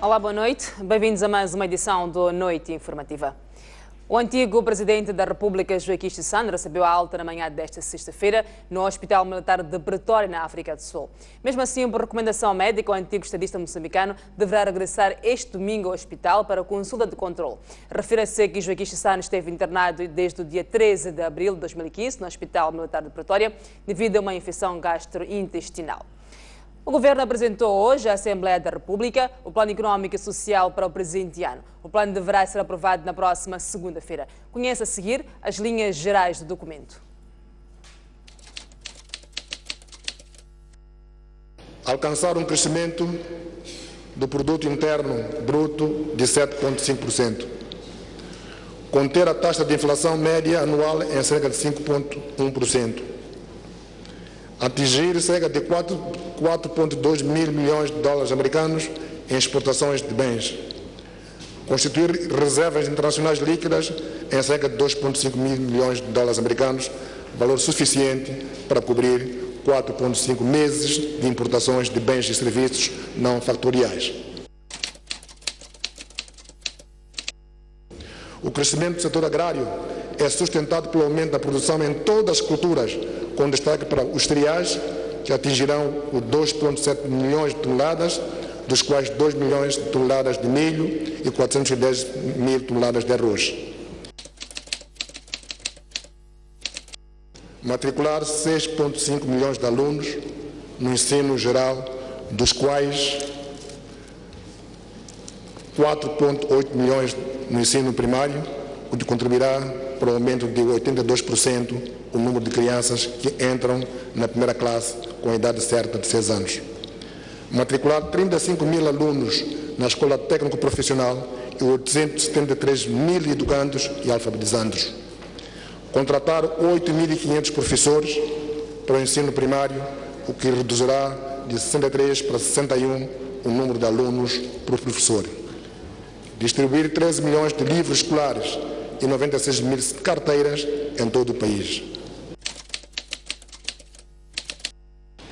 Olá, boa noite. Bem-vindos a mais uma edição do Noite Informativa. O antigo presidente da República, Joaquim Chissano, recebeu a alta na manhã desta sexta-feira no Hospital Militar de Pretória, na África do Sul. Mesmo assim, por recomendação médica, o antigo estadista moçambicano deverá regressar este domingo ao hospital para consulta de controle. Refere-se que Joaquim Chissano esteve internado desde o dia 13 de abril de 2015 no Hospital Militar de Pretória devido a uma infecção gastrointestinal. O Governo apresentou hoje à Assembleia da República o Plano Económico e Social para o presente ano. O plano deverá ser aprovado na próxima segunda-feira. Conheça a seguir as linhas gerais do documento. Alcançar um crescimento do produto interno bruto de 7,5%. Conter a taxa de inflação média anual em cerca de 5,1%. Atingir cerca de 4,2 mil milhões de dólares americanos em exportações de bens. Constituir reservas internacionais líquidas em cerca de 2,5 mil milhões de dólares americanos, valor suficiente para cobrir 4,5 meses de importações de bens e serviços não factoriais. O crescimento do setor agrário é sustentado pelo aumento da produção em todas as culturas, com destaque para os cereais, que atingirão os 2,7 milhões de toneladas, dos quais 2 milhões de toneladas de milho e 410 mil toneladas de arroz. Matricular 6,5 milhões de alunos no ensino geral, dos quais 4,8 milhões no ensino primário, o que contribuirá para o aumento de 82% o número de crianças que entram na primeira classe com a idade certa de 6 anos. Matricular 35 mil alunos na escola técnico-profissional e 873 mil educandos e alfabetizandos. Contratar 8.500 professores para o ensino primário, o que reduzirá de 63 para 61 o número de alunos por professor. Distribuir 13 milhões de livros escolares e 96 mil carteiras em todo o país.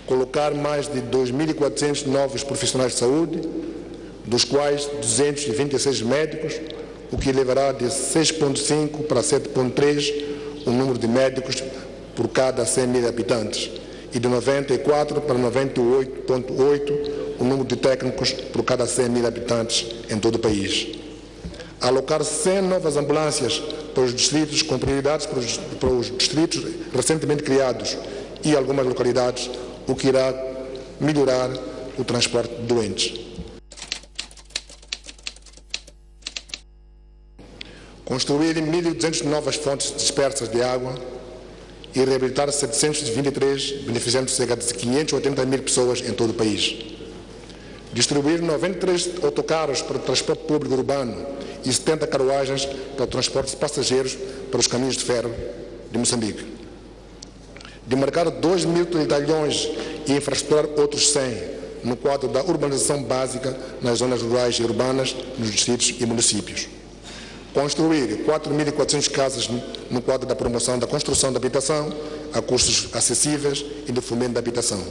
Colocar mais de 2.400 novos profissionais de saúde, dos quais 226 médicos, o que levará de 6,5 para 7,3 o número de médicos por cada 100 mil habitantes e de 94 para 98,8 o número de técnicos por cada 100 mil habitantes em todo o país. Alocar 100 novas ambulâncias para os distritos com prioridades para os distritos recentemente criados e algumas localidades, o que irá melhorar o transporte de doentes. Construir 1.200 novas fontes dispersas de água e reabilitar 723, beneficiando cerca de 580 mil pessoas em todo o país. Distribuir 93 autocarros para o transporte público urbano e 70 carruagens para o transporte de passageiros para os caminhos de ferro de Moçambique. Demarcar 2.000 tonelhões e infraestruturar outros 100 no quadro da urbanização básica nas zonas rurais e urbanas, nos distritos e municípios. Construir 4.400 casas no quadro da promoção da construção da habitação a custos acessíveis e do fomento da habitação.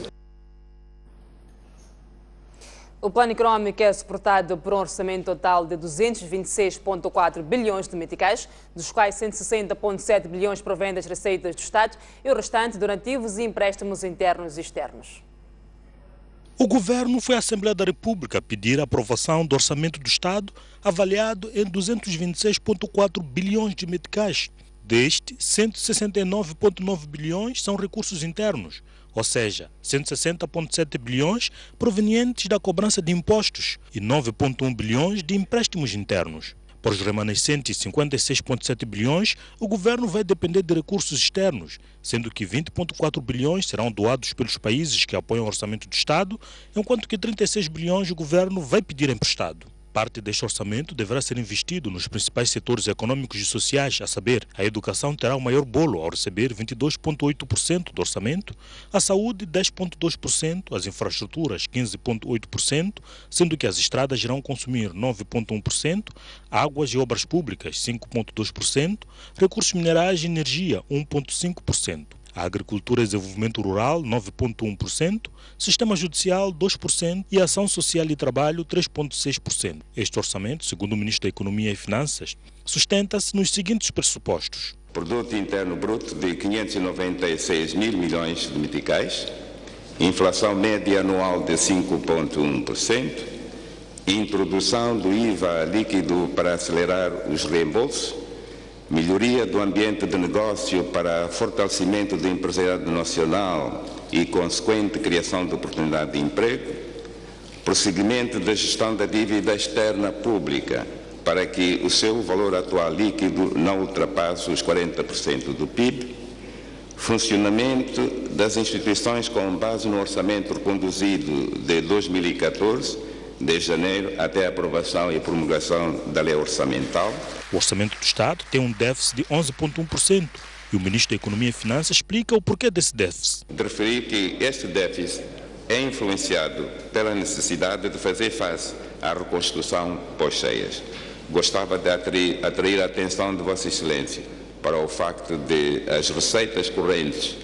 O plano económico é suportado por um orçamento total de 226,4 bilhões de meticais, dos quais 160,7 bilhões provém das receitas do Estado e o restante de donativos e empréstimos internos e externos. O Governo foi à Assembleia da República pedir a aprovação do orçamento do Estado avaliado em 226,4 bilhões de meticais. Deste, 169,9 bilhões são recursos internos, ou seja, 160,7 bilhões provenientes da cobrança de impostos e 9,1 bilhões de empréstimos internos. Para os remanescentes 56,7 bilhões, o Governo vai depender de recursos externos, sendo que 20,4 bilhões serão doados pelos países que apoiam o orçamento do Estado, enquanto que 36 bilhões o Governo vai pedir emprestado. Parte deste orçamento deverá ser investido nos principais setores econômicos e sociais, a saber, a educação terá o maior bolo ao receber 22,8% do orçamento, a saúde 10,2%, as infraestruturas 15,8%, sendo que as estradas irão consumir 9,1%, águas e obras públicas 5,2%, recursos minerais e energia 1,5%. A agricultura e desenvolvimento rural, 9,1%, sistema judicial, 2% e ação social e trabalho, 3,6%. Este orçamento, segundo o Ministro da Economia e Finanças, sustenta-se nos seguintes pressupostos. Produto Interno Bruto de 596 mil milhões de meticais, inflação média anual de 5,1%, introdução do IVA líquido para acelerar os reembolsos, melhoria do ambiente de negócio para fortalecimento do empresariado nacional e consequente criação de oportunidade de emprego, prosseguimento da gestão da dívida externa pública para que o seu valor atual líquido não ultrapasse os 40% do PIB, funcionamento das instituições com base no orçamento reconduzido de 2014, de janeiro até a aprovação e promulgação da lei orçamental. O orçamento do Estado tem um déficit de 11,1% e o Ministro da Economia e Finanças explica o porquê desse déficit. De referir que este déficit é influenciado pela necessidade de fazer face à reconstrução pós-cheias. Gostava de atrair a atenção de Vossa Excelência para o facto de as receitas correntes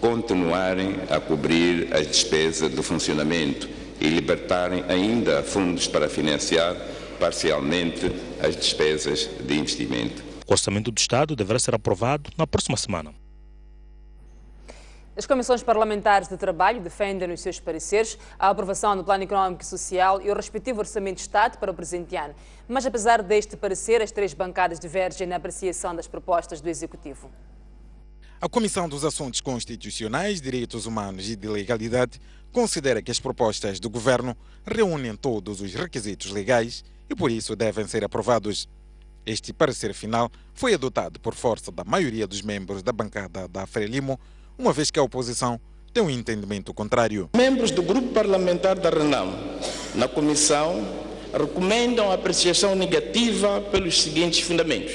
continuarem a cobrir as despesas de funcionamento e libertarem ainda fundos para financiar parcialmente as despesas de investimento. O orçamento do Estado deverá ser aprovado na próxima semana. As comissões parlamentares de trabalho defendem nos seus pareceres a aprovação do Plano Económico e Social e o respectivo Orçamento de Estado para o presente ano. Mas, apesar deste parecer, as três bancadas divergem na apreciação das propostas do Executivo. A Comissão dos Assuntos Constitucionais, Direitos Humanos e de Legalidade considera que as propostas do Governo reúnem todos os requisitos legais e, por isso, devem ser aprovados. Este parecer final foi adotado por força da maioria dos membros da bancada da Frelimo, uma vez que a oposição tem um entendimento contrário. Membros do grupo parlamentar da Renamo, na comissão, recomendam a apreciação negativa pelos seguintes fundamentos.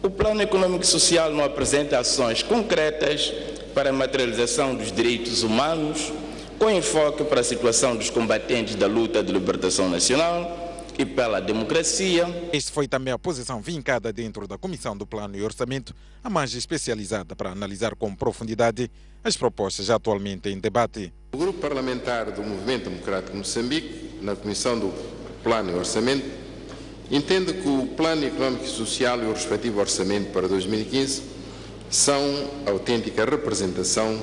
O Plano Econômico e Social não apresenta ações concretas para a materialização dos direitos humanos, com enfoque para a situação dos combatentes da luta de libertação nacional e pela democracia. Esta foi também a posição vincada dentro da Comissão do Plano e Orçamento, a mais especializada para analisar com profundidade as propostas atualmente em debate. O Grupo Parlamentar do Movimento Democrático de Moçambique, na Comissão do Plano e Orçamento, entende que o Plano Económico e Social e o respectivo Orçamento para 2015 são autêntica representação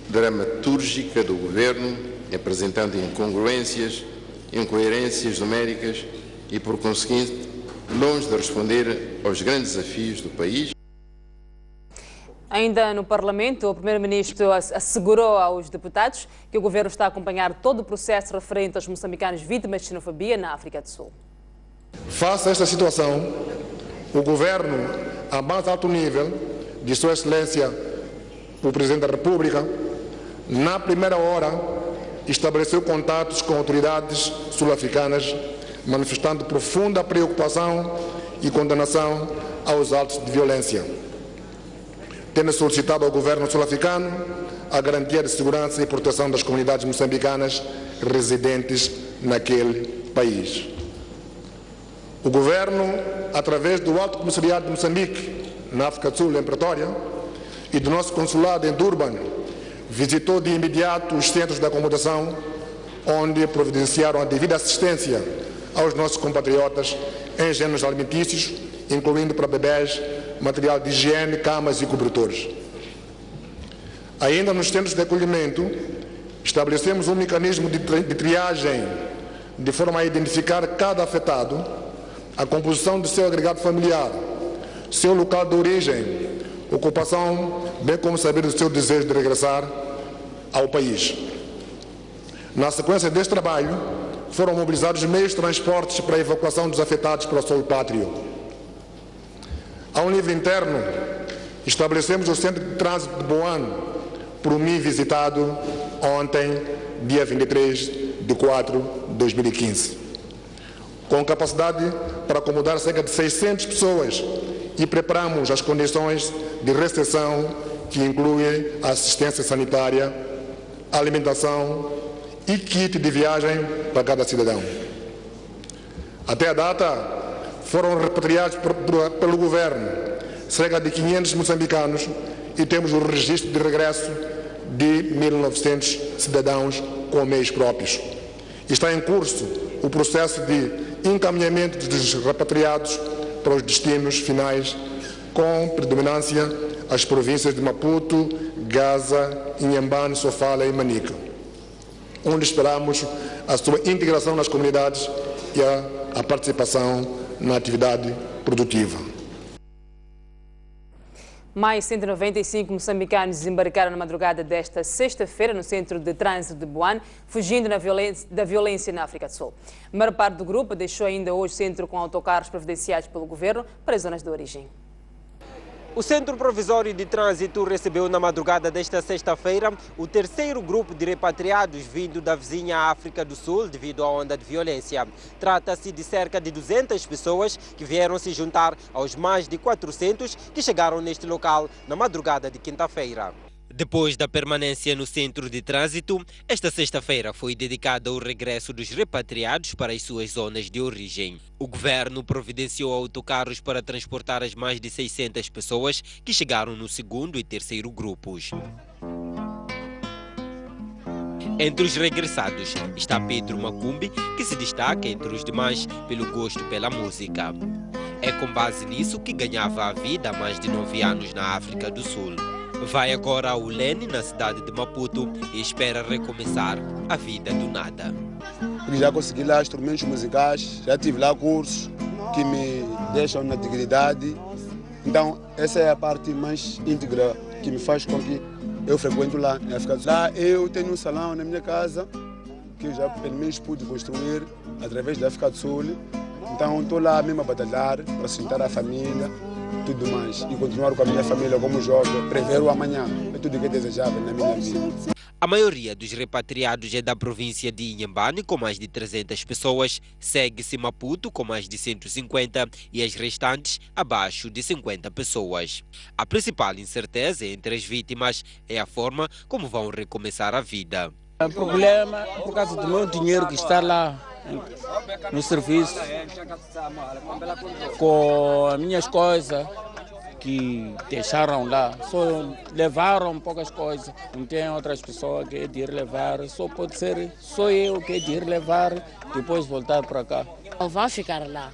dramatúrgica do Governo, apresentando incongruências, incoerências numéricas e, por conseguinte, longe de responder aos grandes desafios do país. Ainda no Parlamento, o Primeiro-Ministro assegurou aos deputados que o Governo está a acompanhar todo o processo referente aos moçambicanos vítimas de xenofobia na África do Sul. Face a esta situação, o Governo, a mais alto nível, de Sua Excelência, o Presidente da República, na primeira hora, estabeleceu contatos com autoridades sul-africanas, manifestando profunda preocupação e condenação aos atos de violência, tendo solicitado ao governo sul-africano a garantia de segurança e proteção das comunidades moçambicanas residentes naquele país. O governo, através do Alto Comissariado de Moçambique, na África do Sul, em Pretória, e do nosso consulado em Durban, visitou de imediato os centros de acomodação, onde providenciaram a devida assistência aos nossos compatriotas em gêneros alimentícios, incluindo para bebés, material de higiene, camas e cobertores. Ainda nos centros de acolhimento, estabelecemos um mecanismo de triagem de forma a identificar cada afetado, a composição do seu agregado familiar, seu local de origem, ocupação, bem como saber do seu desejo de regressar ao país. Na sequência deste trabalho, foram mobilizados meios de transportes para a evacuação dos afetados para o solo pátrio. Ao nível interno, estabelecemos o Centro de Trânsito de Boano, por mim visitado ontem, dia 23 de 4 de 2015, com capacidade para acomodar cerca de 600 pessoas, e preparamos as condições de recepção, que incluem a assistência sanitária, alimentação e kit de viagem para cada cidadão. Até a data, foram repatriados pelo governo cerca de 500 moçambicanos e temos o registro de regresso de 1.900 cidadãos com meios próprios. Está em curso o processo de encaminhamento dos repatriados para os destinos finais, com predominância as províncias de Maputo, Gaza, Inhambane, Sofala e Manica, onde esperamos a sua integração nas comunidades e a participação na atividade produtiva. Mais 195 moçambicanos desembarcaram na madrugada desta sexta-feira no centro de trânsito de Buane, fugindo da violência na África do Sul. A maior parte do grupo deixou ainda hoje o centro com autocarros providenciados pelo governo para as zonas de origem. O Centro Provisório de Trânsito recebeu na madrugada desta sexta-feira o terceiro grupo de repatriados vindo da vizinha África do Sul devido à onda de violência. Trata-se de cerca de 200 pessoas que vieram se juntar aos mais de 400 que chegaram neste local na madrugada de quinta-feira. Depois da permanência no centro de trânsito, esta sexta-feira foi dedicada ao regresso dos repatriados para as suas zonas de origem. O governo providenciou autocarros para transportar as mais de 600 pessoas que chegaram no segundo e terceiro grupos. Entre os regressados está Pedro Macumbi, que se destaca entre os demais pelo gosto pela música. É com base nisso que ganhava a vida há mais de 9 anos na África do Sul. Vai agora ao Lene, na cidade de Maputo, e espera recomeçar a vida do nada. Já consegui lá instrumentos musicais, já tive lá cursos que me deixam na dignidade. Então, essa é a parte mais íntegra que me faz com que eu frequento lá na África do Sul. Lá eu tenho um salão na minha casa, que eu já pelo menos pude construir através da África do Sul. Então, estou lá mesmo a batalhar para sustentar a família, tudo mais, e continuar com a minha família como jovem, prever o amanhã, é tudo que é desejável na minha vida. A maioria dos repatriados é da província de Inhambane, com mais de 300 pessoas, segue-se Maputo, com mais de 150, e as restantes abaixo de 50 pessoas. A principal incerteza entre as vítimas é a forma como vão recomeçar a vida. O problema é por causa do meu dinheiro que está lá no serviço, com as minhas coisas que deixaram lá, só levaram poucas coisas, não tem outras pessoas que é de ir levar, só pode ser só eu que é de ir levar, depois voltar para cá. Eu vou ficar lá,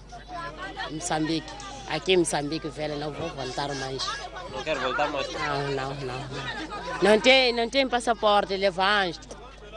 em Moçambique, aqui em Moçambique, velho, não vou voltar mais. Não quero voltar mais? Não tem passaporte, levante.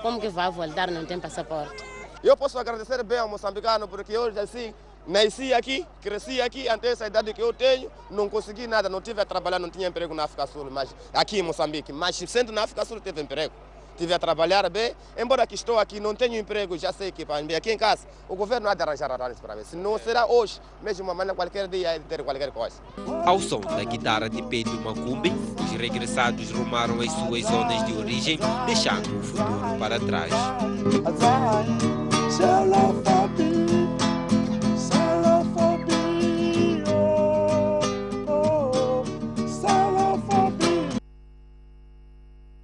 Como que vai voltar, não tem passaporte? Eu posso agradecer bem ao moçambicano, porque eu assim, nasci aqui, cresci aqui, até essa idade que eu tenho, não consegui nada, não tive a trabalhar, não tinha emprego na África do Sul, mas aqui em Moçambique. Mas sendo na África do Sul, tive emprego. Tive a trabalhar bem, embora que estou aqui, não tenho emprego, já sei que para mim aqui em casa, o governo há de arranjar horários para mim. Se não será hoje, mesmo amanhã, qualquer dia, de ter qualquer coisa. Ao som da guitarra de Pedro Macumbi, os regressados rumaram as suas zonas de origem, deixando o futuro para trás.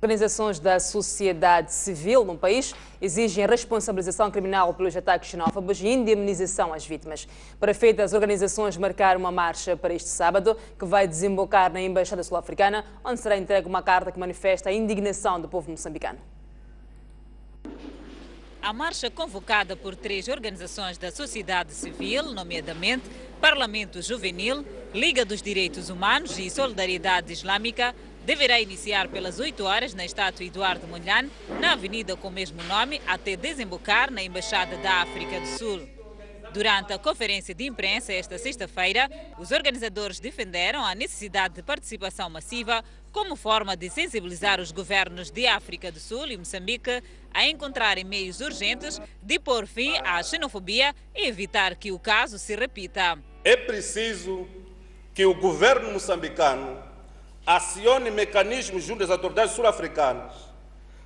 Organizações da sociedade civil no país exigem responsabilização criminal pelos ataques xenófobos e indemnização às vítimas. Para efeito, as organizações marcaram uma marcha para este sábado, que vai desembocar na Embaixada Sul-Africana, onde será entregue uma carta que manifesta a indignação do povo moçambicano. A marcha, convocada por 3 organizações da sociedade civil, nomeadamente Parlamento Juvenil, Liga dos Direitos Humanos e Solidariedade Islâmica, deverá iniciar pelas 8 horas na estátua Eduardo Mondlane, na avenida com o mesmo nome, até desembocar na Embaixada da África do Sul. Durante a conferência de imprensa esta sexta-feira, os organizadores defenderam a necessidade de participação massiva como forma de sensibilizar os governos de África do Sul e Moçambique a encontrarem meios urgentes de pôr fim à xenofobia e evitar que o caso se repita. É preciso que o governo moçambicano acione mecanismos junto às autoridades sul-africanas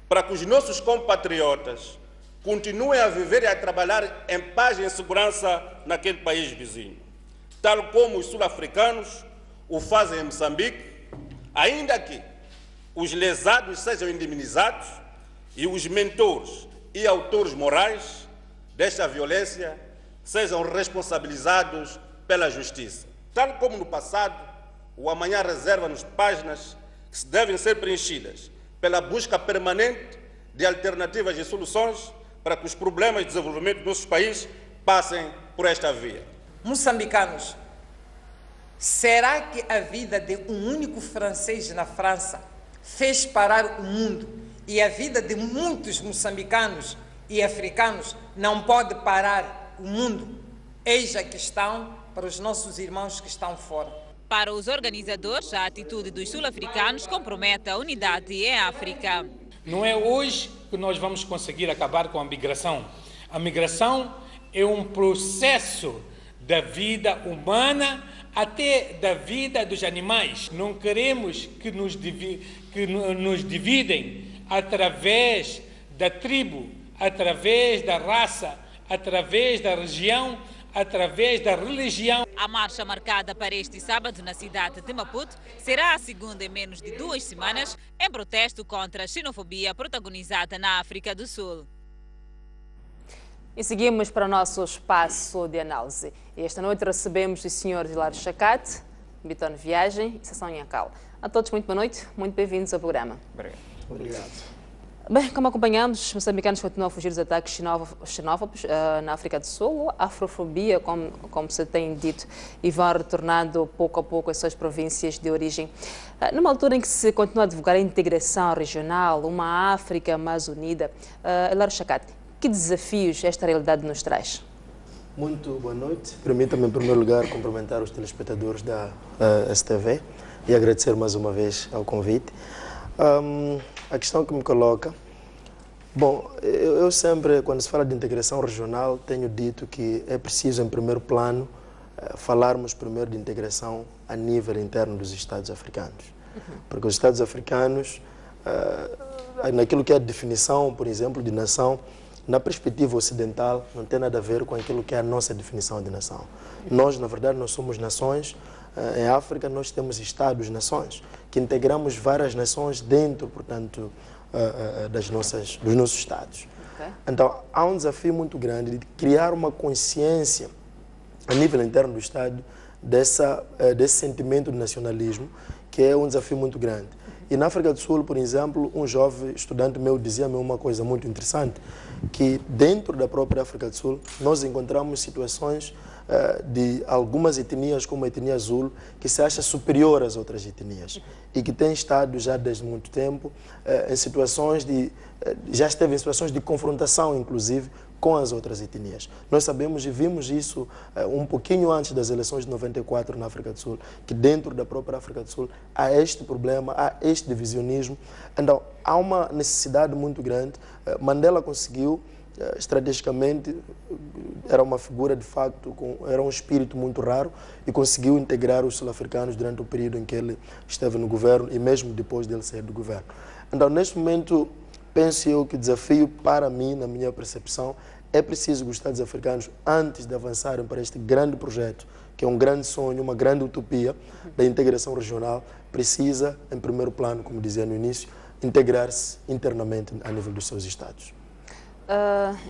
para que os nossos compatriotas continuem a viver e a trabalhar em paz e em segurança naquele país vizinho, tal como os sul-africanos o fazem em Moçambique, ainda que os lesados sejam indemnizados e os mentores e autores morais desta violência sejam responsabilizados pela justiça. Tal como no passado, o Amanhã reserva-nos páginas devem ser preenchidas pela busca permanente de alternativas e soluções para que os problemas de desenvolvimento dos nossos países passem por esta via. Moçambicanos, será que a vida de um único francês na França fez parar o mundo e a vida de muitos moçambicanos e africanos não pode parar o mundo? Eis a questão para os nossos irmãos que estão fora. Para os organizadores, a atitude dos sul-africanos compromete a unidade em África. Não é hoje que nós vamos conseguir acabar com a migração. A migração é um processo da vida humana até da vida dos animais. Não queremos que nos dividem através da tribo, através da raça, através da região, através da religião. A marcha marcada para este sábado na cidade de Maputo será a segunda em menos de 2 semanas em protesto contra a xenofobia protagonizada na África do Sul. E seguimos para o nosso espaço de análise. Esta noite recebemos os senhores Hilário Chacate, Bitone Viagem e Sassão Nhacal. A todos muito boa noite, muito bem-vindos ao programa. Obrigado. Bem, como acompanhamos, os moçambicanos continuam a fugir dos ataques xenófobos na África do Sul, a afrofobia, como se tem dito, e vão retornando pouco a pouco às suas províncias de origem. Numa altura em que se continua a divulgar a integração regional, uma África mais unida, Hilário Chacate, que desafios esta realidade nos traz? Muito boa noite. Permita-me, em primeiro lugar, cumprimentar os telespectadores da STV e agradecer mais uma vez ao convite. A questão que me coloca... Bom, eu sempre, quando se fala de integração regional, tenho dito que é preciso, em primeiro plano, falarmos primeiro de integração a nível interno dos Estados africanos. Porque os Estados africanos, naquilo que é a definição, por exemplo, de nação, na perspectiva ocidental, não tem nada a ver com aquilo que é a nossa definição de nação. Nós, na verdade, nós somos nações. Em África, nós temos Estados-nações, que integramos várias nações dentro, portanto, dos nossos Estados. Então, há um desafio muito grande de criar uma consciência a nível interno do Estado desse sentimento de nacionalismo, que é um desafio muito grande. E na África do Sul, por exemplo, um jovem estudante meu dizia-me uma coisa muito interessante, que dentro da própria África do Sul, nós encontramos situações de algumas etnias, como a etnia azul, que se acha superior às outras etnias e que tem estado já desde muito tempo em situações já esteve em situações de confrontação, inclusive, com as outras etnias. Nós sabemos e vimos isso um pouquinho antes das eleições de 94 na África do Sul, que dentro da própria África do Sul há este problema, há este divisionismo. Então, há uma necessidade muito grande. Mandela conseguiu, estrategicamente, era uma figura de facto, era um espírito muito raro e conseguiu integrar os sul-africanos durante o período em que ele esteve no governo e mesmo depois dele sair do governo. Então, neste momento, penso eu que o desafio para mim, na minha percepção, é preciso que os Estados africanos, antes de avançarem para este grande projeto, que é um grande sonho, uma grande utopia da integração regional, precisa, em primeiro plano, como dizia no início, integrar-se internamente a nível dos seus Estados.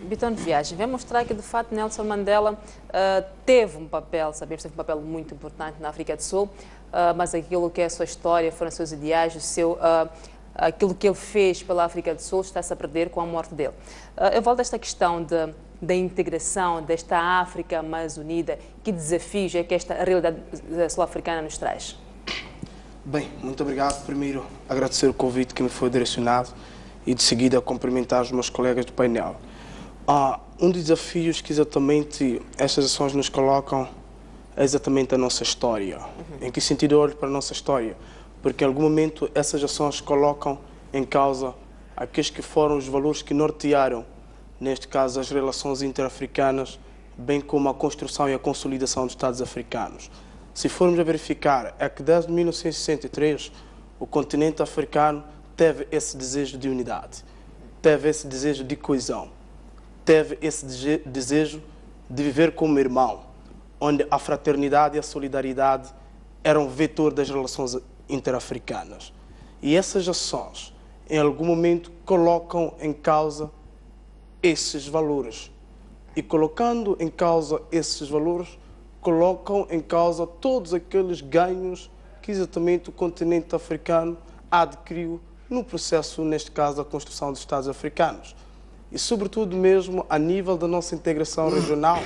Bitone Viagem, vai mostrar que, de fato, Nelson Mandela teve um papel, sabemos, teve um papel muito importante na África do Sul, mas aquilo que é a sua história, foram os seus ideais, aquilo que ele fez pela África do Sul está-se a perder com a morte dele. Eu volto a esta questão da integração desta África mais unida. Que desafios é que esta realidade sul-africana nos traz? Bem, muito obrigado. Primeiro, agradecer o convite que me foi direcionado e, de seguida, cumprimentar os meus colegas do painel. Um dos desafios que exatamente estas ações nos colocam é exatamente a nossa história. Em que sentido eu olho para a nossa história? Porque em algum momento essas ações colocam em causa aqueles que foram os valores que nortearam, neste caso, as relações interafricanas, bem como a construção e a consolidação dos Estados africanos. Se formos a verificar, é que desde 1963 o continente africano teve esse desejo de unidade, teve esse desejo de coesão, teve esse desejo de viver como irmão, onde a fraternidade e a solidariedade eram vetor das relações interafricanas. E essas ações, em algum momento, colocam em causa esses valores. E colocando em causa esses valores, colocam em causa todos aqueles ganhos que exatamente o continente africano adquiriu no processo, neste caso, da construção dos Estados africanos. E, sobretudo, mesmo a nível da nossa integração regional,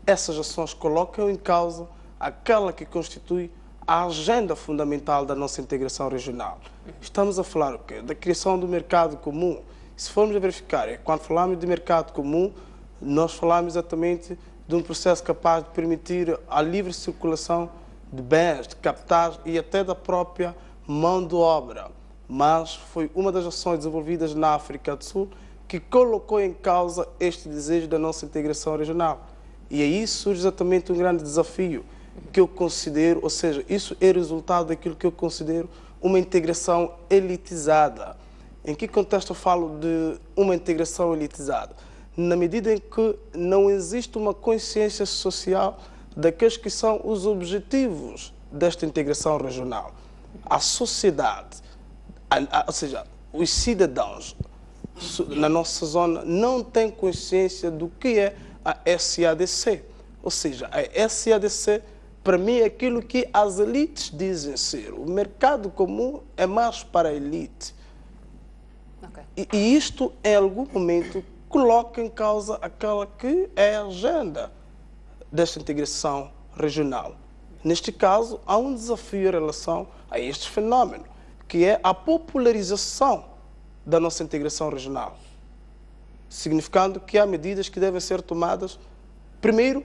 essas ações colocam em causa aquela que constitui a agenda fundamental da nossa integração regional. Estamos a falar o quê? Da criação do mercado comum. Se formos a verificar, quando falamos de mercado comum, nós falamos exatamente de um processo capaz de permitir a livre circulação de bens, de capitais e até da própria mão de obra. Mas foi uma das ações desenvolvidas na África do Sul que colocou em causa este desejo da nossa integração regional. E aí surge exatamente um grande desafio que eu considero, ou seja, isso é resultado daquilo que eu considero uma integração elitizada. Em que contexto eu falo de uma integração elitizada? Na medida em que não existe uma consciência social daqueles que são os objetivos desta integração regional. A sociedade, ou seja, os cidadãos na nossa zona não têm consciência do que é a SADC. Ou seja, a SADC, para mim, é aquilo que as elites dizem ser. O mercado comum é mais para a elite. Okay. E isto, em algum momento, coloca em causa aquela que é a agenda desta integração regional. Neste caso, há um desafio em relação a este fenómeno, que é a popularização da nossa integração regional, significando que há medidas que devem ser tomadas, primeiro,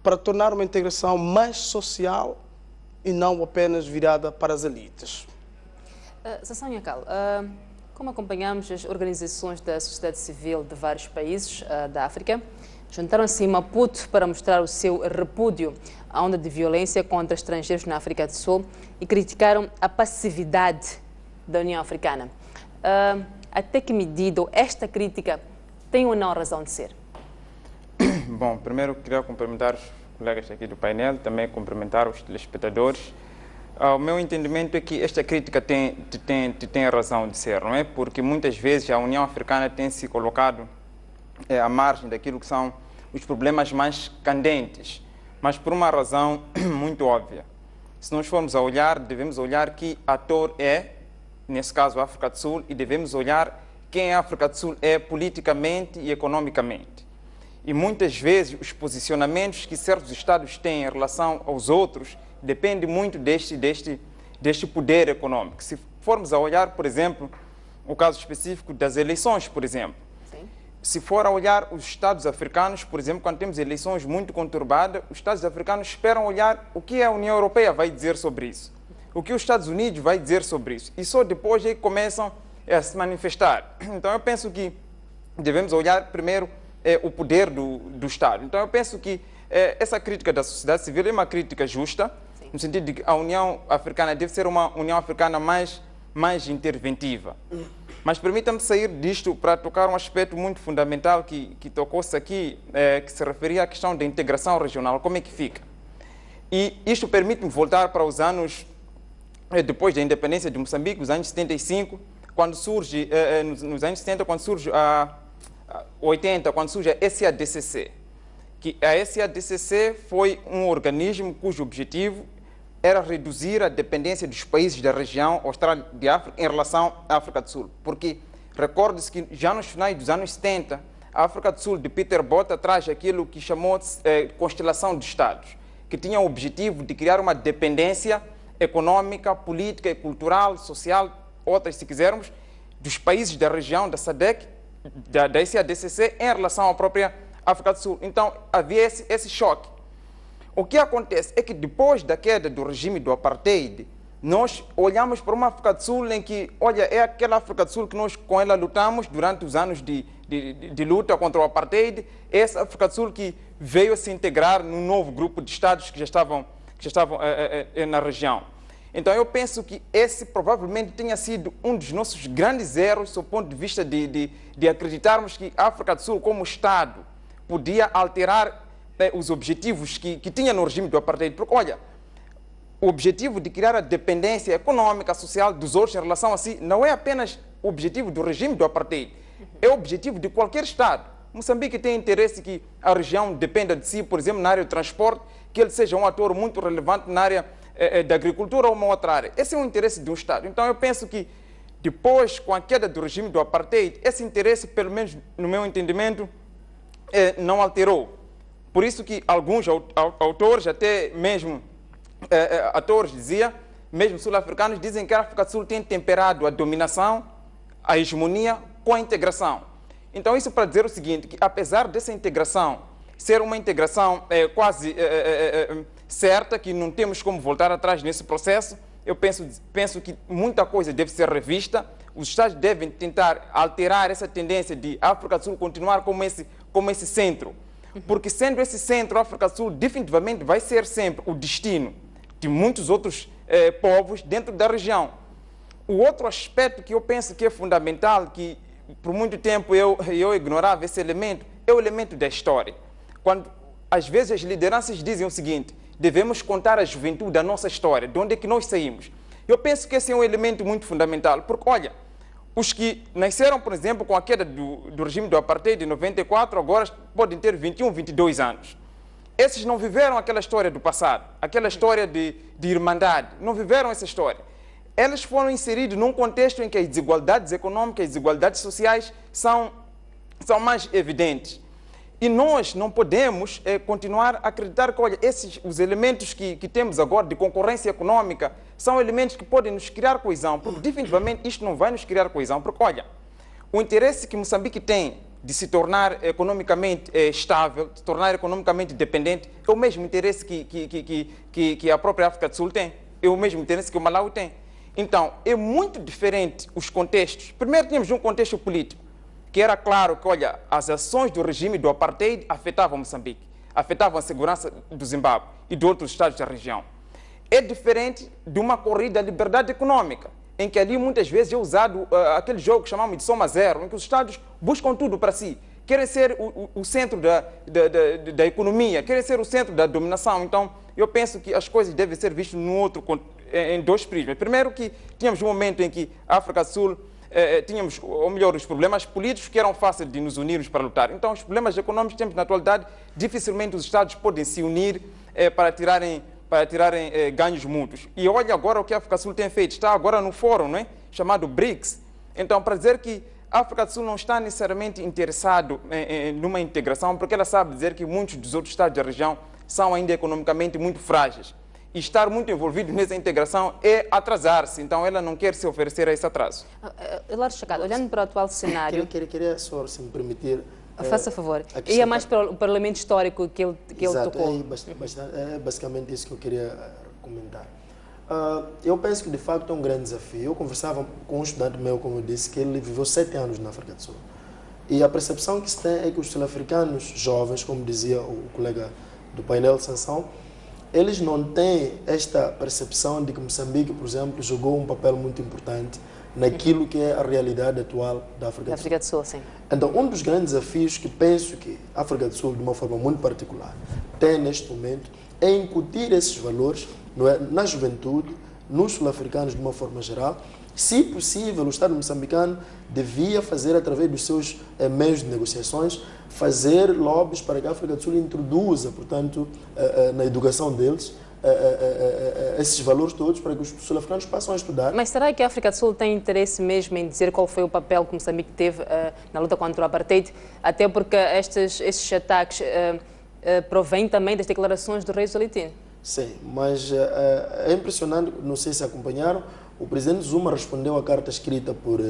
para tornar uma integração mais social e não apenas virada para as elites. Sassão Nhacal, como acompanhamos, as organizações da sociedade civil de vários países da África juntaram-se em Maputo para mostrar o seu repúdio à onda de violência contra estrangeiros na África do Sul e criticaram a passividade da União Africana. Até que medida esta crítica tem ou não razão de ser? Bom, primeiro queria cumprimentar os colegas aqui do painel, também cumprimentar os telespectadores. O meu entendimento é que esta crítica tem razão de ser, não é? Porque muitas vezes a União Africana tem se colocado à margem daquilo que são os problemas mais candentes, mas por uma razão muito óbvia. Se nós formos a olhar, devemos olhar que ator é, nesse caso, a África do Sul, e devemos olhar quem a África do Sul é politicamente e economicamente. E muitas vezes os posicionamentos que certos Estados têm em relação aos outros depende muito deste poder econômico. Se formos a olhar, por exemplo, o caso específico das eleições, por exemplo. Sim. Se for a olhar os Estados africanos, por exemplo, quando temos eleições muito conturbadas, os Estados africanos esperam olhar o que a União Europeia vai dizer sobre isso, o que os Estados Unidos vai dizer sobre isso, e só depois aí começam a se manifestar. Então eu penso que devemos olhar primeiro o poder do Estado. Então eu penso que essa crítica da sociedade civil é uma crítica justa, sim, no sentido de que a União Africana deve ser uma União Africana mais interventiva. Mas permita-me sair disto para tocar um aspecto muito fundamental que tocou-se aqui, que se referia à questão da integração regional, como é que fica. E isto permite-me voltar para os anos, depois da independência de Moçambique, os anos 75, quando surge, nos anos 70, quando surge a 80, quando surge a SADCC. Que a SADCC foi um organismo cujo objetivo era reduzir a dependência dos países da região austral de África em relação à África do Sul. Porque recorde-se que já nos finais dos anos 70, a África do Sul de Peter Botha traz aquilo que chamou de constelação de Estados, que tinha o objetivo de criar uma dependência econômica, política, cultural, social, outras se quisermos, dos países da região da SADC, da SADCC em relação à própria África do Sul. Então havia esse choque. O que acontece é que depois da queda do regime do apartheid, nós olhamos para uma África do Sul em que, olha, é aquela África do Sul que nós com ela lutamos durante os anos de luta contra o apartheid, essa África do Sul que veio a se integrar num novo grupo de Estados que já estavam na região. Então eu penso que esse provavelmente tenha sido um dos nossos grandes erros, do ponto de vista de acreditarmos que a África do Sul como Estado podia alterar os objetivos que tinha no regime do apartheid. Porque, olha, o objetivo de criar a dependência econômica, social dos outros em relação a si, não é apenas o objetivo do regime do apartheid, é o objetivo de qualquer Estado. Moçambique tem interesse que a região dependa de si, por exemplo, na área do transporte, que ele seja um ator muito relevante na área da agricultura ou uma outra área. Esse é o interesse de um Estado. Então eu penso que depois, com a queda do regime do apartheid, esse interesse, pelo menos no meu entendimento, não alterou. Por isso que alguns autores, até mesmo atores, mesmo sul-africanos, dizem que a África do Sul tem temperado a dominação, a hegemonia com a integração. Então isso para dizer o seguinte, que apesar dessa integração ser uma integração quase certa, que não temos como voltar atrás nesse processo, eu penso que muita coisa deve ser revista. Os Estados devem tentar alterar essa tendência de a África do Sul continuar como esse centro. Porque sendo esse centro, a África do Sul definitivamente vai ser sempre o destino de muitos outros povos dentro da região. O outro aspecto que eu penso que é fundamental, que por muito tempo eu ignorava esse elemento, é o elemento da história. Quando às vezes as lideranças dizem o seguinte, devemos contar à juventude a nossa história, de onde é que nós saímos. Eu penso que esse é um elemento muito fundamental, porque, olha, os que nasceram, por exemplo, com a queda do regime do apartheid de 94, agora podem ter 21, 22 anos. Esses não viveram aquela história do passado, aquela história de irmandade, não viveram essa história. Eles foram inseridos num contexto em que as desigualdades econômicas, as desigualdades sociais são mais evidentes. E nós não podemos continuar a acreditar que, olha, os elementos que temos agora de concorrência econômica são elementos que podem nos criar coesão, porque definitivamente isto não vai nos criar coesão, porque, olha, o interesse que Moçambique tem de se tornar economicamente estável, de se tornar economicamente dependente, é o mesmo interesse que a própria África do Sul tem, é o mesmo interesse que o Malawi tem. Então, é muito diferente os contextos. Primeiro tínhamos um contexto político, que era claro que, olha, as ações do regime do apartheid afetavam Moçambique, afetavam a segurança do Zimbábue e de outros estados da região. É diferente de uma corrida à liberdade econômica, em que ali muitas vezes é usado aquele jogo que chamamos de soma zero, em que os estados buscam tudo para si, querem ser o centro da economia, querem ser o centro da dominação. Então, eu penso que as coisas devem ser vistas em dois prismas. Primeiro que tínhamos um momento em que a África do Sul tínhamos, ou melhor, os problemas políticos que eram fáceis de nos unirmos para lutar. Então, os problemas econômicos que temos na atualidade, dificilmente os Estados podem se unir para tirarem ganhos mútuos. E olha agora o que a África do Sul tem feito. Está agora no fórum, não é? Chamado BRICS. Então, para dizer que a África do Sul não está necessariamente interessado numa integração, porque ela sabe dizer que muitos dos outros Estados da região são ainda economicamente muito frágeis. E estar muito envolvido nessa integração é atrasar-se. Então, ela não quer se oferecer a esse atraso. Hilário Chacado, olhando para o atual cenário... Queria só, se me permitir... Faça favor. E é mais para o elemento histórico que ele tocou. É basicamente isso que eu queria comentar. Eu penso que, de facto, é um grande desafio. Eu conversava com um estudante meu, como eu disse, que ele viveu 7 anos na África do Sul. E a percepção que se tem é que os sul-africanos jovens, como dizia o colega do painel de Sansão, eles não têm esta percepção de que Moçambique, por exemplo, jogou um papel muito importante naquilo que é a realidade atual da África do Sul. Sim. Então, um dos grandes desafios que penso que a África do Sul, de uma forma muito particular, tem neste momento é incutir esses valores, não é, na juventude, nos sul-africanos de uma forma geral. Se possível, o Estado moçambicano devia fazer, através dos seus meios de negociações, fazer lobbies para que a África do Sul introduza, portanto, na educação deles, esses valores todos para que os sul-africanos possam estudar. Mas será que a África do Sul tem interesse mesmo em dizer qual foi o papel que Moçambique teve na luta contra o apartheid? Até porque estes ataques provêm também das declarações do rei Zolitino. Sim, mas é impressionante, não sei se acompanharam, o presidente Zuma respondeu à carta escrita por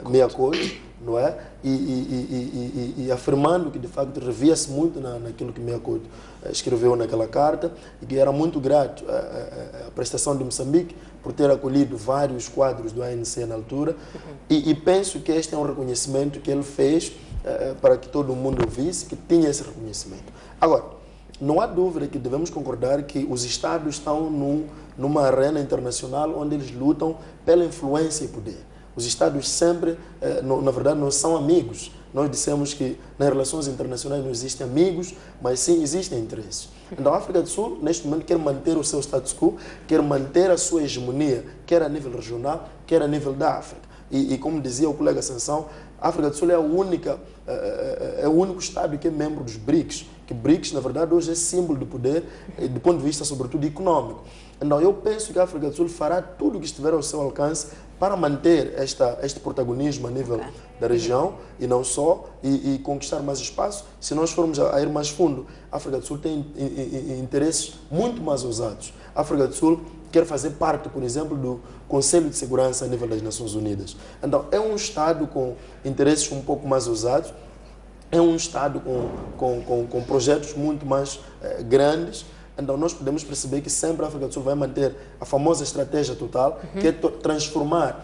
Meacote, não é? E afirmando que, de facto, revia-se muito naquilo que Meacote escreveu naquela carta e que era muito grato à prestação de Moçambique por ter acolhido vários quadros do ANC na altura. E penso que este é um reconhecimento que ele fez para que todo mundo ouvisse, que tinha esse reconhecimento. Agora, não há dúvida que devemos concordar que os Estados estão numa arena internacional onde eles lutam pela influência e poder. Os Estados sempre, na verdade, não são amigos. Nós dissemos que nas relações internacionais não existem amigos, mas sim existem interesses. Então, a África do Sul, neste momento, quer manter o seu status quo, quer manter a sua hegemonia, quer a nível regional, quer a nível da África. E como dizia o colega Sansão, a África do Sul é o único Estado que é membro dos BRICS, que BRICS, na verdade, hoje é símbolo de poder, do ponto de vista, sobretudo, econômico. Então, eu penso que a África do Sul fará tudo o que estiver ao seu alcance para manter este protagonismo a nível da região e não só, e conquistar mais espaço. Se nós formos a ir mais fundo, a África do Sul tem interesses muito mais ousados. A África do Sul quer fazer parte, por exemplo, do Conselho de Segurança a nível das Nações Unidas. Então, é um Estado com interesses um pouco mais ousados, é um Estado com projetos muito mais grandes. Então, nós podemos perceber que sempre a África do Sul vai manter a famosa estratégia total, que é transformar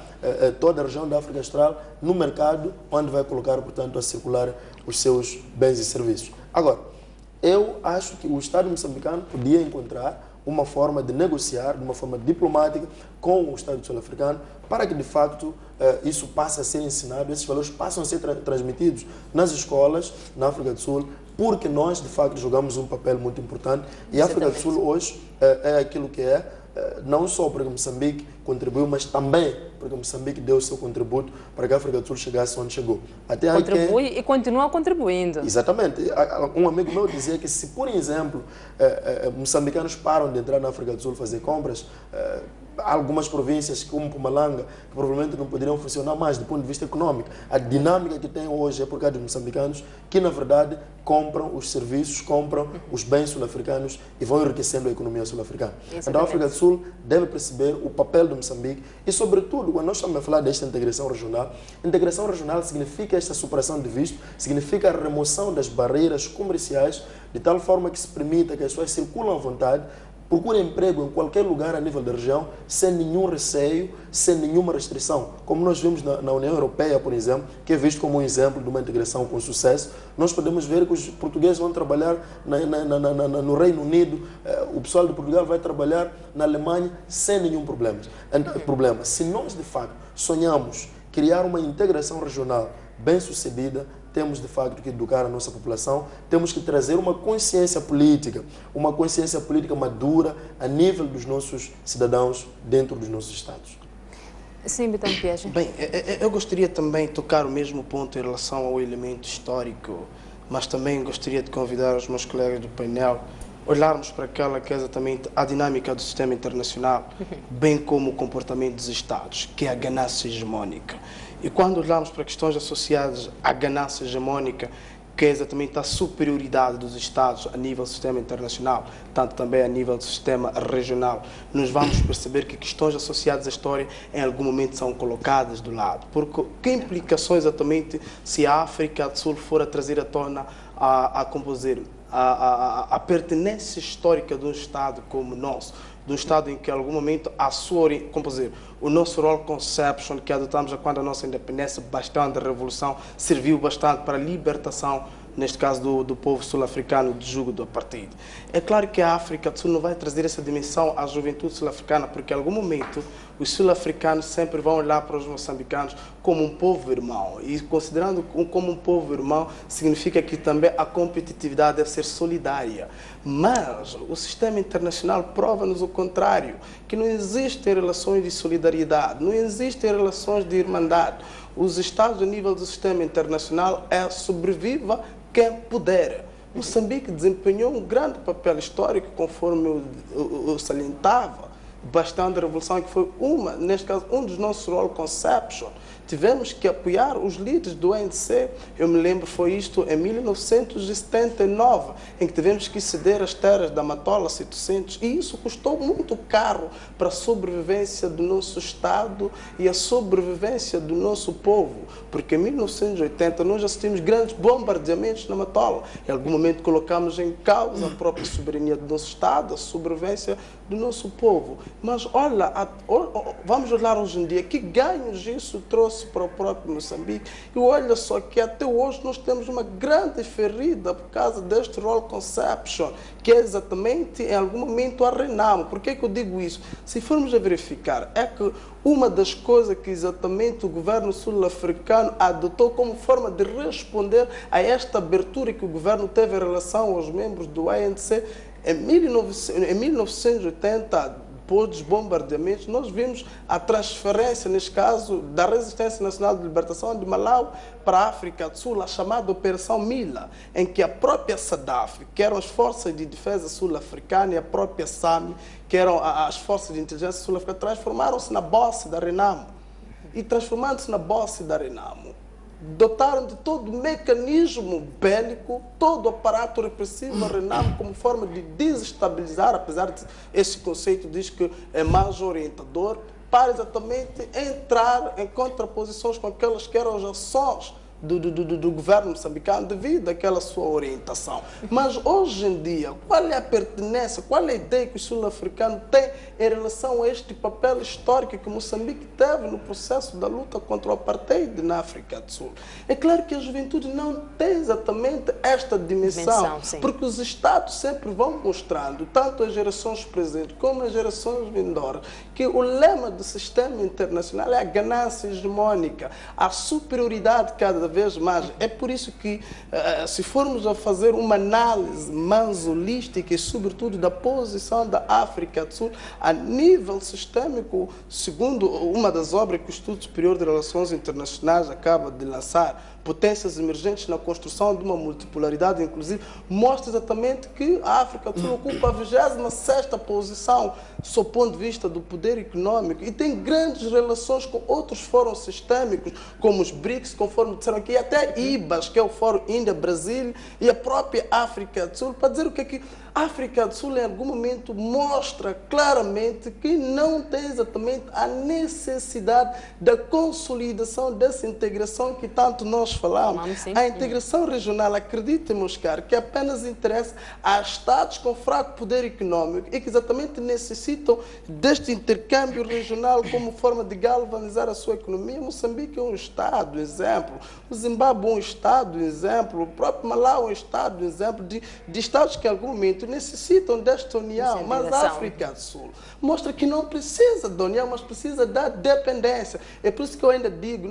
toda a região da África Austral no mercado, onde vai colocar, portanto, a circular os seus bens e serviços. Agora, eu acho que o Estado moçambicano podia encontrar uma forma de negociar, de uma forma diplomática, com o Estado sul-africano, para que, de facto, isso passe a ser ensinado, esses valores passam a ser transmitidos nas escolas, na África do Sul, porque nós, de facto, jogamos um papel muito importante. E a África do Sul hoje é aquilo que é, não só porque Moçambique contribuiu, mas também porque Moçambique deu o seu contributo para que a África do Sul chegasse onde chegou. Até contribui e continua contribuindo. Exatamente. Um amigo meu dizia que se, por exemplo, moçambicanos param de entrar na África do Sul fazer compras, algumas províncias como Mpumalanga, que provavelmente não poderiam funcionar mais do ponto de vista econômico. A dinâmica que tem hoje é por causa dos moçambicanos que, na verdade, compram os serviços, compram os bens sul-africanos e vão enriquecendo a economia sul-africana. Então, a África do Sul deve perceber o papel do Moçambique e, sobretudo, quando nós estamos a falar desta integração regional significa esta superação de visto, significa a remoção das barreiras comerciais, de tal forma que se permita que as pessoas circulam à vontade, procurem emprego em qualquer lugar a nível da região, sem nenhum receio, sem nenhuma restrição. Como nós vimos na União Europeia, por exemplo, que é visto como um exemplo de uma integração com sucesso, nós podemos ver que os portugueses vão trabalhar no Reino Unido, o pessoal de Portugal vai trabalhar na Alemanha sem nenhum problema. Se nós, de facto, sonhamos criar uma integração regional bem-sucedida, temos de facto que educar a nossa população, temos que trazer uma consciência política madura a nível dos nossos cidadãos dentro dos nossos estados. Sim, Bitão Piaget. Bem, eu gostaria também de tocar o mesmo ponto em relação ao elemento histórico, mas também gostaria de convidar os meus colegas do painel a olharmos para aquela que é exatamente a dinâmica do sistema internacional, bem como o comportamento dos estados, que é a ganância hegemónica. E quando olhamos para questões associadas à ganância hegemónica, que é exatamente a superioridade dos Estados a nível do sistema internacional, tanto também a nível do sistema regional, nós vamos perceber que questões associadas à história em algum momento são colocadas do lado. Porque que implicações exatamente se a África do Sul for a trazer à tona a pertinência histórica de um Estado como o nosso, de um Estado em que, em algum momento, o nosso role conception que adotamos quando a nossa independência, bastante a revolução, serviu bastante para a libertação, neste caso do povo sul-africano, do jugo do apartheid. É claro que a África do Sul não vai trazer essa dimensão à juventude sul-africana, porque, em algum momento, os sul-africanos sempre vão olhar para os moçambicanos como um povo irmão. E considerando como um povo irmão, significa que também a competitividade deve ser solidária. Mas o sistema internacional prova-nos o contrário, que não existem relações de solidariedade, não existem relações de irmandade. Os Estados, a nível do sistema internacional, sobreviva quem puder. Moçambique desempenhou um grande papel histórico, conforme eu salientava, bastante a revolução, que foi neste caso, um dos nossos role conception. Tivemos que apoiar os líderes do ANC. Eu me lembro, foi isto em 1979, em que tivemos que ceder as terras da Matola, Citocentes, e isso custou muito caro para a sobrevivência do nosso Estado e a sobrevivência do nosso povo, porque em 1980 nós assistimos grandes bombardeamentos na Matola. Em algum momento colocamos em causa a própria soberania do nosso Estado, a sobrevivência do nosso povo. Mas vamos olhar hoje em dia, que ganhos isso trouxe para o próprio Moçambique. E olha só que até hoje nós temos uma grande ferida por causa deste role conception, que é exatamente, em algum momento, a Renamo. Por que é que eu digo isso? Se formos a verificar, é que uma das coisas que exatamente o governo sul-africano adotou como forma de responder a esta abertura que o governo teve em relação aos membros do ANC, em 1980, depois dos bombardeamentos, nós vimos a transferência, neste caso, da Resistência Nacional de Libertação de Malau para a África do Sul, a chamada Operação Mila, em que a própria SADAF, que eram as Forças de Defesa Sul-Africana, e a própria SAMI, que eram as Forças de Inteligência Sul-Africana, transformaram-se na bosse da Renamo. E transformando-se na bosse da Renamo, dotaram de todo o mecanismo bélico, todo o aparato repressivo a Renamo como forma de desestabilizar, apesar de esse conceito diz que é mais orientador, para exatamente entrar em contraposições com aquelas que eram as ações do governo moçambicano devido àquela sua orientação. Mas hoje em dia, qual é a pertinência, qual é a ideia que o sul-africano tem em relação a este papel histórico que Moçambique teve no processo da luta contra o apartheid na África do Sul? É claro que a juventude não tem exatamente esta dimensão, porque os Estados sempre vão mostrando, tanto as gerações presentes como as gerações vindouras, que o lema do sistema internacional é a ganância hegemônica, a superioridade cada vez mais. É por isso que, se formos a fazer uma análise mais holística e, sobretudo, da posição da África do Sul a nível sistêmico, segundo uma das obras que o Instituto Superior de Relações Internacionais acaba de lançar, Potências Emergentes na Construção de uma Multipolaridade, inclusive, mostra exatamente que a África do Sul ocupa a 26ª posição, sob o ponto de vista do poder econômico, e tem grandes relações com outros fóruns sistêmicos, como os BRICS, conforme disseram aqui, e até IBAS, que é o Fórum Índia-Brasil, e a própria África do Sul, para dizer o que é que a África do Sul, em algum momento, mostra claramente que não tem exatamente a necessidade da consolidação dessa integração que tanto nós falamos. A integração regional, acreditem, meus caros, que apenas interessa a Estados com fraco poder econômico e que exatamente necessitam deste intercâmbio regional como forma de galvanizar a sua economia. Moçambique é um Estado, exemplo. O Zimbábue é um Estado, exemplo. O próprio Malau é um Estado, exemplo de Estados que, em algum momento, necessitam desta união, mas a África do Sul mostra que não precisa da união, mas precisa da dependência. É por isso que eu ainda digo,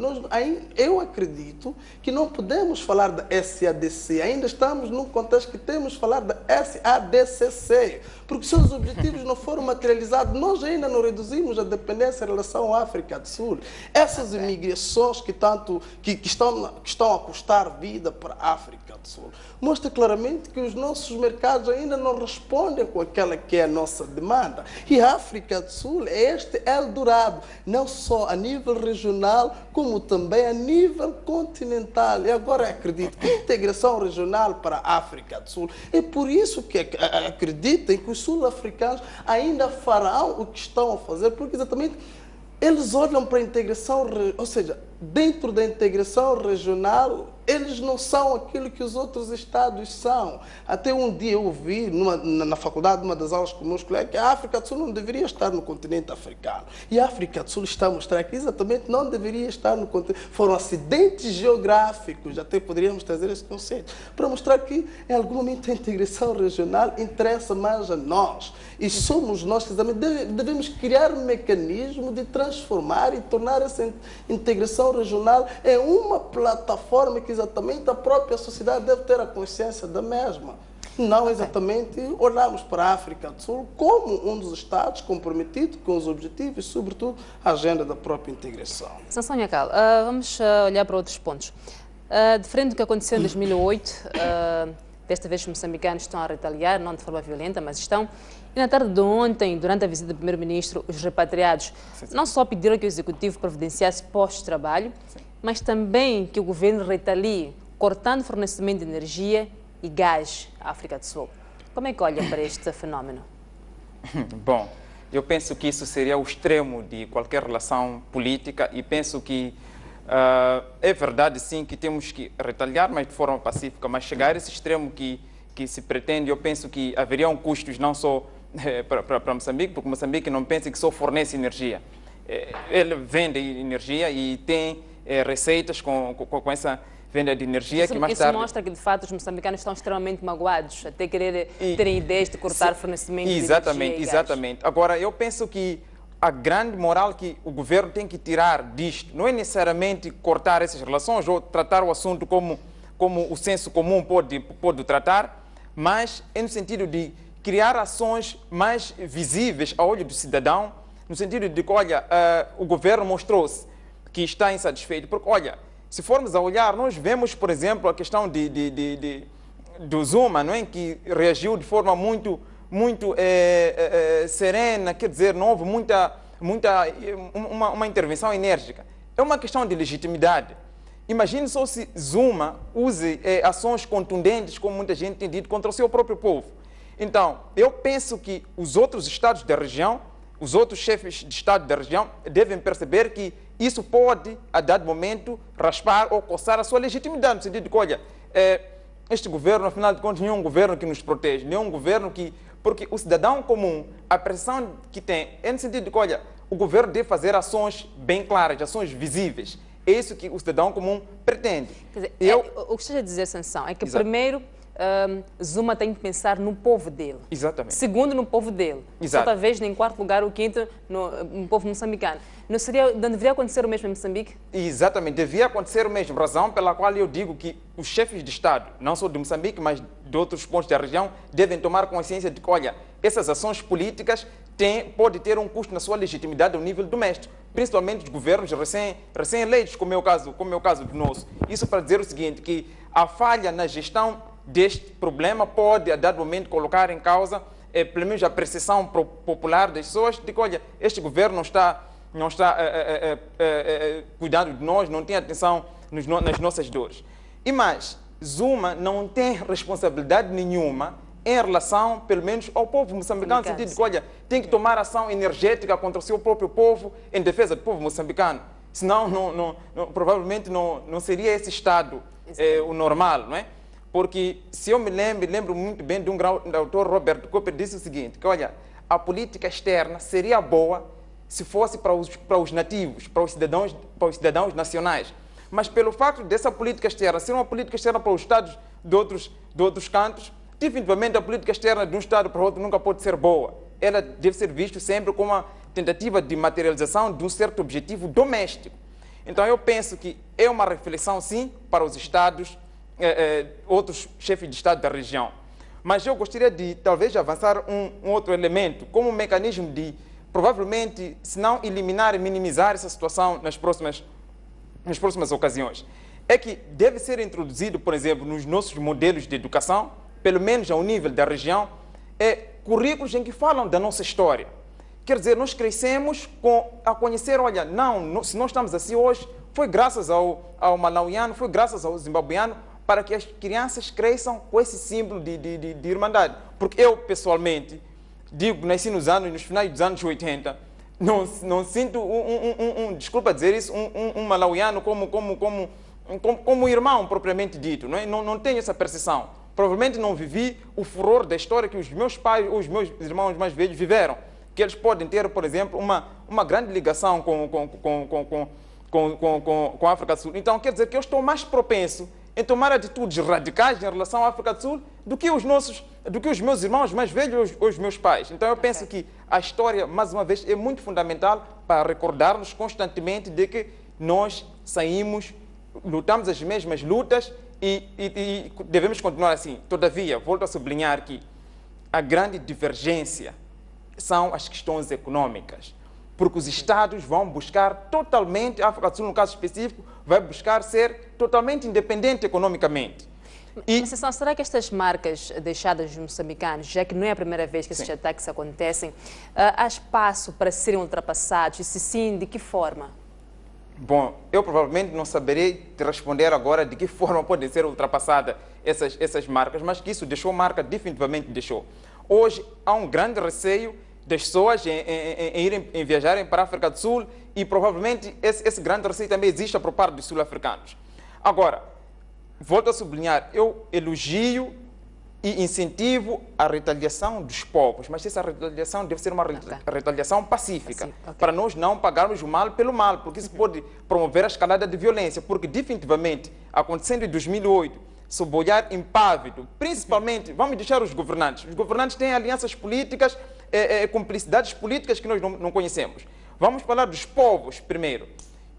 eu acredito que não podemos falar da SADC, ainda estamos num contexto que temos que falar da SADCC, porque se os objetivos não foram materializados, nós ainda não reduzimos a dependência em relação à África do Sul. Essas imigrações que estão a custar vida para a África do Sul mostra claramente que os nossos mercados ainda não respondem com aquela que é a nossa demanda. E a África do Sul é este Eldorado, não só a nível regional, como também a nível continental. E agora acredito que a integração regional para a África do Sul, é por isso que acreditem que os sul-africanos ainda farão o que estão a fazer, porque exatamente eles olham para a integração, ou seja, dentro da integração regional, eles não são aquilo que os outros Estados são. Até um dia eu ouvi na faculdade, numa das aulas com meus colegas, que a África do Sul não deveria estar no continente africano. E a África do Sul está a mostrar que exatamente não deveria estar no continente. Foram acidentes geográficos, até poderíamos trazer esse conceito, para mostrar que em algum momento a integração regional interessa mais a nós. E somos nós que devemos criar um mecanismo de transformar e tornar essa integração regional em uma plataforma que exatamente a própria sociedade deve ter a consciência da mesma. Não exatamente olharmos para a África do Sul como um dos Estados comprometido com os objetivos e, sobretudo, a agenda da própria integração. Sansão Nhacal, vamos olhar para outros pontos. Diferente do que aconteceu em 2008, desta vez os moçambicanos estão a retaliar, não de forma violenta, mas estão. E na tarde de ontem, durante a visita do primeiro-ministro, os repatriados não só pediram que o executivo providenciasse pós-trabalho, mas também que o governo retalie, cortando fornecimento de energia e gás à África do Sul. Como é que olha para este fenómeno? Bom, eu penso que isso seria o extremo de qualquer relação política e penso que é verdade, sim, que temos que retaliar, mas de forma pacífica, mas chegar a esse extremo que se pretende, eu penso que haveriam custos não só para Moçambique, porque Moçambique não pensa que só fornece energia. Ele vende energia e tem receitas com essa venda de energia que mais tarde... Isso mostra que, de fato, os moçambicanos estão extremamente magoados, até querer terem ideias de cortar fornecimento de energia e Exatamente. Agora, eu penso que a grande moral que o governo tem que tirar disto não é necessariamente cortar essas relações ou tratar o assunto como o senso comum pode tratar, mas é no sentido de criar ações mais visíveis ao olho do cidadão, no sentido de que, olha, o governo mostrou-se que está insatisfeito, porque, olha, se formos a olhar, nós vemos, por exemplo, a questão do Zuma, não é? Que reagiu de forma muito serena, quer dizer, não houve uma intervenção enérgica. É uma questão de legitimidade. Imagine só se Zuma use ações contundentes, como muita gente tem dito, contra o seu próprio povo. Então, eu penso que os outros estados da região, os outros chefes de estado da região, devem perceber que isso pode, a dado momento, raspar ou coçar a sua legitimidade, no sentido de que, olha, este governo, afinal de contas, não é um governo que nos protege, não é um governo que... Porque o cidadão comum, a pressão que tem é no sentido de que, olha, o governo deve fazer ações bem claras, ações visíveis. É isso que o cidadão comum pretende. Quer dizer, o que está a dizer, Sansão, é que primeiro Zuma tem que pensar no povo dele. Exatamente. Segundo, no povo dele. Exato. Só talvez, em quarto lugar, o quinto, no povo moçambicano. Não deveria acontecer o mesmo em Moçambique? Exatamente, devia acontecer o mesmo. Razão pela qual eu digo que os chefes de Estado, não só de Moçambique, mas de outros pontos da região, devem tomar consciência de que, olha, essas ações políticas podem ter um custo na sua legitimidade ao nível doméstico, principalmente os governos recém-eleitos, como é o caso do nosso. Isso para dizer o seguinte, que a falha na gestão deste problema pode, a dado momento, colocar em causa, pelo menos, a percepção popular das pessoas de que, olha, este governo não está cuidando de nós, não tem atenção nas nossas dores. E mais, Zuma não tem responsabilidade nenhuma em relação, pelo menos, ao povo moçambicano, no sentido de que, olha, tem que tomar ação energética contra o seu próprio povo, em defesa do povo moçambicano. Senão, provavelmente, não seria esse Estado o normal, não é? Porque, se eu me lembro muito bem de um autor, Robert Cooper, disse o seguinte, que, olha, a política externa seria boa se fosse para os nativos, para os cidadãos nacionais. Mas pelo facto dessa política externa ser uma política externa para os Estados de outros cantos, definitivamente a política externa de um Estado para outro nunca pode ser boa. Ela deve ser vista sempre como uma tentativa de materialização de um certo objetivo doméstico. Então eu penso que é uma reflexão, sim, para os Estados, outros chefes de Estado da região. Mas eu gostaria de, talvez, avançar um outro elemento, como um mecanismo de, provavelmente, se não eliminar e minimizar essa situação nas próximas ocasiões. É que deve ser introduzido, por exemplo, nos nossos modelos de educação, pelo menos ao nível da região, currículos em que falam da nossa história. Quer dizer, nós crescemos a conhecer, olha, se nós estamos assim hoje, foi graças ao malauiano, foi graças ao zimbabuiano, para que as crianças cresçam com esse símbolo de irmandade. Porque eu, pessoalmente, digo, nasci nos finais dos anos 80, não sinto, desculpa dizer isso, um malauiano como irmão propriamente dito, não é? Não tenho essa percepção. Provavelmente não vivi o furor da história que os meus pais ou os meus irmãos mais velhos viveram, que eles podem ter, por exemplo, uma grande ligação com a África do Sul. Então, quer dizer que eu estou mais propenso em tomar atitudes radicais em relação à África do Sul do que os meus irmãos mais velhos ou os meus pais. Então, eu penso que a história, mais uma vez, é muito fundamental para recordarmos constantemente de que nós lutamos as mesmas lutas e devemos continuar assim. Todavia, volto a sublinhar que a grande divergência são as questões econômicas, porque os Estados vão buscar totalmente, a África do Sul, no caso específico, vai buscar ser totalmente independente economicamente. Mas, será que estas marcas deixadas dos moçambicanos, já que não é a primeira vez que esses ataques acontecem, há espaço para serem ultrapassados? E se sim, de que forma? Bom, eu provavelmente não saberei te responder agora de que forma podem ser ultrapassadas essas marcas, mas que isso deixou marca, definitivamente deixou. Hoje há um grande receio das pessoas em viajarem para a África do Sul e provavelmente esse grande receio também existe por parte dos sul-africanos. Agora, volto a sublinhar, eu elogio e incentivo a retaliação dos povos, mas essa retaliação deve ser uma retaliação pacífica, para nós não pagarmos o mal pelo mal, porque isso pode promover a escalada de violência, porque definitivamente, acontecendo em 2008, sob o olhar impávido, principalmente, vamos deixar os governantes têm alianças políticas, cumplicidades políticas que nós não conhecemos. Vamos falar dos povos primeiro,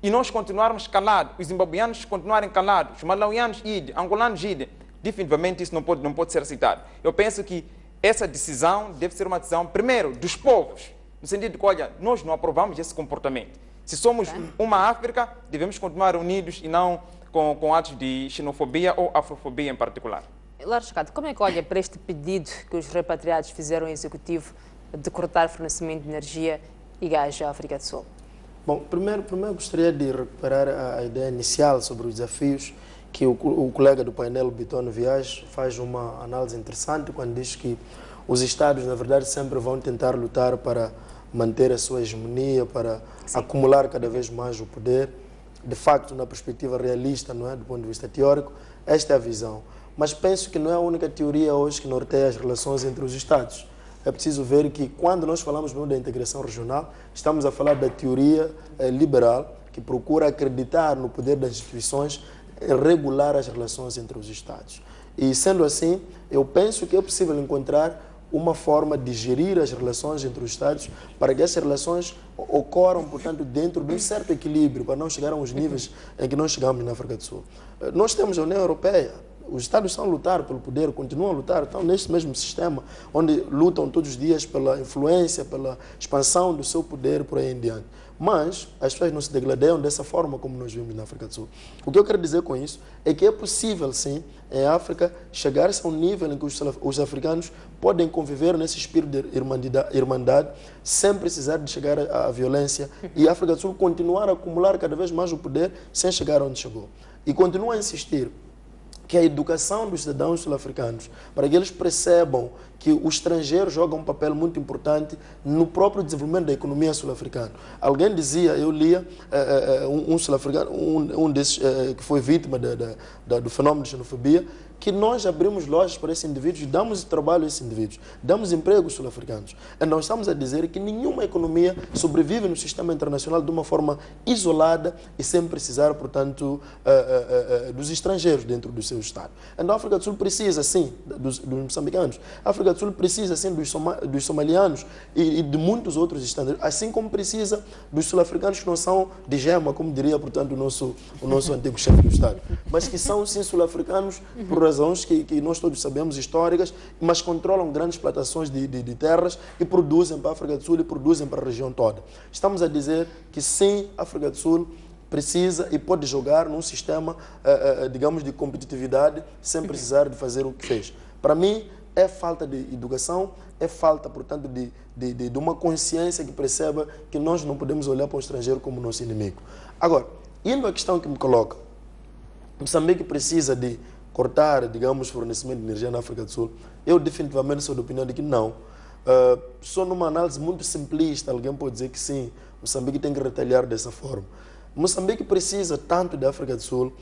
e nós continuarmos calados, os zimbabuianos continuarem calados, os malauianos idem, angolanos idem. Definitivamente isso não pode ser citado. Eu penso que essa decisão deve ser uma decisão, primeiro, dos povos, no sentido de que, olha, nós não aprovamos esse comportamento. Se somos uma África, devemos continuar unidos e não com atos de xenofobia ou afrofobia em particular. Lauro Chicado, como é que olha para este pedido que os repatriados fizeram ao Executivo de cortar fornecimento de energia e gás à África do Sul? Bom, primeiro gostaria de recuperar a ideia inicial sobre os desafios que o colega do painel, Bitono Viage, faz uma análise interessante quando diz que os Estados, na verdade, sempre vão tentar lutar para manter a sua hegemonia, para acumular cada vez mais o poder. De facto, na perspectiva realista, não é, do ponto de vista teórico, esta é a visão. Mas penso que não é a única teoria hoje que norteia as relações entre os Estados. É preciso ver que, quando nós falamos mesmo da integração regional, estamos a falar da teoria liberal, que procura acreditar no poder das instituições e regular as relações entre os Estados. E, sendo assim, eu penso que é possível encontrar uma forma de gerir as relações entre os Estados para que essas relações ocorram, portanto, dentro de um certo equilíbrio, para não chegar aos níveis em que nós chegamos na África do Sul. Nós temos a União Europeia. Os Estados estão a lutar pelo poder, continuam a lutar, estão neste mesmo sistema, onde lutam todos os dias pela influência, pela expansão do seu poder, por aí em diante. Mas as pessoas não se degradeiam dessa forma como nós vimos na África do Sul. O que eu quero dizer com isso é que é possível, sim, em África, chegar-se a um nível em que os africanos podem conviver nesse espírito de irmandade, sem precisar de chegar à violência, e a África do Sul continuar a acumular cada vez mais o poder sem chegar onde chegou. E continua a insistir que a educação dos cidadãos sul-africanos, para que eles percebam que o estrangeiro joga um papel muito importante no próprio desenvolvimento da economia sul-africana. Alguém dizia, eu lia, um sul-africano, um desses que foi vítima do fenômeno de xenofobia, que nós abrimos lojas para esses indivíduos e damos trabalho a esses indivíduos, damos emprego aos sul-africanos. Então estamos a dizer que nenhuma economia sobrevive no sistema internacional de uma forma isolada e sem precisar, portanto, dos estrangeiros dentro do seu Estado. Então a África do Sul precisa, sim, dos moçambicanos. A África do Sul precisa, sim, dos somalianos e de muitos outros estrangeiros, assim como precisa dos sul-africanos que não são de gema, como diria, portanto, o nosso antigo chefe do Estado, mas que são, sim, sul-africanos por razões que nós todos sabemos, históricas, mas controlam grandes plantações de terras e produzem para a África do Sul e produzem para a região toda. Estamos a dizer que sim, a África do Sul precisa e pode jogar num sistema, digamos, de competitividade sem precisar de fazer o que fez. Para mim, é falta de educação, é falta, portanto, de uma consciência que perceba que nós não podemos olhar para o estrangeiro como nosso inimigo. Agora, indo à questão que me coloca, Moçambique precisa de cortar, digamos, fornecimento de energia na África do Sul. Eu definitivamente sou da opinião de que não. Só numa análise muito simplista, alguém pode dizer que sim, Moçambique tem que retalhar dessa forma. Moçambique precisa tanto da África do Sul,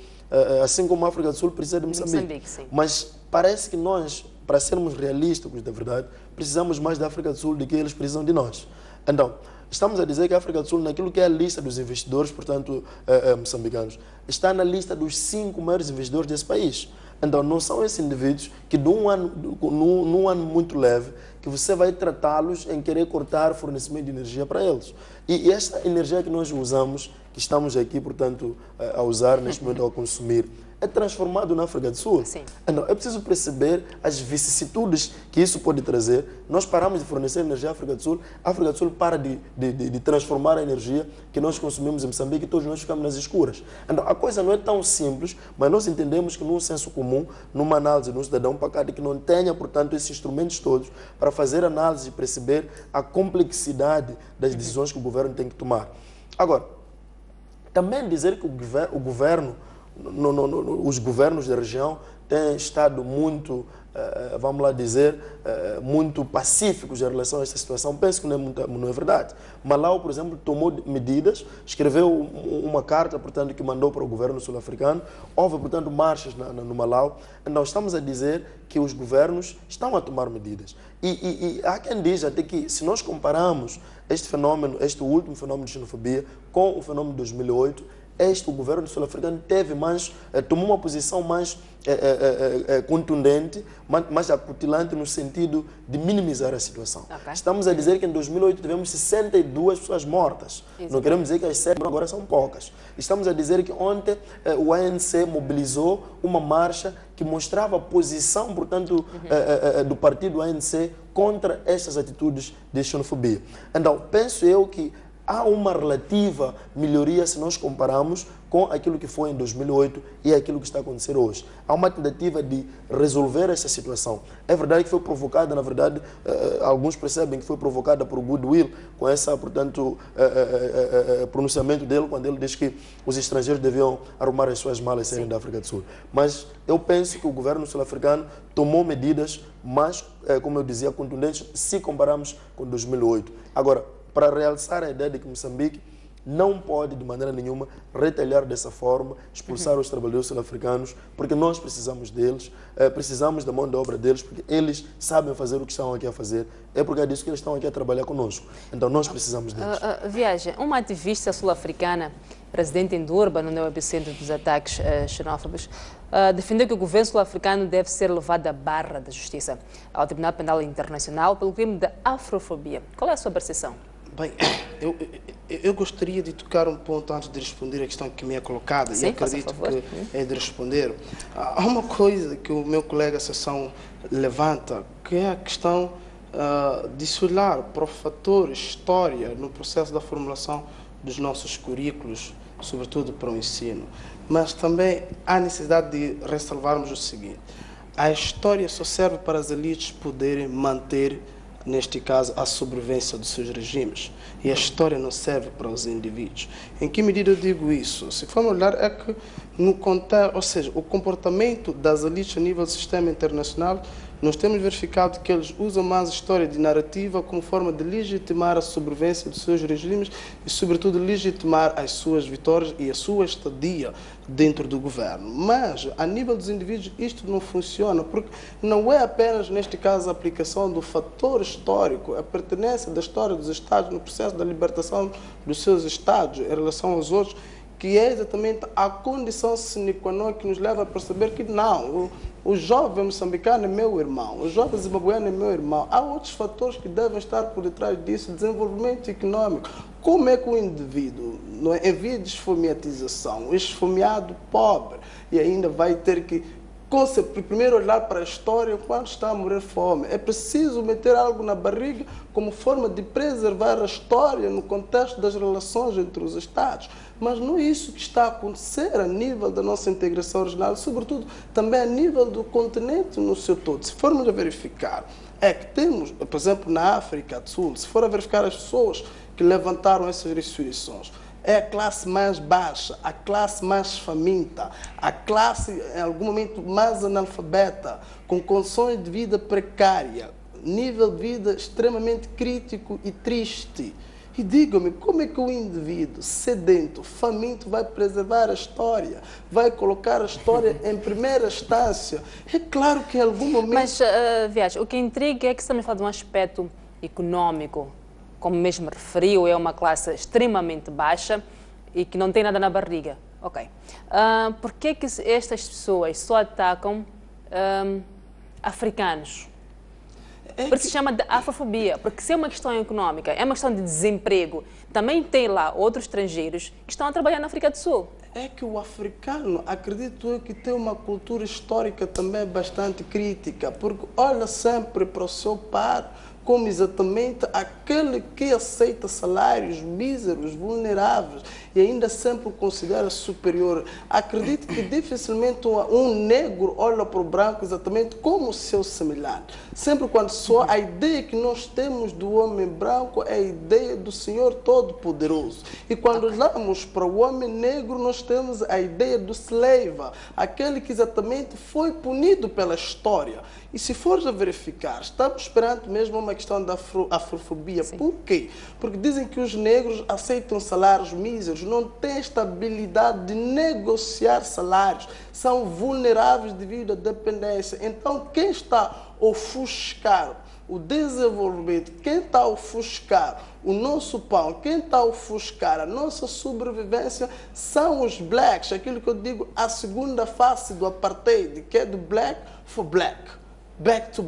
assim como a África do Sul precisa de Moçambique. Mas parece que nós, para sermos realistas, da verdade, precisamos mais da África do Sul do que eles precisam de nós. Então, estamos a dizer que a África do Sul, naquilo que é a lista dos investidores, portanto, moçambicanos, está na lista dos 5 maiores investidores desse país. Então, não são esses indivíduos que, num ano muito leve, que você vai tratá-los em querer cortar fornecimento de energia para eles. E esta energia que nós usamos, que estamos aqui, portanto, a usar neste momento, a consumir, é transformado na África do Sul. Sim. Então, é preciso perceber as vicissitudes que isso pode trazer. Nós paramos de fornecer energia à África do Sul, a África do Sul para de transformar a energia que nós consumimos em Moçambique e todos nós ficamos nas escuras. Então, a coisa não é tão simples, mas nós entendemos que num senso comum, numa análise de um cidadão pacato que não tenha, portanto, esses instrumentos todos para fazer análise e perceber a complexidade das decisões que o governo tem que tomar. Agora, também dizer que o governo, os governos da região têm estado muito, vamos lá dizer, muito pacíficos em relação a esta situação. Penso que não é verdade. Malau, por exemplo, tomou medidas, escreveu uma carta, portanto, que mandou para o governo sul-africano. Houve, portanto, marchas no Malau. Então, estamos a dizer que os governos estão a tomar medidas. E há quem diz até que, se nós compararmos este fenômeno, este último fenômeno de xenofobia com o fenômeno de 2008, o governo sul-africano tomou uma posição mais contundente, mais acutilante no sentido de minimizar a situação. Okay. Estamos a dizer que em 2008 tivemos 62 pessoas mortas. Exatamente. Não queremos dizer que as 7 agora são poucas. Estamos a dizer que ontem o ANC mobilizou uma marcha que mostrava a posição, portanto, do partido ANC contra estas atitudes de xenofobia. Então, penso eu que há uma relativa melhoria se nós compararmos com aquilo que foi em 2008 e aquilo que está a acontecer hoje. Há uma tentativa de resolver essa situação. É verdade que foi provocada, na verdade, alguns percebem que foi provocada por Goodwill, com essa, portanto, pronunciamento dele, quando ele diz que os estrangeiros deviam arrumar as suas malas e saírem da África do Sul. Mas eu penso que o governo sul-africano tomou medidas mais, como eu dizia, contundentes, se compararmos com 2008. Agora, para realçar a ideia de que Moçambique não pode, de maneira nenhuma, retalhar dessa forma, expulsar os trabalhadores sul-africanos, porque nós precisamos deles, precisamos da mão de obra deles, porque eles sabem fazer o que estão aqui a fazer. É porque é disso que eles estão aqui a trabalhar conosco. Então, nós precisamos deles. Viagem, uma ativista sul-africana, residente em Durban, no epicentro dos ataques xenófobos, defendeu que o governo sul-africano deve ser levado à barra da justiça, ao Tribunal Penal Internacional, pelo crime de afrofobia. Qual é a sua percepção? Bem, eu gostaria de tocar um ponto antes de responder a questão que me é colocada. Sim, e acredito que é de responder. Há uma coisa que o meu colega Sassão levanta, que é a questão de se olhar para o fator história no processo da formulação dos nossos currículos, sobretudo para o ensino. Mas também há necessidade de ressalvarmos o seguinte: a história só serve para as elites poderem manter, neste caso, a sobrevivência dos seus regimes. E a história não serve para os indivíduos. Em que medida eu digo isso? Se formos olhar, é que no contexto, ou seja, o comportamento das elites a nível do sistema internacional, nós temos verificado que eles usam mais a história de narrativa como forma de legitimar a sobrevivência dos seus regimes e, sobretudo, legitimar as suas vitórias e a sua estadia dentro do governo. Mas, a nível dos indivíduos, isto não funciona, porque não é apenas, neste caso, a aplicação do fator histórico, a pertinência da história dos Estados no processo da libertação dos seus Estados em relação aos outros, que é exatamente a condição sine qua non que nos leva a perceber que não, o jovem moçambicano é meu irmão, o jovem zimbabueano é meu irmão. Há outros fatores que devem estar por detrás disso, desenvolvimento econômico. Como é que o indivíduo, em via de esfomeatização, o esfomeado pobre, e ainda vai ter que primeiro olhar para a história quando está a morrer fome. É preciso meter algo na barriga como forma de preservar a história no contexto das relações entre os Estados. Mas não é isso que está a acontecer a nível da nossa integração regional, sobretudo também a nível do continente no seu todo. Se formos a verificar, é que temos, por exemplo, na África do Sul, se for a verificar as pessoas que levantaram essas ressurreições, é a classe mais baixa, a classe mais faminta, a classe, em algum momento, mais analfabeta, com condições de vida precária, nível de vida extremamente crítico e triste. E digam-me, como é que o indivíduo sedento, faminto, vai preservar a história? Vai colocar a história em primeira instância? É claro que em algum momento... Mas, Viagem, o que intriga é que estamos a falar de um aspecto econômico. Como mesmo referiu, é uma classe extremamente baixa e que não tem nada na barriga. Ok. Por que estas pessoas só atacam africanos? Porque se chama de afrofobia. Porque se é uma questão econômica, é uma questão de desemprego, também tem lá outros estrangeiros que estão a trabalhar na África do Sul. É que o africano, acredito eu, que tem uma cultura histórica também bastante crítica, porque olha sempre para o seu par como exatamente aquele que aceita salários míseros, vulneráveis e ainda sempre o considera superior. Acredito que dificilmente um negro olha para o branco exatamente como seu semelhante. Sempre quando só a ideia que nós temos do homem branco é a ideia do Senhor Todo-Poderoso. E quando olhamos para o homem negro, nós temos a ideia do slave, aquele que exatamente foi punido pela história. E se fores a verificar, estamos perante mesmo uma questão da afrofobia. Sim. Por quê? Porque dizem que os negros aceitam salários míseros, não têm esta habilidade de negociar salários, são vulneráveis devido à dependência. Então, quem está a ofuscar o desenvolvimento, quem está a ofuscar o nosso pão, quem está a ofuscar a nossa sobrevivência são os blacks, aquilo que eu digo, a segunda face do apartheid, que é do black for black. black to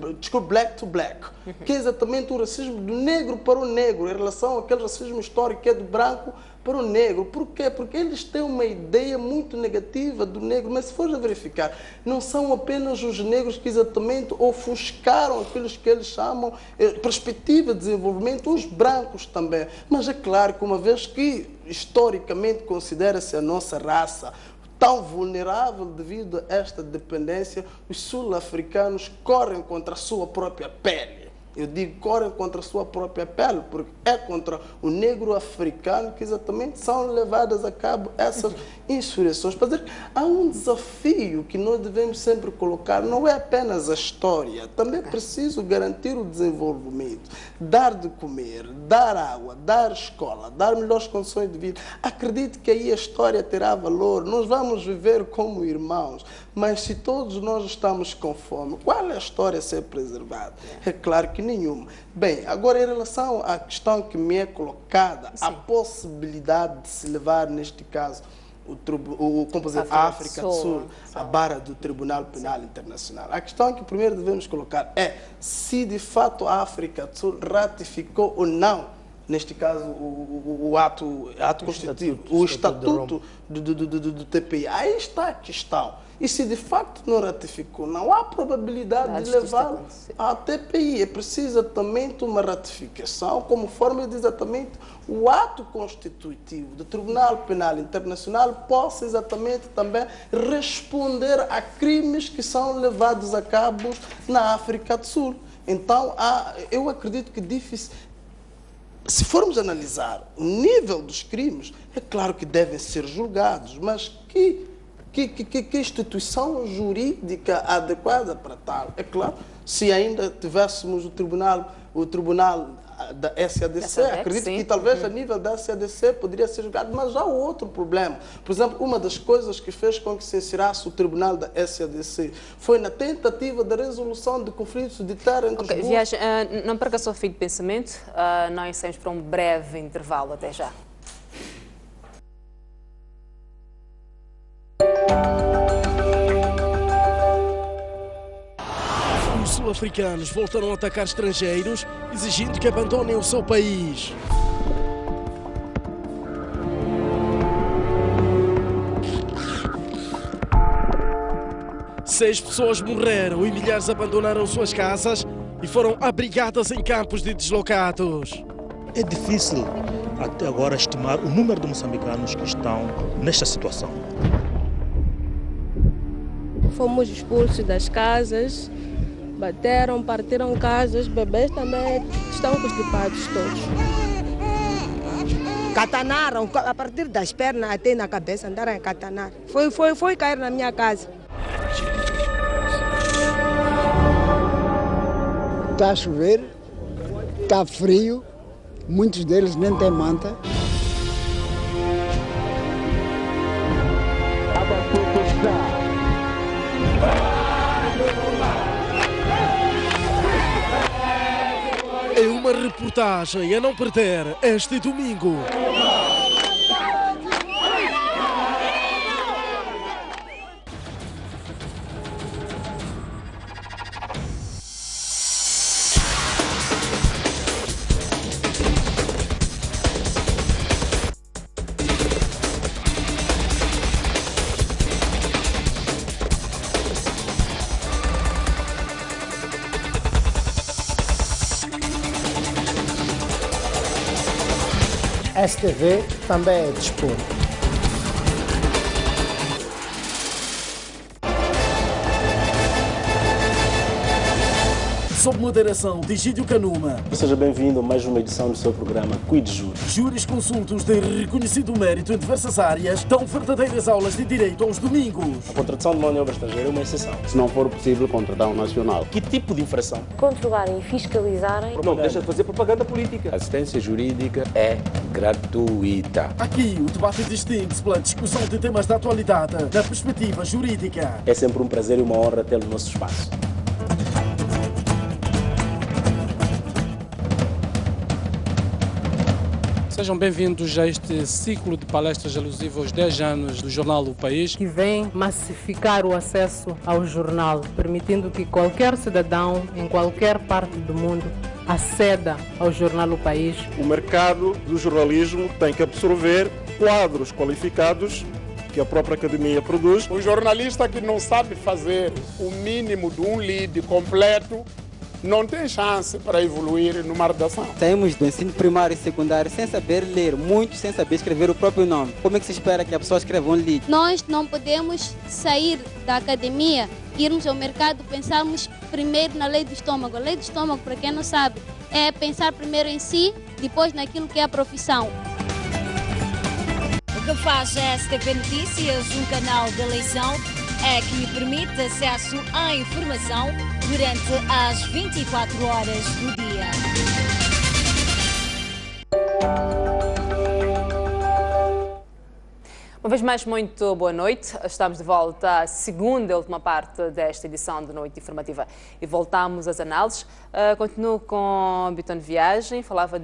black, que é exatamente o racismo do negro para o negro, em relação àquele racismo histórico que é do branco para o negro. Por quê? Porque eles têm uma ideia muito negativa do negro, mas se fores a verificar, não são apenas os negros que exatamente ofuscaram aqueles que eles chamam perspectiva de desenvolvimento, os brancos também. Mas é claro que uma vez que historicamente considera-se a nossa raça tão vulnerável devido a esta dependência, os sul-africanos correm contra a sua própria pele. Eu digo correm contra a sua própria pele, porque é contra o negro africano que exatamente são levadas a cabo essas insurreições. Para dizer, há um desafio que nós devemos sempre colocar, não é apenas a história, também é preciso garantir o desenvolvimento, dar de comer, dar água, dar escola, dar melhores condições de vida. Acredito que aí a história terá valor, nós vamos viver como irmãos, mas se todos nós estamos com fome, qual é a história a ser preservada? É claro que nenhuma. Bem, agora em relação à questão que me é colocada, a possibilidade de se levar, neste caso, como dizer, a África do Sul, a barra do Tribunal Penal Internacional. A questão que primeiro devemos colocar é se de fato a África do Sul ratificou ou não, neste caso, o ato constitutivo, o estatuto do TPI. Aí está a questão. E se de facto não ratificou, não há probabilidade de levá-lo à TPI. É preciso exatamente uma ratificação como forma de exatamente o ato constitutivo do Tribunal Penal Internacional possa exatamente também responder a crimes que são levados a cabo na África do Sul. Então, eu acredito que difícil. Se formos analisar o nível dos crimes, é claro que devem ser julgados, mas que instituição jurídica adequada para tal? É claro, se ainda tivéssemos o tribunal da SADC, acredito que talvez a nível da SADC poderia ser julgado, mas há outro problema. Por exemplo, uma das coisas que fez com que se encerrasse o tribunal da SADC foi na tentativa de resolução de conflitos de terra entre os grupos. Viagem, não perca só o fio de pensamento, nós saímos para um breve intervalo, até já. Os sul-africanos voltaram a atacar estrangeiros, exigindo que abandonem o seu país. Seis pessoas morreram e milhares abandonaram suas casas e foram abrigadas em campos de deslocados. É difícil até agora estimar o número de moçambicanos que estão nesta situação. Fomos expulsos das casas, bateram, partiram casas, bebês também estão constipados todos. Catanaram, a partir das pernas até na cabeça, andaram a catanar. Foi cair na minha casa. Está a chover, está frio, muitos deles nem têm manta. É uma reportagem a não perder este domingo. STV também é dispor. Sob moderação de Egídio Canuma. Seja bem-vindo a mais uma edição do seu programa Cuide Júri. Júris consultos de reconhecido mérito em diversas áreas dão verdadeiras aulas de direito aos domingos. A contratação de mão de obra estrangeira é uma exceção. Se não for possível, contratar um nacional. Que tipo de infração? Controlarem e fiscalizarem. Não deixa de fazer propaganda política. A assistência jurídica é gratuita. Aqui o debate distingue-se pela discussão de temas da atualidade na perspectiva jurídica. É sempre um prazer e uma honra ter o nosso espaço. Sejam bem-vindos a este ciclo de palestras alusivo aos 10 anos do jornal O País, que vem massificar o acesso ao jornal, permitindo que qualquer cidadão em qualquer parte do mundo aceda ao jornal O País. O mercado do jornalismo tem que absorver quadros qualificados que a própria academia produz. O jornalista que não sabe fazer o mínimo de um lead completo não tem chance para evoluir numa redação. Saímos do ensino primário e secundário sem saber ler, muitos sem saber escrever o próprio nome. Como é que se espera que a pessoa escreva um lead? Nós não podemos sair da academia, irmos ao mercado, pensarmos primeiro na lei do estômago. A lei do estômago, para quem não sabe, é pensar primeiro em si, depois naquilo que é a profissão. O que faz a STV Notícias, um canal de eleição, é que lhe permite acesso à informação durante as 24 horas do dia. Uma vez mais, muito boa noite. Estamos de volta à segunda e última parte desta edição de Noite Informativa. E voltamos às análises. Continuo com Bitton Viagem. Falava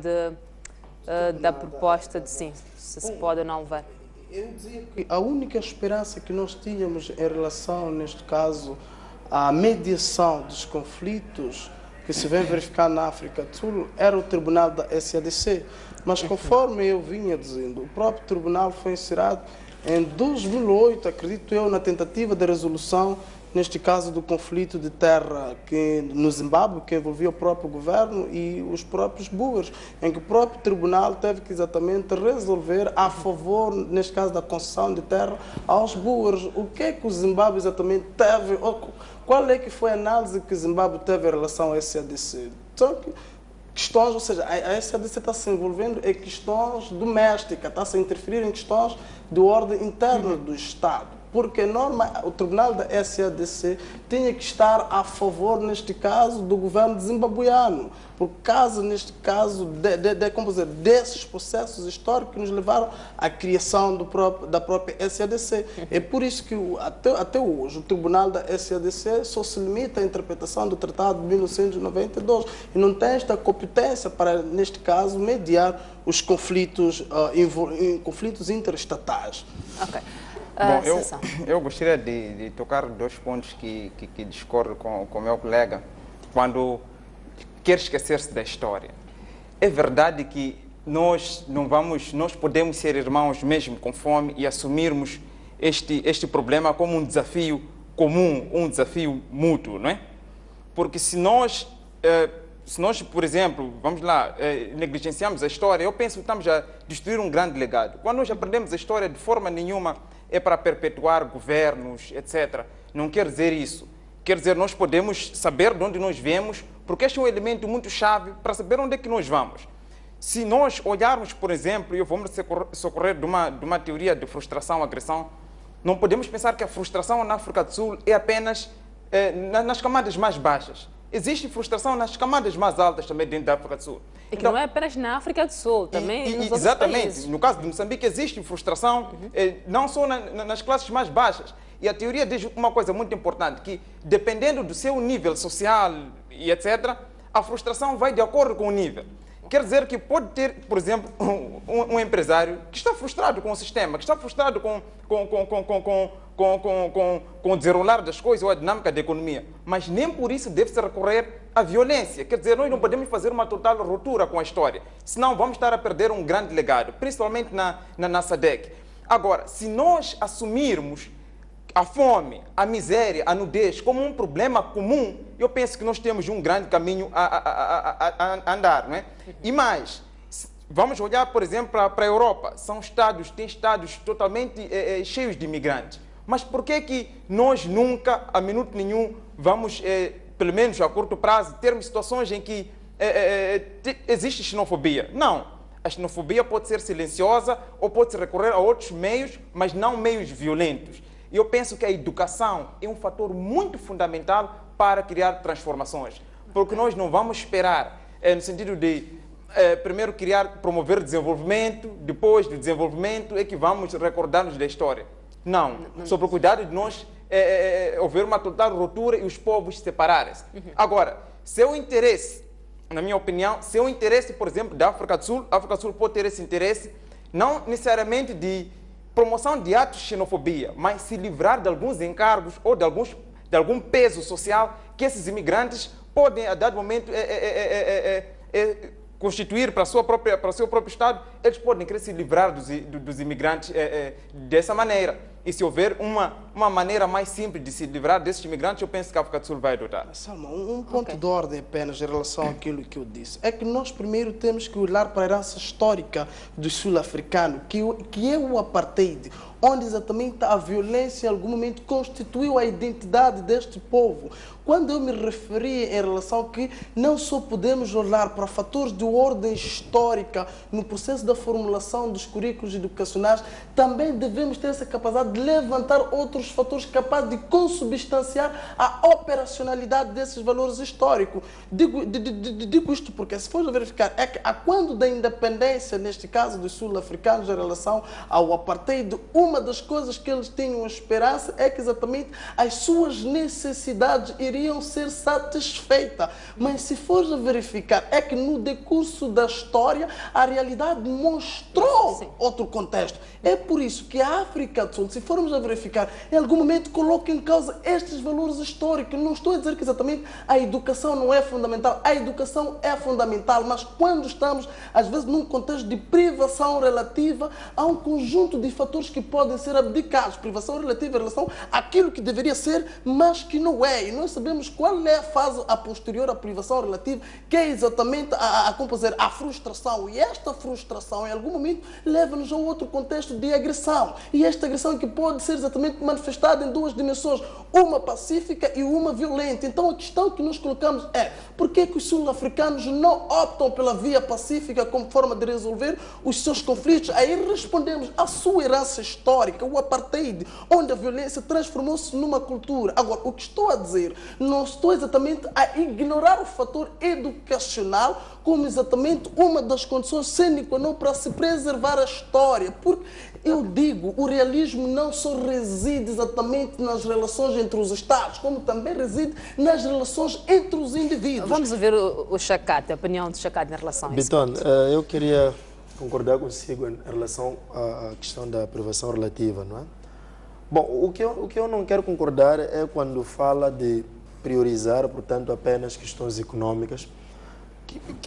da proposta de sim, se pode ou não levar. Eu dizia que a única esperança que nós tínhamos em relação, neste caso, à mediação dos conflitos que se vem verificar na África do Sul era o tribunal da SADC. Mas conforme eu vinha dizendo, o próprio tribunal foi encerrado em 2008, acredito eu, na tentativa de resolução, neste caso do conflito de terra no Zimbábue, que envolvia o próprio governo e os próprios boers, em que o próprio tribunal teve que exatamente resolver a favor, neste caso, da concessão de terra aos boers. O que é que o Zimbábue exatamente teve, qual é que foi a análise que o Zimbábue teve em relação a SADC? Só que questões, ou seja, a SADC está se envolvendo em questões domésticas, está se a interferir em questões de ordem interna do Estado. Porque o tribunal da SADC tinha que estar a favor, neste caso, do governo zimbabuiano, por causa, neste caso, desses processos históricos que nos levaram à criação da própria SADC. É por isso que, até hoje, o tribunal da SADC só se limita à interpretação do Tratado de 1992 e não tem esta competência para, neste caso, mediar os conflitos, conflitos interestatais. Ok. Bom, eu gostaria de tocar dois pontos que discordo com o meu colega quando quer esquecer-se da história. É verdade que nós podemos ser irmãos mesmo com fome e assumirmos este problema como um desafio comum, um desafio mútuo, não é? Porque se nós, por exemplo, vamos lá, negligenciamos a história, eu penso que estamos a destruir um grande legado. Quando nós aprendemos a história de forma nenhuma é para perpetuar governos, etc. Não quer dizer isso. Quer dizer, nós podemos saber de onde nós viemos, porque este é um elemento muito chave para saber onde é que nós vamos. Se nós olharmos, por exemplo, e vamos socorrer de uma teoria de frustração, agressão, não podemos pensar que a frustração na África do Sul é apenas nas camadas mais baixas. Existe frustração nas camadas mais altas também dentro da África do Sul. E que não é apenas na África do Sul, também nos outros exatamente. países. No caso de Moçambique existe frustração, não só nas classes mais baixas. E a teoria diz uma coisa muito importante, que dependendo do seu nível social e etc., a frustração vai de acordo com o nível. Quer dizer que pode ter, por exemplo, um empresário que está frustrado com o sistema, que está frustrado com o desenrolar das coisas ou a dinâmica da economia. Mas nem por isso deve-se recorrer à violência. Quer dizer, nós não podemos fazer uma total ruptura com a história, senão vamos estar a perder um grande legado, principalmente na SADC. Agora, se nós assumirmos a fome, a miséria, a nudez como um problema comum, eu penso que nós temos um grande caminho a andar, não é? E mais, vamos olhar, por exemplo, para a Europa. Tem estados totalmente cheios de imigrantes. Mas por que nós nunca, a minuto nenhum, vamos, pelo menos a curto prazo, termos situações em que existe xenofobia? Não. A xenofobia pode ser silenciosa ou pode-se recorrer a outros meios, mas não meios violentos. E eu penso que a educação é um fator muito fundamental para criar transformações. Porque nós não vamos esperar, no sentido de primeiro promover desenvolvimento, depois do desenvolvimento é que vamos recordar-nos da história. Não. Sobre o cuidado de nós houver uma total ruptura e os povos separarem-se. Agora, se o interesse na minha opinião, se é um interesse, por exemplo, da África do Sul, a África do Sul pode ter esse interesse, não necessariamente de promoção de atos de xenofobia, mas se livrar de alguns encargos ou de algum peso social que esses imigrantes podem, a dado momento, constituir para o seu próprio Estado, eles podem querer se livrar dos imigrantes dessa maneira. E se houver uma maneira mais simples de se livrar desses imigrantes, eu penso que a África do Sul vai adotar. Salma, um ponto de ordem apenas em relação àquilo que eu disse. É que nós primeiro temos que olhar para a herança histórica do sul-africano, que é o apartheid, onde exatamente a violência em algum momento constituiu a identidade deste povo. Quando eu me referi em relação que não só podemos olhar para fatores de ordem histórica no processo da formulação dos currículos educacionais, também devemos ter essa capacidade de levantar outros fatores capazes de consubstanciar a operacionalidade desses valores históricos. Digo isto porque, se for verificar, é que a quando da independência, neste caso dos sul-africanos, em relação ao apartheid, uma das coisas que eles tinham esperança é que exatamente as suas necessidades iriam ser satisfeitas. Mas se for verificar, é que no decurso da história a realidade mostrou outro contexto. É por isso que a África do Sul, se formos a verificar, em algum momento coloca em causa estes valores históricos. Não estou a dizer que exatamente a educação não é fundamental. A educação é fundamental, mas quando estamos, às vezes, num contexto de privação relativa, há um conjunto de fatores que podem ser abdicados. Privação relativa em relação àquilo que deveria ser, mas que não é. E nós sabemos qual é a fase a posterior à privação relativa, que é exatamente a frustração. E esta frustração, em algum momento, leva-nos a um outro contexto de agressão. E esta agressão que pode ser exatamente manifestada em duas dimensões, uma pacífica e uma violenta. Então a questão que nós colocamos é: por que os sul-africanos não optam pela via pacífica como forma de resolver os seus conflitos? Aí respondemos à sua herança histórica, o apartheid, onde a violência transformou-se numa cultura. Agora, o que estou a dizer, não estou exatamente a ignorar o fator educacional como exatamente uma das condições sine qua non para se preservar a história. Porque eu digo, o realismo não só reside exatamente nas relações entre os Estados, como também reside nas relações entre os indivíduos. Vamos ouvir o Chacate, a opinião de Chacate em relação a isso. Biton, eu queria concordar consigo em relação à questão da privação relativa, não é? Bom, o que eu não quero concordar é quando fala de priorizar, portanto, apenas questões econômicas.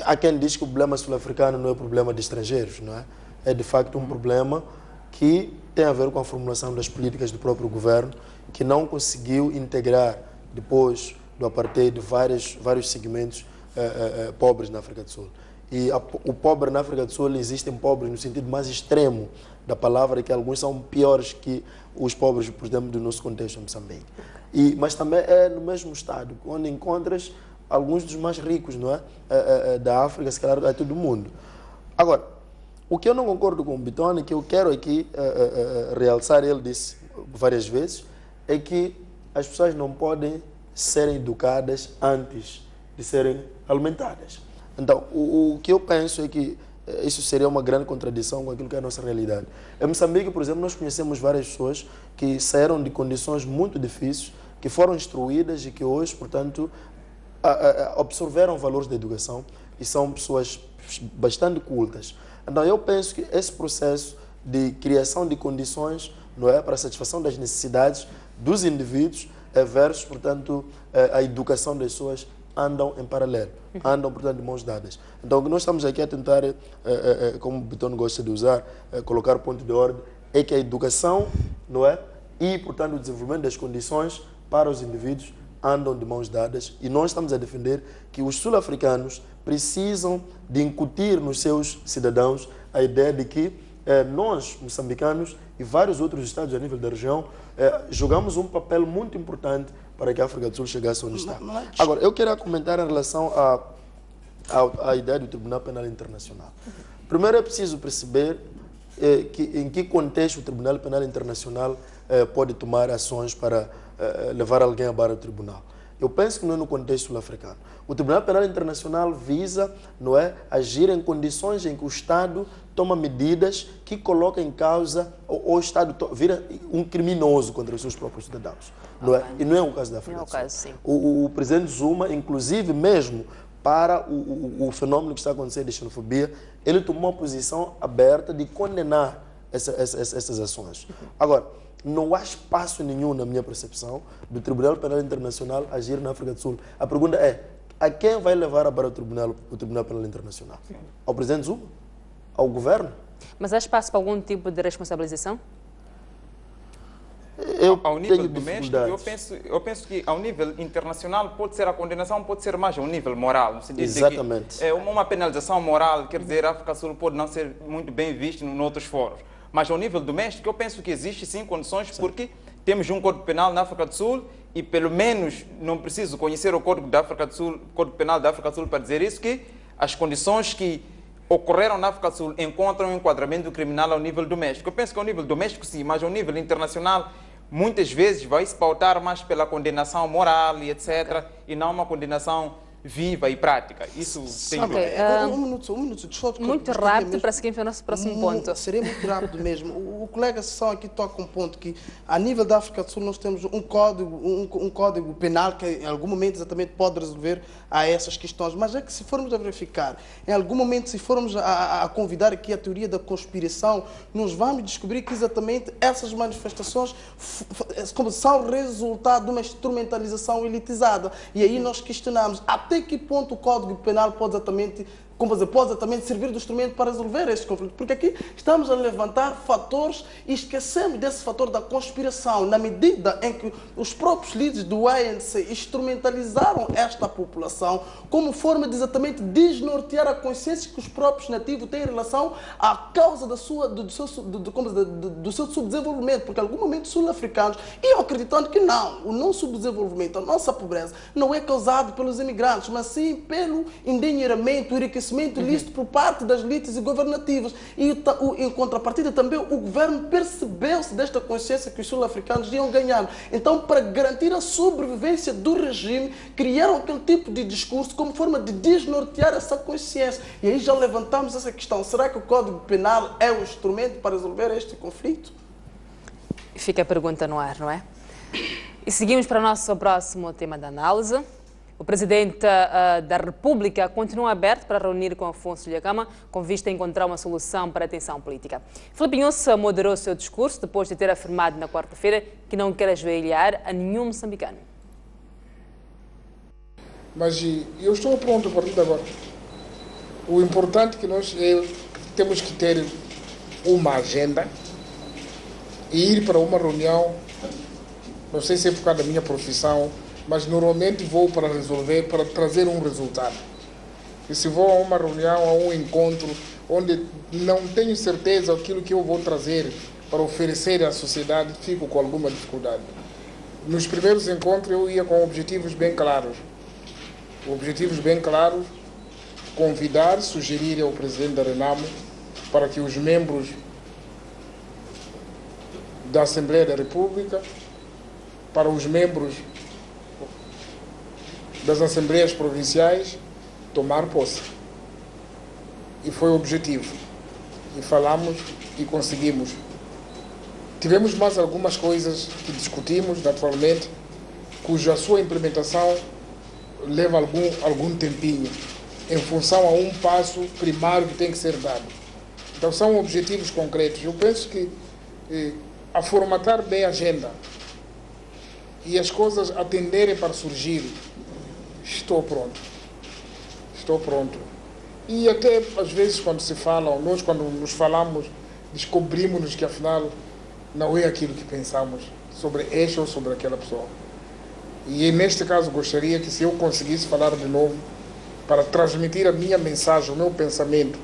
Há quem diz que o problema sul-africano não é problema de estrangeiros, não é? É de facto um problema que tem a ver com a formulação das políticas do próprio governo, que não conseguiu integrar, depois do apartheid, vários segmentos pobres na África do Sul. E o pobre na África do Sul, existem pobres no sentido mais extremo da palavra, que alguns são piores que os pobres, por exemplo, do nosso contexto em Moçambique. Mas também é no mesmo estado, onde encontras alguns dos mais ricos, não é? Da África, se calhar de todo o mundo. Agora, o que eu não concordo com o Bitone, que eu quero aqui realçar, ele disse várias vezes, é que as pessoas não podem ser educadas antes de serem alimentadas. Então, o que eu penso é que isso seria uma grande contradição com aquilo que é a nossa realidade. Em Moçambique, por exemplo, nós conhecemos várias pessoas que saíram de condições muito difíceis, que foram instruídas e que hoje, portanto, absorveram valores da educação e são pessoas bastante cultas. Então, eu penso que esse processo de criação de condições, não é, para a satisfação das necessidades dos indivíduos versus, portanto, a educação das pessoas andam em paralelo, andam, portanto, de mãos dadas. Então, o que nós estamos aqui a tentar, como o Bitone gosta de usar, colocar o ponto de ordem, é que a educação, não é, e, portanto, o desenvolvimento das condições para os indivíduos andam de mãos dadas, e nós estamos a defender que os sul-africanos precisam de incutir nos seus cidadãos a ideia de que nós, moçambicanos e vários outros estados a nível da região, jogamos um papel muito importante para que a África do Sul chegasse onde está. Agora, eu queria comentar em relação à ideia do Tribunal Penal Internacional. Primeiro é preciso perceber em que contexto o Tribunal Penal Internacional pode tomar ações para levar alguém a barra do tribunal. Eu penso que não é no contexto sul-africano. O Tribunal Penal Internacional visa, não é, agir em condições em que o Estado toma medidas que colocam em causa, ou o Estado vira um criminoso contra os seus próprios cidadãos. Não é? E não é o caso da África do Sul. O presidente Zuma, inclusive, mesmo para o fenômeno que está acontecendo de xenofobia, ele tomou uma posição aberta de condenar essas ações. Agora, não há espaço nenhum, na minha percepção, do Tribunal Penal Internacional agir na África do Sul. A pergunta é, a quem vai levar para o Tribunal Penal Internacional? Ao presidente Zuma? Ao governo? Mas há espaço para algum tipo de responsabilização? Ao nível doméstico, eu penso que ao nível internacional pode ser a condenação, pode ser mais ao nível moral. No sentido Exatamente. De que, uma penalização moral, quer dizer, a África do Sul pode não ser muito bem vista em outros fóruns. Mas ao nível doméstico, eu penso que existe sim condições, porque temos um Código Penal na África do Sul e pelo menos não preciso conhecer o Código Penal da África do Sul para dizer isso, que as condições que ocorreram na África do Sul encontram um enquadramento criminal ao nível doméstico. Eu penso que ao nível doméstico sim, mas ao nível internacional muitas vezes vai se pautar mais pela condenação moral e etc. E não uma condenação viva e prática. Isso tem um minuto. Muito rápido para seguir para o nosso próximo ponto. Seria muito rápido mesmo. O colega Sessão aqui toca um ponto que, a nível da África do Sul, nós temos um código penal que em algum momento exatamente pode resolver a essas questões. Mas é que se formos a verificar, em algum momento, se formos a convidar aqui a teoria da nós vamos descobrir que exatamente essas manifestações são resultado de uma instrumentalização elitizada. E aí nós questionamos até que ponto o Código Penal pode exatamente servir de instrumento para resolver este conflito. Porque aqui estamos a levantar fatores e esquecemos desse fator da conspiração, na medida em que os próprios líderes do ANC instrumentalizaram esta população como forma de exatamente desnortear a consciência que os próprios nativos têm em relação à causa do seu subdesenvolvimento. Porque em algum momento os sul-africanos iam acreditando que não, o nosso subdesenvolvimento, a nossa pobreza, não é causado pelos imigrantes, mas sim pelo endinheiramento, o enriquecimento ilícito por parte das elites e governativas. E em contrapartida também o governo percebeu-se desta consciência que os sul-africanos iam ganhar. Então, para garantir a sobrevivência do regime, criaram aquele tipo de discurso como forma de desnortear essa consciência. E aí já levantamos essa questão. Será que o Código Penal é um instrumento para resolver este conflito? Fica a pergunta no ar, não é? E seguimos para o nosso próximo tema de análise. O Presidente da República continua aberto para reunir com Afonso Dhlakama com vista a encontrar uma solução para a tensão política. Filipe Nyusi moderou seu discurso depois de ter afirmado na quarta-feira que não quer ajoelhar a nenhum moçambicano. Mas eu estou pronto a partir de agora. O importante é que nós temos que ter uma agenda e ir para uma reunião, não sei se é por causa da minha profissão, mas normalmente vou para resolver, para trazer um resultado. E se vou a uma reunião, a um encontro, onde não tenho certeza daquilo que eu vou trazer para oferecer à sociedade, fico com alguma dificuldade. Nos primeiros encontros eu ia com objetivos bem claros. Convidar, sugerir ao Presidente da Renamo para que os membros da Assembleia da República, para os membros das Assembleias Provinciais, tomar posse. E foi o objetivo. E falamos e conseguimos. Tivemos mais algumas coisas que discutimos, naturalmente, cuja sua implementação leva algum tempinho, em função a um passo primário que tem que ser dado. Então são objetivos concretos. Eu penso que a formatar bem a agenda e as coisas atenderem para surgir, estou pronto. E até às vezes quando se fala, nós quando nos falamos, descobrimos que afinal não é aquilo que pensamos sobre este ou sobre aquela pessoa. E neste caso gostaria que, se eu conseguisse falar de novo, para transmitir a minha mensagem, o meu pensamento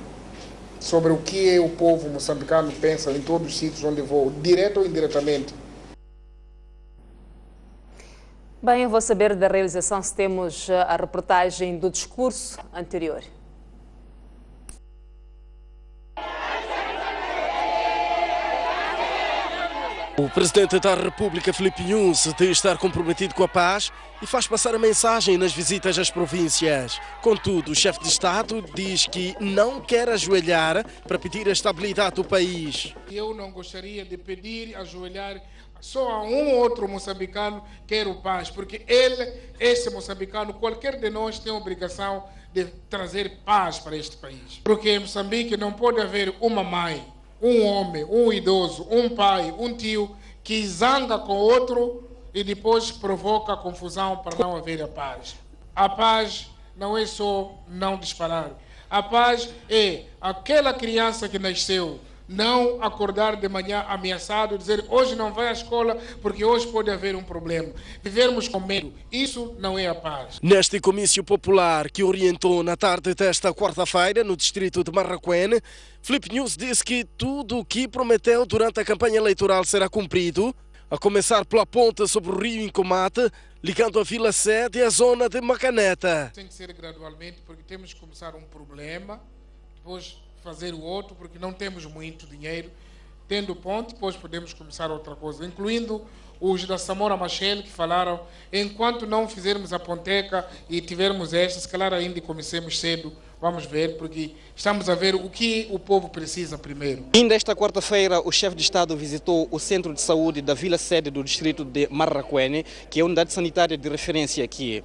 sobre o que o povo moçambicano pensa em todos os sítios onde vou, direto ou indiretamente. Bem, eu vou saber da realização se temos a reportagem do discurso anterior. O Presidente da República, Filipe Nyusi, diz estar comprometido com a paz e faz passar a mensagem nas visitas às províncias. Contudo, o chefe de Estado diz que não quer ajoelhar para pedir a estabilidade do país. Eu não gostaria de pedir ajoelhar só a um outro moçambicano que quer o paz, porque esse moçambicano, qualquer de nós tem a obrigação de trazer paz para este país. Porque em Moçambique não pode haver uma mãe, um homem, um idoso, um pai, um tio que zanga com outro e depois provoca confusão para não haver a paz. A paz não é só não disparar. A paz é aquela criança que nasceu não acordar de manhã ameaçado e dizer hoje não vai à escola porque hoje pode haver um problema. Vivermos com medo, isso não é a paz. Neste comício popular que orientou na tarde desta quarta-feira no distrito de Marraquene, Filipe Nunes disse que tudo o que prometeu durante a campanha eleitoral será cumprido, a começar pela ponte sobre o rio Incomate, ligando a Vila Sede à zona de Macaneta. Tem que ser gradualmente porque temos que começar um problema, depois fazer o outro, porque não temos muito dinheiro. Tendo ponte, depois podemos começar outra coisa, incluindo os da Samora Machel, que falaram, enquanto não fizermos a ponteca e tivermos esta, se calhar ainda comecemos cedo, vamos ver, porque estamos a ver o que o povo precisa primeiro. Ainda esta quarta-feira, o chefe de Estado visitou o Centro de Saúde da Vila Sede do distrito de Marraquene, que é a unidade sanitária de referência aqui.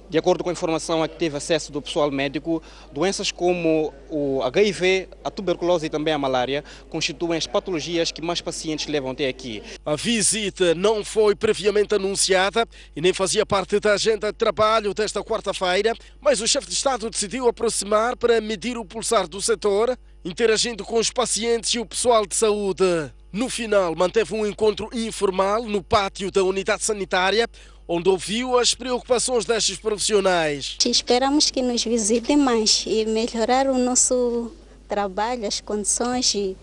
De acordo com a informação a que teve acesso do pessoal médico, doenças como o HIV, a tuberculose e também a malária constituem as patologias que mais pacientes levam até aqui. A visita não foi previamente anunciada e nem fazia parte da agenda de trabalho desta quarta-feira, mas o chefe de Estado decidiu aproximar para medir o pulsar do setor, interagindo com os pacientes e o pessoal de saúde. No final, manteve um encontro informal no pátio da unidade sanitária, onde ouviu as preocupações destes profissionais. Esperamos que nos visitem mais e melhorar o nosso trabalho, as condições e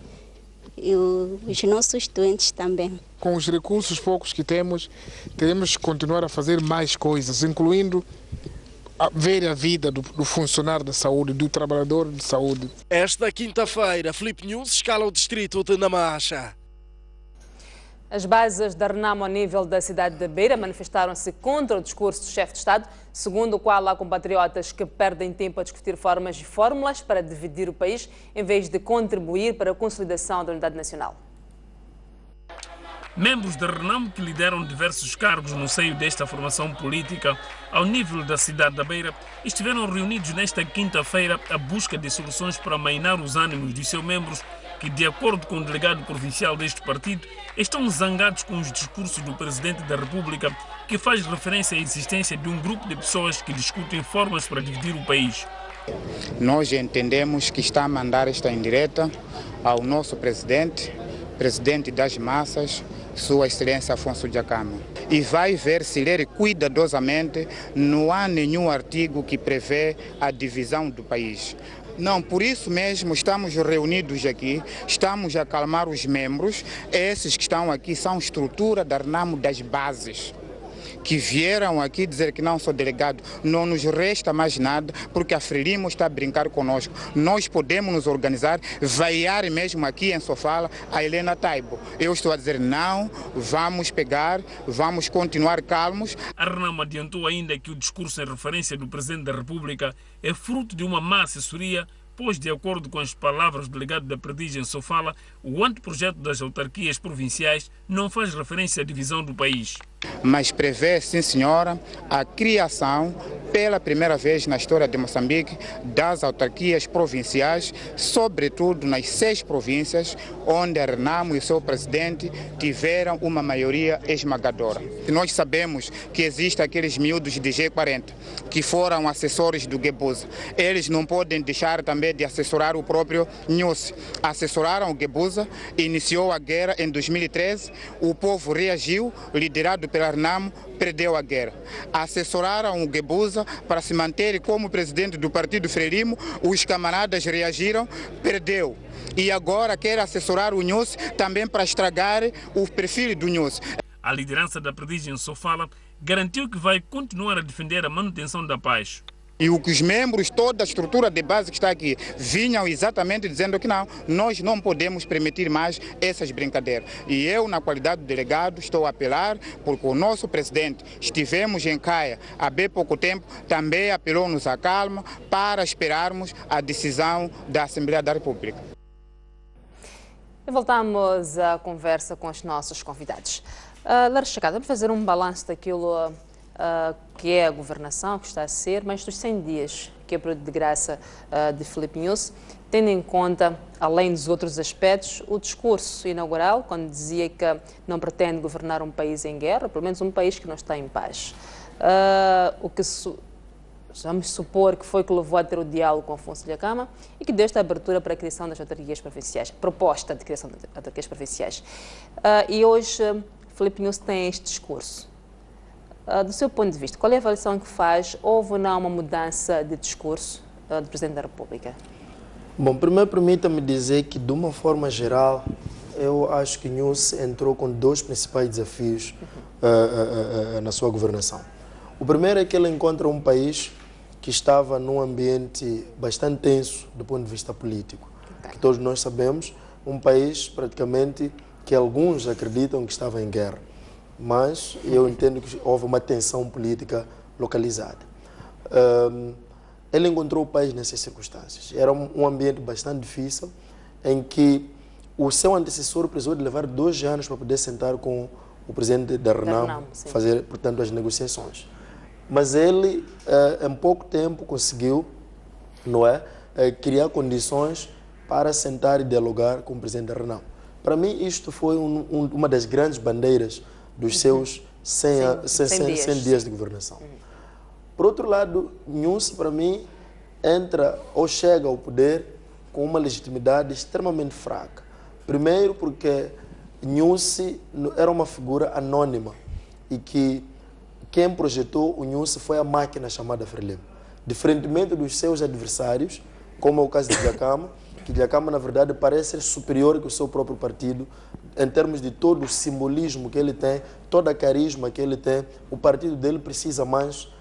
os nossos doentes também. Com os recursos poucos que temos, teremos que continuar a fazer mais coisas, incluindo ver a vida do funcionário da saúde, do trabalhador de saúde. Esta quinta-feira, Filipe Nunes escala o distrito de Namacha. As bases da Renamo a nível da cidade de Beira manifestaram-se contra o discurso do chefe de Estado, segundo o qual há compatriotas que perdem tempo a discutir formas e fórmulas para dividir o país, em vez de contribuir para a consolidação da unidade nacional. Membros da Renamo que lideram diversos cargos no seio desta formação política ao nível da cidade da Beira estiveram reunidos nesta quinta-feira à busca de soluções para amainar os ânimos dos seus membros que, de acordo com o delegado provincial deste partido, estão zangados com os discursos do Presidente da República, que faz referência à existência de um grupo de pessoas que discutem formas para dividir o país. Nós entendemos que está a mandar esta indireta ao nosso presidente das massas, Sua Excelência Afonso Dhlakama. E vai ver se ler cuidadosamente, não há nenhum artigo que prevê a divisão do país. Não, por isso mesmo estamos reunidos aqui, estamos a acalmar os membros. Esses que estão aqui são estrutura da Renamo das bases, que vieram aqui dizer que não sou delegado. Não nos resta mais nada, porque a Frelimo está a brincar conosco. Nós podemos nos organizar, vaiar mesmo aqui em Sofala a Helena Taibo. Eu estou a dizer não, vamos pegar, vamos continuar calmos. A Renamo adiantou ainda que o discurso em referência do Presidente da República é fruto de uma má assessoria, pois, de acordo com as palavras do delegado da Perdigem em Sofala, o anteprojeto das autarquias provinciais não faz referência à divisão do país. Mas prevê, sim senhora, a criação, pela primeira vez na história de Moçambique, das autarquias provinciais, sobretudo nas 6 províncias, onde a Renamo e o seu presidente tiveram uma maioria esmagadora. Nós sabemos que existem aqueles miúdos de G40, que foram assessores do Guebuza. Eles não podem deixar também de assessorar o próprio Nunes. Assessoraram o Guebuza, iniciou a guerra em 2013, o povo reagiu, liderado pela Renamo, perdeu a guerra. Assessoraram o Guebuza para se manter como presidente do partido Frelimo, os camaradas reagiram, perdeu. E agora quer assessorar o Nunes também para estragar o perfil do Nunes. A liderança da Perdigem Sofala garantiu que vai continuar a defender a manutenção da paz. E o que os membros, toda a estrutura de base que está aqui, vinham exatamente dizendo que não, nós não podemos permitir mais essas brincadeiras. E eu, na qualidade de delegado, estou a apelar, porque o nosso presidente, estivemos em Caia há bem pouco tempo, também apelou-nos à calma para esperarmos a decisão da Assembleia da República. E voltamos à conversa com os nossos convidados. Lara Chacada, vamos fazer um balanço daquilo que é a governação, que está a ser, mas dos 100 dias que é o período de graça de Filipe Nyusi, tendo em conta, além dos outros aspectos, o discurso inaugural, quando dizia que não pretende governar um país em guerra, pelo menos um país que não está em paz. O que vamos supor que foi que levou a ter o diálogo com Afonso Dhlakama e que deu esta abertura para a criação das autarquias provinciais, proposta de criação de autarquias provinciais. E hoje, Filipe Nyusi tem este discurso. Do seu ponto de vista, qual é a avaliação que faz? Houve ou não uma mudança de discurso do Presidente da República? Bom, primeiro permita-me dizer que, de uma forma geral, eu acho que Nyusi entrou com dois principais desafios na sua governação. O primeiro é que ele encontra um país que estava num ambiente bastante tenso do ponto de vista político, que todos nós sabemos, um país praticamente que alguns acreditam que estava em guerra, mas eu entendo que houve uma tensão política localizada. Ele encontrou o país nessas circunstâncias. Era um ambiente bastante difícil, em que o seu antecessor precisou de levar 2 anos para poder sentar com o presidente da Renam, fazer, portanto, as negociações. Mas ele, em pouco tempo, conseguiu, criar condições para sentar e dialogar com o presidente da Renam. Para mim, isto foi uma das grandes bandeiras dos seus 100 dias de governação. Por outro lado, Nyusi, para mim, entra ou chega ao poder com uma legitimidade extremamente fraca. Primeiro porque Nyusi era uma figura anônima e que quem projetou o Nyusi foi a máquina chamada Frelimo. Diferentemente dos seus adversários, como é o caso de Dhlakama, que Dhlakama, na verdade, parece ser superior que o seu próprio partido, em termos de todo o simbolismo que ele tem, toda a carisma que ele tem, o partido dele precisa mais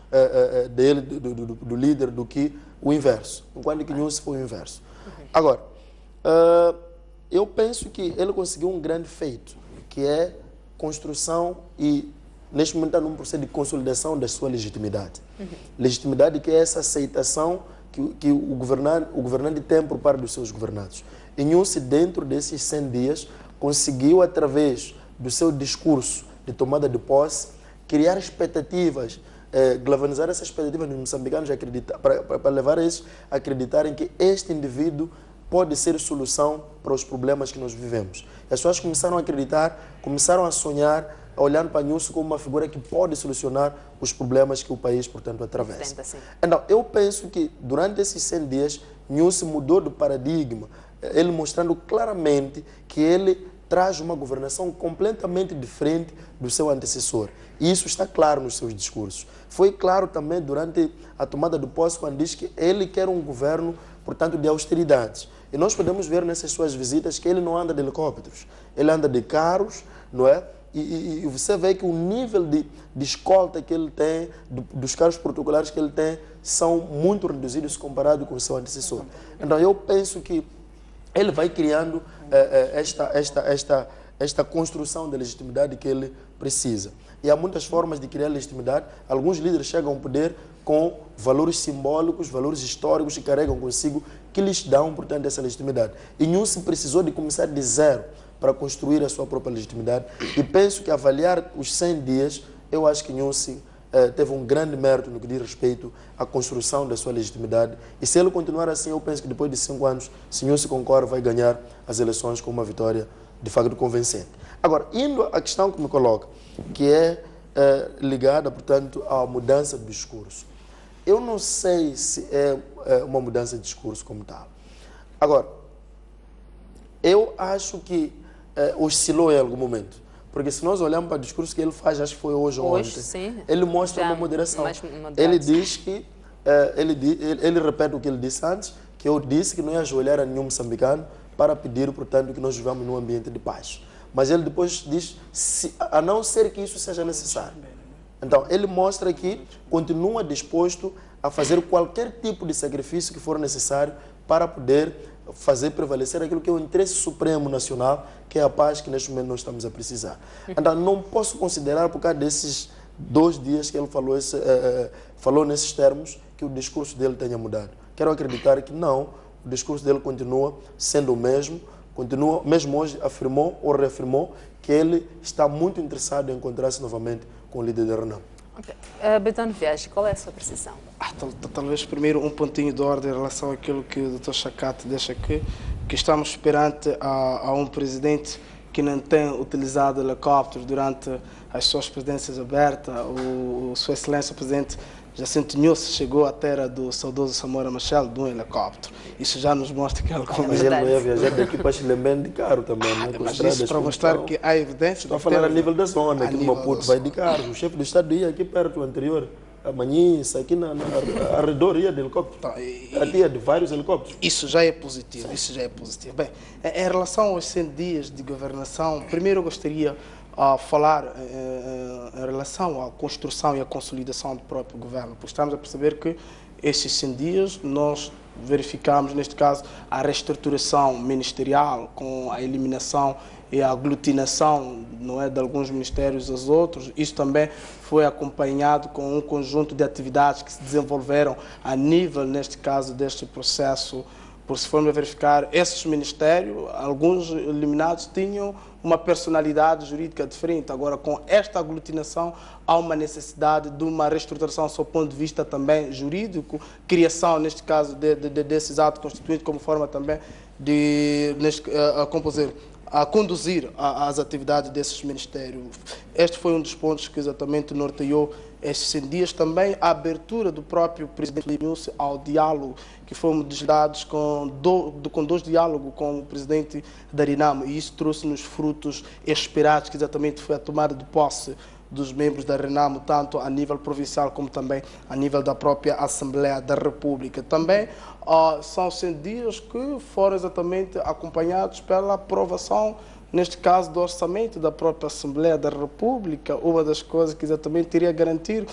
dele, do líder, do que o inverso, enquanto que Nyusi foi o inverso. Agora, eu penso que ele conseguiu um grande feito, que é construção e, neste momento, está num processo de consolidação da sua legitimidade. Legitimidade que é essa aceitação que o governante tem por parte dos seus governados. E Nyusi, dentro desses 100 dias, conseguiu, através do seu discurso de tomada de posse, criar expectativas, galvanizar essas expectativas dos moçambicanos para levar eles a acreditarem que este indivíduo pode ser solução para os problemas que nós vivemos. As pessoas começaram a acreditar, começaram a sonhar, olhando para Nyusi como uma figura que pode solucionar os problemas que o país, portanto, atravessa. Então, eu penso que durante esses 100 dias, Nyusi mudou de paradigma, ele mostrando claramente que ele traz uma governação completamente diferente do seu antecessor. E isso está claro nos seus discursos. Foi claro também durante a tomada de posse, quando diz que ele quer um governo, portanto, de austeridades. E nós podemos ver nessas suas visitas que ele não anda de helicópteros, ele anda de carros, não é? E você vê que o nível de escolta que ele tem, dos carros protocolares que ele tem, são muito reduzidos comparado com o seu antecessor. Então, eu penso que ele vai criando esta construção de legitimidade que ele precisa. E há muitas formas de criar legitimidade. Alguns líderes chegam ao poder com valores simbólicos, valores históricos que carregam consigo, que lhes dão, portanto, essa legitimidade. E Nyusi precisou de começar de zero para construir a sua própria legitimidade. E penso que, avaliar os 100 dias, eu acho que Nyusi teve um grande mérito no que diz respeito à construção da sua legitimidade. E se ele continuar assim, eu penso que depois de 5 anos, se Nyusi concorre, vai ganhar as eleições com uma vitória de facto convincente. Agora, indo à questão que me coloca, que é ligada, portanto, à mudança de discurso. Eu não sei se é uma mudança de discurso como tal. Agora, eu acho que oscilou em algum momento. Porque se nós olharmos para o discurso que ele faz, acho que foi hoje ou ontem, sim, ele mostra uma moderação. Ele diz que, ele repete o que ele disse antes, que eu disse que não ia ajoelhar a nenhum moçambicano para pedir, portanto, que nós vivamos num ambiente de paz. Mas ele depois diz, a não ser que isso seja necessário. Então, ele mostra que continua disposto a fazer qualquer tipo de sacrifício que for necessário para poder fazer prevalecer aquilo que é o interesse supremo nacional, que é a paz que neste momento nós estamos a precisar. Então, não posso considerar, por causa desses 2 dias que ele falou nesses termos, que o discurso dele tenha mudado. Quero acreditar que não, o discurso dele continua sendo o mesmo, mesmo hoje afirmou ou reafirmou que ele está muito interessado em encontrar-se novamente com o líder da Renam. Okay. Betano Viagem, qual é a sua precisão? Talvez primeiro um pontinho de ordem em relação àquilo que o Dr. Chacate deixa aqui, que estamos perante a um presidente que não tem utilizado helicópteros durante as suas presidências abertas. Sua Excelência o Presidente Jacinto Nhosse chegou à terra do saudoso Samora Machel de um helicóptero. Isso já nos mostra que alguma... Mas ele não ia viajar daqui para Chilembém de carro também, né? Mas isso para mostrar que há evidência... Estou a falar a nível da zona, aqui no Maputo vai de carro. O chefe do Estado ia aqui perto, o anterior, amanhã, aqui na arredor ia de helicóptero. Ia de vários helicópteros. Isso já é positivo, isso já é positivo. Bem, em relação aos 100 dias de governação, primeiro eu gostaria a falar em relação à construção e à consolidação do próprio governo, porque estamos a perceber que esses 100 dias nós verificamos, neste caso, a reestruturação ministerial com a eliminação e a aglutinação, não é, de alguns ministérios aos outros. Isso também foi acompanhado com um conjunto de atividades que se desenvolveram a nível, neste caso, deste processo. Por se formos a verificar, esses ministérios, alguns eliminados, tinham uma personalidade jurídica diferente. Agora, com esta aglutinação, há uma necessidade de uma reestruturação, do seu ponto de vista também jurídico, criação, neste caso, desses atos constituintes, como forma também de a conduzir as atividades desses ministérios. Este foi um dos pontos que exatamente norteou estes 100 dias. Também a abertura do próprio presidente Filipe Nhosse ao diálogo, que fomos dados com dois diálogos com o presidente da Renamo, e isso trouxe-nos frutos esperados, que exatamente foi a tomada de posse dos membros da Renamo, tanto a nível provincial como também a nível da própria Assembleia da República. Também são 100 dias que foram exatamente acompanhados pela aprovação, neste caso, do orçamento da própria Assembleia da República, uma das coisas que exatamente iria garantir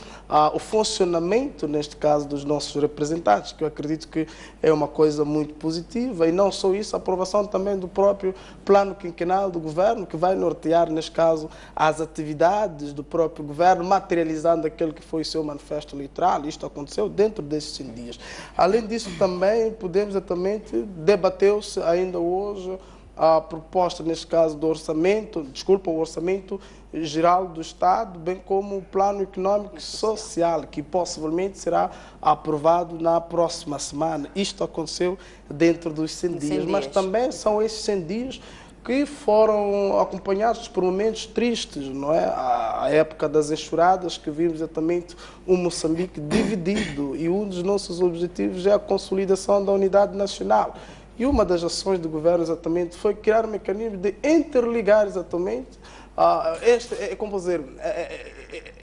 o funcionamento, neste caso, dos nossos representantes, que eu acredito que é uma coisa muito positiva. E não só isso, a aprovação também do próprio plano quinquenal do governo, que vai nortear, neste caso, as atividades do próprio governo, materializando aquele que foi o seu manifesto eleitoral. Isto aconteceu dentro desses 100 dias. Além disso, também podemos exatamente debater-se ainda hoje a proposta, neste caso, do orçamento, o orçamento geral do Estado, bem como o plano econômico e social, que possivelmente será aprovado na próxima semana. Isto aconteceu dentro dos 100 dias, mas também são esses 100 dias que foram acompanhados por momentos tristes, não é? A época das enxurradas, que vimos exatamente um Moçambique dividido, e um dos nossos objetivos é a consolidação da unidade nacional. E uma das ações do governo exatamente foi criar um mecanismo de interligar exatamente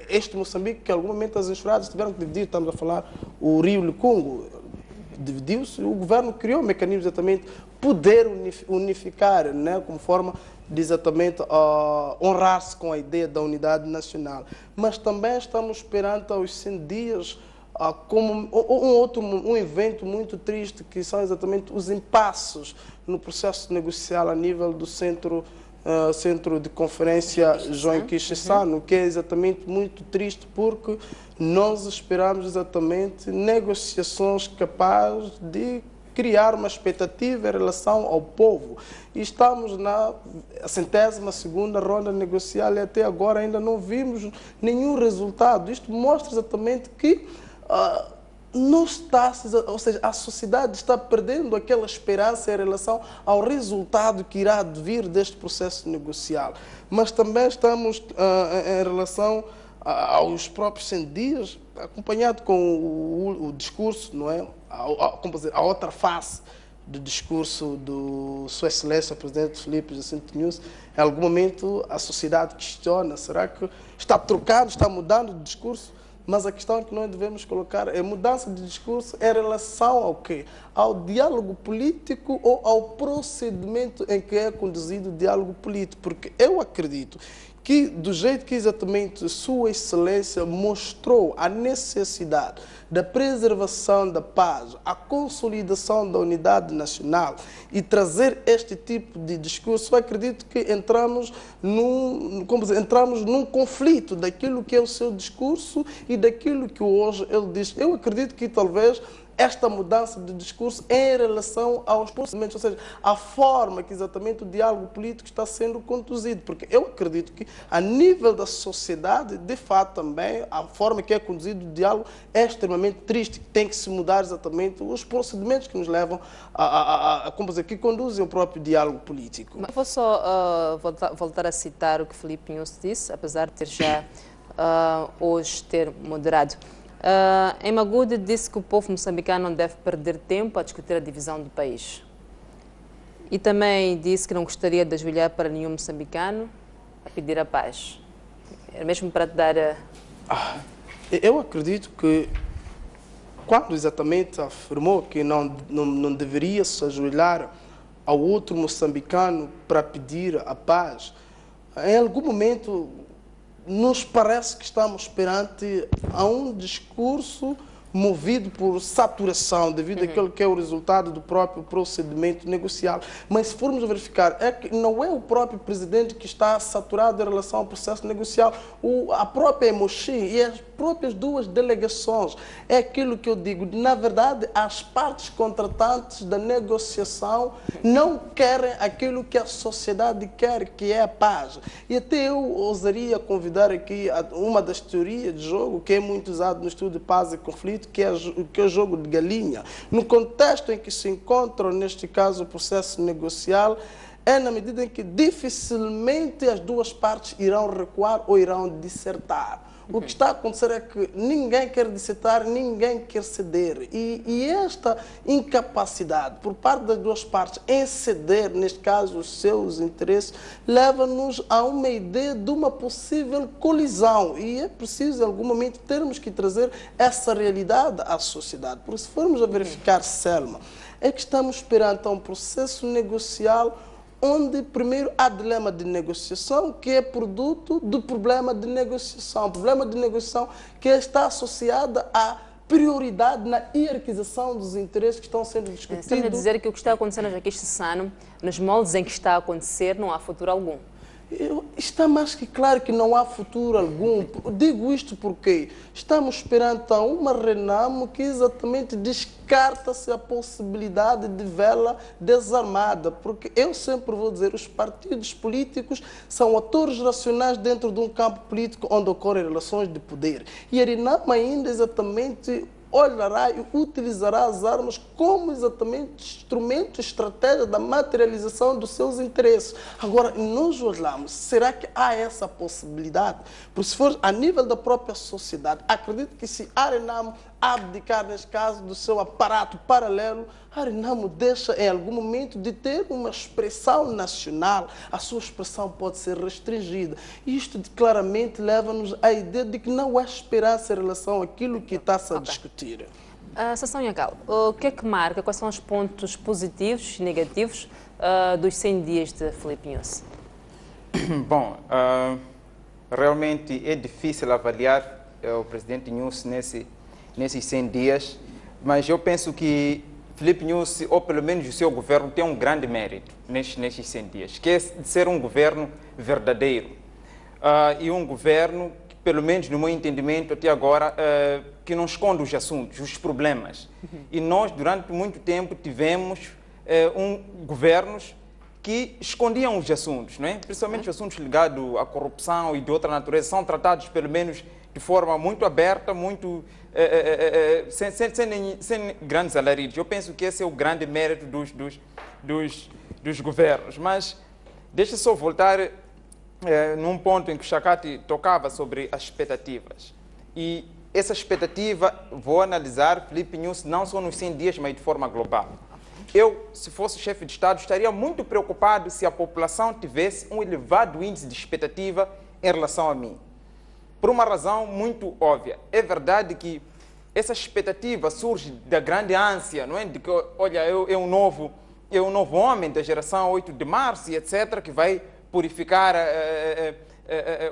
este Moçambique, que em algum momento as enxurradas tiveram que dividir. Estamos a falar o Rio Licungo, dividiu-se, o governo criou um mecanismo exatamente poder unificar, né, como forma de exatamente honrar-se com a ideia da unidade nacional. Mas também estamos perante aos 100 dias como um evento muito triste, que são exatamente os impassos no processo negocial a nível do Centro de Conferência João Quixissano, que é exatamente muito triste, porque nós esperamos exatamente negociações capazes de criar uma expectativa em relação ao povo. E estamos na 102ª ronda negocial e até agora ainda não vimos nenhum resultado. Isto mostra exatamente que não está, ou seja, a sociedade está perdendo aquela esperança em relação ao resultado que irá vir deste processo negocial. Mas também estamos em relação aos próprios 100 dias, acompanhado com o discurso, não é? A outra face do discurso do Sua Excelência, o Presidente Filipe Jacinto Nhosse. Em algum momento a sociedade questiona, será que está trocando, está mudando de discurso? Mas a questão que nós devemos colocar é mudança de discurso em relação ao quê? Ao diálogo político ou ao procedimento em que é conduzido o diálogo político? Porque eu acredito que, do jeito que exatamente Sua Excelência mostrou a necessidade da preservação da paz, a consolidação da unidade nacional e trazer este tipo de discurso, eu acredito que entramos num conflito daquilo que é o seu discurso e daquilo que hoje ele diz. Eu acredito que talvez esta mudança de discurso em relação aos procedimentos, ou seja, a forma que exatamente o diálogo político está sendo conduzido, porque eu acredito que a nível da sociedade, de fato também, a forma que é conduzido o diálogo é extremamente triste, tem que se mudar exatamente os procedimentos que nos levam como dizer, que conduzem o próprio diálogo político. Vou só voltar a citar o que Filipe Nunes disse, apesar de ter já hoje ter moderado. Em Magude disse que o povo moçambicano não deve perder tempo a discutir a divisão do país. E também disse que não gostaria de ajoelhar para nenhum moçambicano a pedir a paz. Era mesmo para te dar... Eu acredito que quando exatamente afirmou que não deveria se ajoelhar ao outro moçambicano para pedir a paz, em algum momento nos parece que estamos perante a um discurso movido por saturação, devido àquilo que é o resultado do próprio procedimento negocial. Mas se formos verificar, é que não é o próprio presidente que está saturado em relação ao processo negocial, a própria Emoxi e as próprias duas delegações. É aquilo que eu digo, na verdade, as partes contratantes da negociação não querem aquilo que a sociedade quer, que é a paz. E até eu ousaria convidar aqui uma das teorias de jogo que é muito usado no estudo de paz e conflito, que é o jogo de galinha. No contexto em que se encontra, neste caso, o processo negocial, é na medida em que dificilmente as duas partes irão recuar ou irão dissertar. O que está a acontecer é que ninguém quer dissertar, ninguém quer ceder. E esta incapacidade por parte das duas partes em ceder, neste caso, os seus interesses, leva-nos a uma ideia de uma possível colisão. E é preciso, em algum momento, termos que trazer essa realidade à sociedade. Porque se formos a verificar, Selma, é que estamos perante um processo negocial onde, primeiro, há dilema de negociação, que é produto do problema de negociação. O problema de negociação que está associado à prioridade na hierarquização dos interesses que estão sendo discutidos. Estamos a dizer que o que está acontecendo aqui este ano, nos moldes em que está a acontecer, não há futuro algum. Está mais que claro que não há futuro algum. Digo isto porque estamos perante uma Renamo que exatamente descarta-se a possibilidade de vê-la desarmada. Porque eu sempre vou dizer, os partidos políticos são atores racionais dentro de um campo político onde ocorrem relações de poder. E a Renamo ainda exatamente olhará e utilizará as armas como exatamente instrumento, estratégia da materialização dos seus interesses. Agora, nós olhamos, será que há essa possibilidade? Porque se for a nível da própria sociedade, acredito que se a Renamo abdicar, neste caso, do seu aparato paralelo, a Renamo deixa em algum momento de ter uma expressão nacional, a sua expressão pode ser restringida. Isto claramente leva-nos à ideia de que não há esperança em relação àquilo que está-se a discutir. Sassão Yagal, o que é que marca, quais são os pontos positivos e negativos dos 100 dias de Filipe Nunes? Bom, realmente é difícil avaliar o presidente Nunes nesses 100 dias, mas eu penso que Filipe Nunes, ou pelo menos o seu governo, tem um grande mérito nestes 100 dias, que é de ser um governo verdadeiro. E um governo, que, pelo menos no meu entendimento até agora, que não esconde os assuntos, os problemas. E nós, durante muito tempo, tivemos governos que escondiam os assuntos, não é? Principalmente os assuntos ligados à corrupção e de outra natureza, são tratados, pelo menos, de forma muito aberta, muito sem grandes alaridos. Eu penso que esse é o grande mérito dos governos. Mas deixa só voltar num ponto em que o Chakati tocava sobre as expectativas. E essa expectativa, vou analisar, Filipe Nunes, não só nos 100 dias, mas de forma global. Eu, se fosse chefe de Estado, estaria muito preocupado se a população tivesse um elevado índice de expectativa em relação a mim. Por uma razão muito óbvia. É verdade que essa expectativa surge da grande ânsia, não é? De que, olha, é um novo homem da geração 8 de março e etc., que vai purificar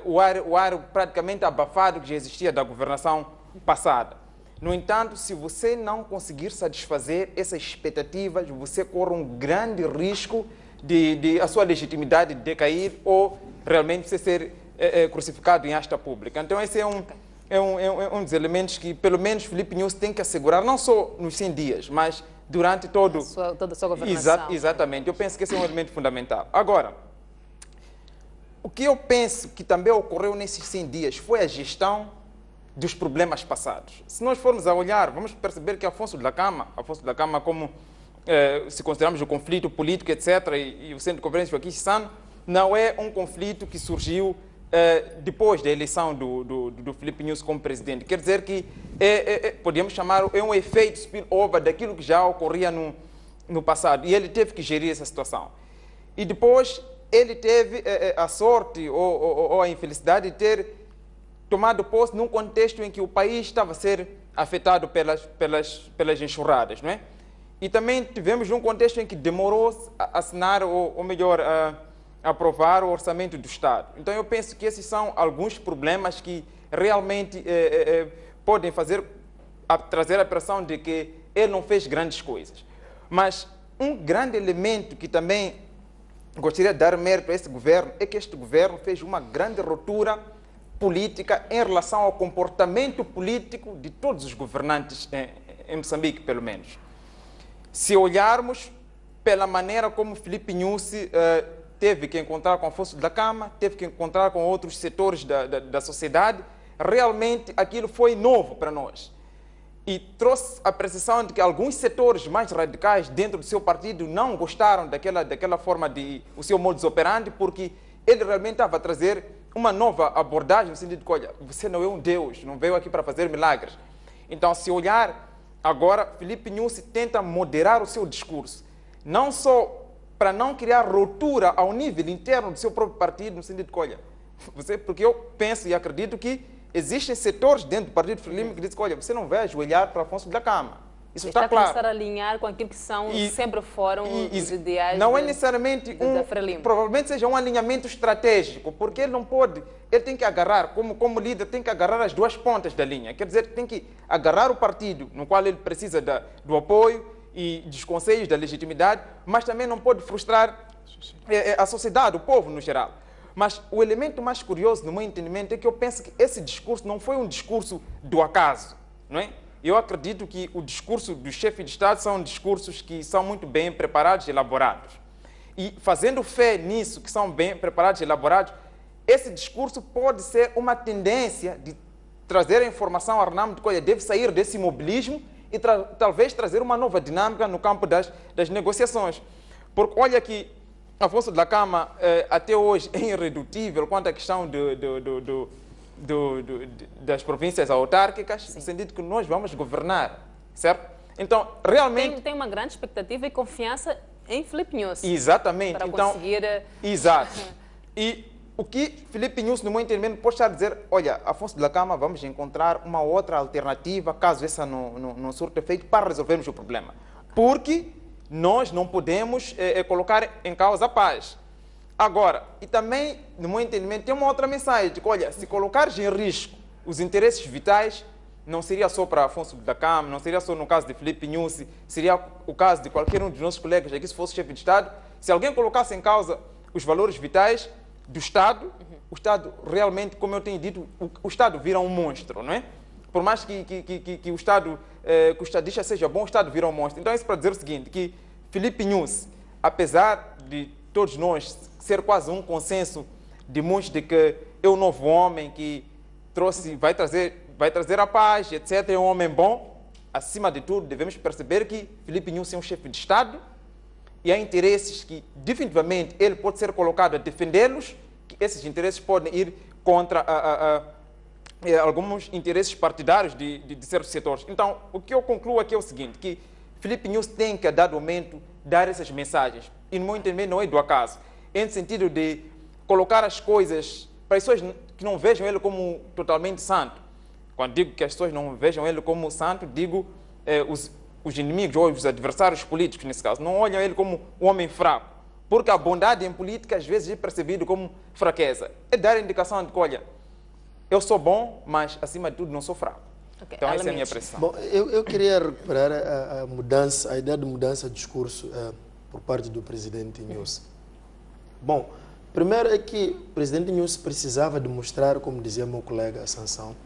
o ar praticamente abafado que já existia da governação passada. No entanto, se você não conseguir satisfazer essas expectativas, você corre um grande risco de a sua legitimidade decair ou realmente você ser crucificado em asta pública. Então, esse é um dos elementos que, pelo menos, Filipe Nyusi tem que assegurar, não só nos 100 dias, mas durante toda a sua governação. Exatamente, eu penso que esse é um elemento fundamental. Agora, o que eu penso que também ocorreu nesses 100 dias foi a gestão dos problemas passados. Se nós formos a olhar, vamos perceber que Afonso da Cama, como se considerarmos o conflito político, etc., e o Centro de Conferência Joaquim Chissano, não é um conflito que surgiu depois da eleição do Filipe Nyusi como presidente. Quer dizer que podemos chamar, é um efeito spillover daquilo que já ocorria no passado. E ele teve que gerir essa situação. E depois ele teve a sorte ou a infelicidade de ter tomado posse num contexto em que o país estava a ser afetado pelas enxurradas, não é? E também tivemos um contexto em que demorou a assinar, ou melhor, a aprovar o orçamento do Estado. Então eu penso que esses são alguns problemas que realmente podem trazer a impressão de que ele não fez grandes coisas. Mas um grande elemento que também gostaria de dar mérito a esse governo é que este governo fez uma grande ruptura política em relação ao comportamento político de todos os governantes em Moçambique, pelo menos. Se olharmos pela maneira como Filipe Nyusi teve que encontrar com Afonso da Cama, teve que encontrar com outros setores da sociedade, realmente aquilo foi novo para nós. E trouxe a percepção de que alguns setores mais radicais dentro do seu partido não gostaram daquela forma o seu modus operandi, porque ele realmente estava a trazer uma nova abordagem, no sentido de que, olha, você não é um Deus, não veio aqui para fazer milagres. Então, se olhar agora, Filipe Nyusi tenta moderar o seu discurso, não só para não criar ruptura ao nível interno do seu próprio partido, no sentido de que, olha, porque eu penso e acredito que existem setores dentro do partido Frelimo que dizem que, olha, você não vai ajoelhar para Afonso da Cama. Isso está claro. Está a começar a alinhar com aquilo que sempre foram os ideais. Não é necessariamente provavelmente seja um alinhamento estratégico, porque ele não pode, ele tem que agarrar, como líder, tem que agarrar as duas pontas da linha. Quer dizer, tem que agarrar o partido no qual ele precisa do apoio e dos conselhos, da legitimidade, mas também não pode frustrar a sociedade, o povo no geral. Mas o elemento mais curioso, no meu entendimento, é que eu penso que esse discurso não foi um discurso do acaso, não é? Eu acredito que o discurso do chefe de Estado são discursos que são muito bem preparados e elaborados. E fazendo fé nisso, que são bem preparados e elaborados, esse discurso pode ser uma tendência de trazer a informação ao Renamo de que deve sair desse imobilismo e talvez trazer uma nova dinâmica no campo das negociações. Porque olha que Afonso da Cama até hoje é irredutível quanto à questão das províncias autárquicas, no sentido que nós vamos governar, certo? Então, realmente... Tem uma grande expectativa e confiança em Filipe Nyusi. Exatamente. Para então, conseguir... Exato. E o que Filipe Nyusi, no meu entendimento, pode estar a dizer, olha, Afonso da Cama, vamos encontrar uma outra alternativa, caso essa não surta efeito, para resolvermos o problema. Porque nós não podemos colocar em causa a paz. Agora, e também, no meu entendimento, tem uma outra mensagem, de que, olha, se colocares em risco os interesses vitais, não seria só para Afonso da Cama, não seria só no caso de Filipe Nyusi, seria o caso de qualquer um dos nossos colegas aqui, se fosse chefe de Estado, se alguém colocasse em causa os valores vitais do Estado, o Estado realmente, como eu tenho dito, o Estado vira um monstro, não é? Por mais que o Estado, que o estadista seja bom, o Estado vira um monstro. Então, isso para dizer o seguinte, que Filipe Nyusi, apesar de todos nós ser quase um consenso de muitos de que é um novo homem que vai trazer a paz, etc., é um homem bom, acima de tudo, devemos perceber que Filipe Nyusi é um chefe de Estado e há interesses que, definitivamente, ele pode ser colocado a defendê-los, que esses interesses podem ir contra alguns interesses partidários de certos setores. Então, o que eu concluo aqui é o seguinte, que Filipe Nyusi tem que, a dado momento, dar essas mensagens. E, no meu entender, não é do acaso. É no sentido de colocar as coisas para as pessoas que não vejam ele como totalmente santo. Quando digo que as pessoas não vejam ele como santo, digo os inimigos ou os adversários políticos, nesse caso. Não olham ele como um homem fraco. Porque a bondade em política, às vezes, é percebida como fraqueza. É dar a indicação de que, olha, eu sou bom, mas, acima de tudo, não sou fraco. Okay. Então, essa é a minha pressão. Bom, eu queria recuperar a ideia de mudança de discurso por parte do presidente Nyusi. Bom, primeiro é que o presidente Nyusi precisava demonstrar, como dizia meu colega Sansão,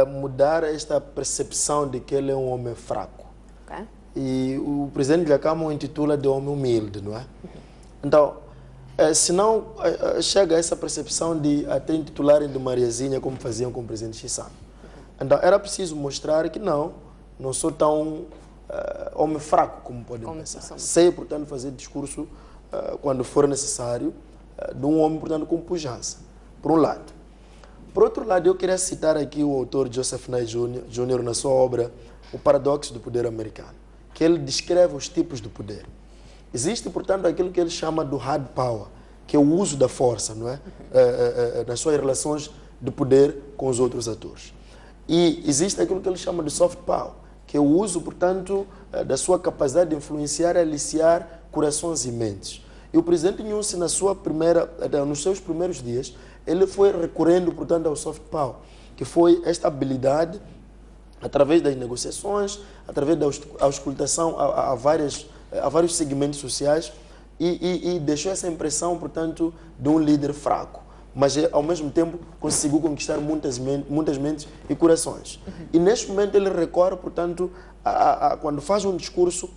mudar esta percepção de que ele é um homem fraco. Okay. E o presidente Dhlakama o intitula de homem humilde, não é? Então, se não chega a essa percepção de até intitularem de Mariazinha como faziam com o presidente Chissano. Então, era preciso mostrar que não sou tão homem fraco como podem pensar. Sei, portanto, fazer discurso quando for necessário de um homem, portanto, com pujança, por um lado. Por outro lado, eu queria citar aqui o autor Joseph Nye Jr. na sua obra O Paradoxo do Poder Americano, que ele descreve os tipos de poder. Existe, portanto, aquilo que ele chama do hard power, que é o uso da força, não é? Nas suas relações de poder com os outros atores. E existe aquilo que ele chama de soft power, que é o uso, portanto, da sua capacidade de influenciar e aliciar corações e mentes. E o presidente Nyusi, nos seus primeiros dias, ele foi recorrendo, portanto, ao soft power, que foi esta habilidade, através das negociações, através da auscultação a vários segmentos sociais, e deixou essa impressão, portanto, de um líder fraco, mas ao mesmo tempo conseguiu conquistar muitas mentes e corações. E neste momento ele recorre, portanto, quando faz um discurso,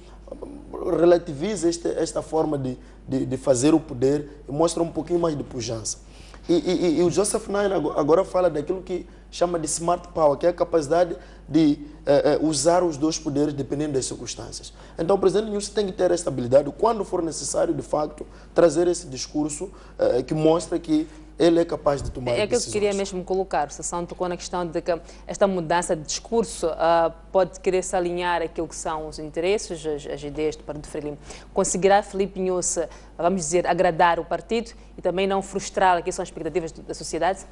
relativiza esta forma de fazer o poder e mostra um pouquinho mais de pujança. E o Joseph Nye agora fala daquilo que chama de smart power, que é a capacidade de usar os dois poderes dependendo das circunstâncias. Então o presidente Nyusi tem que ter esta habilidade, quando for necessário, de facto, trazer esse discurso que mostra que ele é capaz de tomar decisões. É que eu queria mesmo colocar, se São tocou na questão de que esta mudança de discurso pode querer se alinhar aquilo que são os interesses, as ideias do Partido Frelimo. Conseguirá Filipe Nyusi, vamos dizer, agradar o partido e também não frustrar aquilo que são as expectativas da sociedade?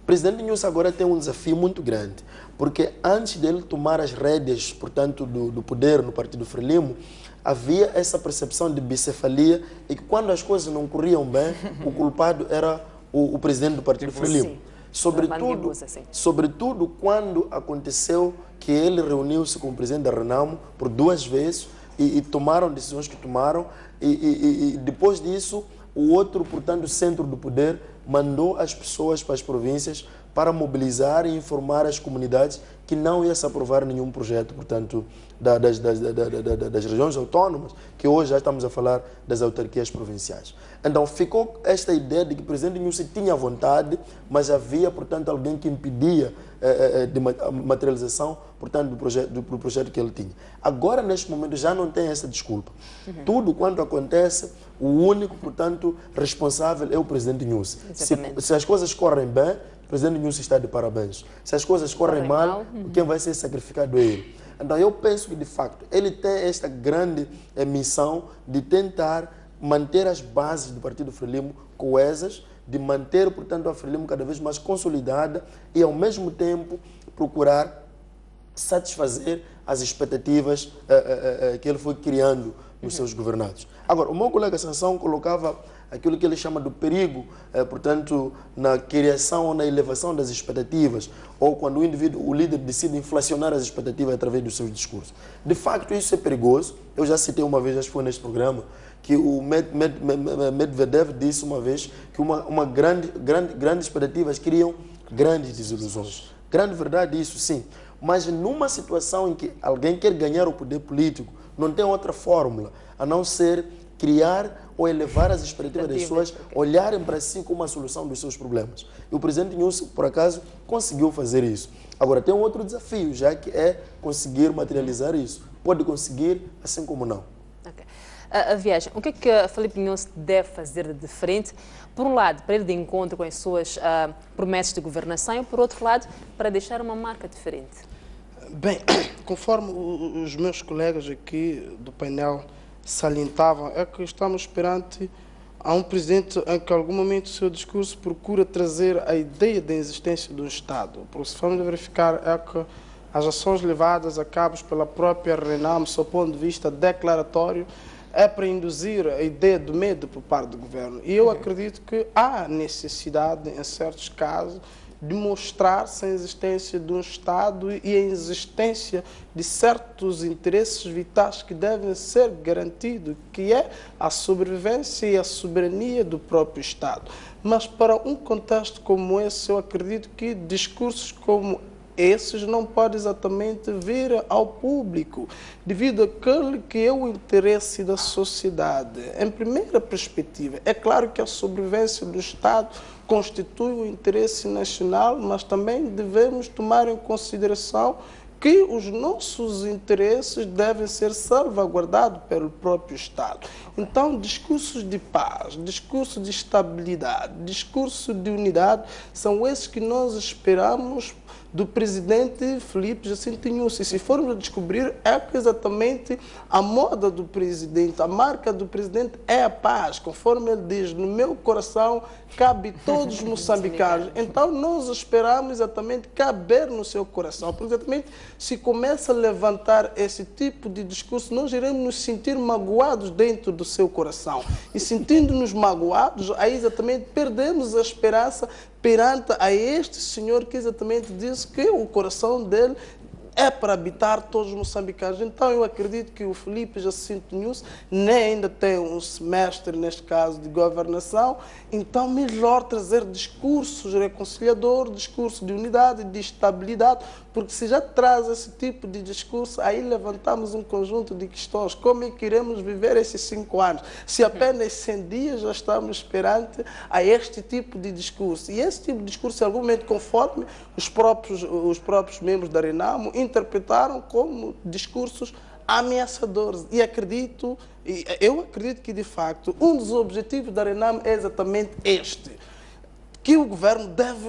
O presidente Nyusi agora tem um desafio muito grande, porque antes dele tomar as rédeas, portanto, do poder no Partido Frelimo, havia essa percepção de bicefalia e que quando as coisas não corriam bem, o culpado era o presidente do Partido Frelimo. Sobretudo quando aconteceu que ele reuniu-se com o presidente da Renamo por 2 vezes e tomaram decisões que tomaram e depois disso o outro, portanto, centro do poder mandou as pessoas para as províncias para mobilizar e informar as comunidades que não ia se aprovar nenhum projeto, portanto, das regiões autónomas, que hoje já estamos a falar das autarquias provinciais. Então ficou esta ideia de que o presidente Nyusi tinha vontade, mas havia, portanto, alguém que impedia a materialização, portanto, do projeto que ele tinha. Agora, neste momento, já não tem essa desculpa. Tudo quanto acontece, o único, portanto, responsável é o presidente Nyusi. Se as coisas correm bem, o presidente Nyusi está de parabéns. Se as coisas correm mal, quem vai ser sacrificado é ele. Então eu penso que, de facto, ele tem esta grande missão de tentar manter as bases do Partido Frelimo coesas, de manter, portanto, a Frelimo cada vez mais consolidada e, ao mesmo tempo, procurar satisfazer as expectativas que ele foi criando nos seus governados. Agora, o meu colega Sansão colocava aquilo que ele chama do perigo, portanto, na criação ou na elevação das expectativas, ou quando o líder decide inflacionar as expectativas através dos seus discursos. De facto, isso é perigoso. Eu já citei uma vez, acho que foi neste programa, que o Medvedev disse uma vez que grandes expectativas criam grandes desilusões. Grande verdade isso, sim. Mas numa situação em que alguém quer ganhar o poder político, não tem outra fórmula, a não ser criar ou elevar as expectativas das pessoas, olharem para si como a solução dos seus problemas. E o presidente Nyusi, por acaso, conseguiu fazer isso. Agora, tem um outro desafio, já que é conseguir materializar isso. Pode conseguir, assim como não. Okay. A viagem, o que é que Filipe Nyusi deve fazer de diferente? Por um lado, para ir de encontro com as suas promessas de governação e, por outro lado, para deixar uma marca diferente. Bem, conforme os meus colegas aqui do painel salientavam, é que estamos perante a um presidente em que, em algum momento, o seu discurso procura trazer a ideia da existência do Estado. Porque, se formos verificar, é que as ações levadas a cabo pela própria Renamo, do seu ponto de vista declaratório, é para induzir a ideia do medo por parte do governo. E eu acredito que há necessidade, em certos casos, demonstrar-se a existência de um Estado e a existência de certos interesses vitais que devem ser garantidos, que é a sobrevivência e a soberania do próprio Estado. Mas para um contexto como esse, eu acredito que discursos como esses não podem exatamente vir ao público, devido àquele que é o interesse da sociedade. Em primeira perspectiva, é claro que a sobrevivência do Estado constitui um interesse nacional, mas também devemos tomar em consideração que os nossos interesses devem ser salvaguardados pelo próprio Estado. Então, discursos de paz, discursos de estabilidade, discursos de unidade, são esses que nós esperamos do presidente Filipe Jacinto Nyusi. Se formos descobrir, é que exatamente a moda do presidente, a marca do presidente é a paz, conforme ele diz, no meu coração cabe todos os moçambicanos. Então nós esperamos exatamente caber no seu coração, porque exatamente se começa a levantar esse tipo de discurso, nós iremos nos sentir magoados dentro do seu coração. E sentindo-nos magoados, aí exatamente perdemos a esperança perante a este senhor que exatamente diz que o coração dele é para habitar todos os moçambicanos. Então eu acredito que o Filipe Jacinto Nyusi nem ainda tem um semestre, neste caso, de governação, então melhor trazer discursos reconciliadores, discursos de unidade, de estabilidade, porque se já traz esse tipo de discurso, aí levantamos um conjunto de questões. Como é que iremos viver esses 5 anos? Se apenas 100 dias já estamos perante a este tipo de discurso. E esse tipo de discurso, em algum momento, conforme os próprios membros da Renamo interpretaram como discursos ameaçadores. E eu acredito que, de facto, um dos objetivos da Renamo é exatamente este, que o governo deve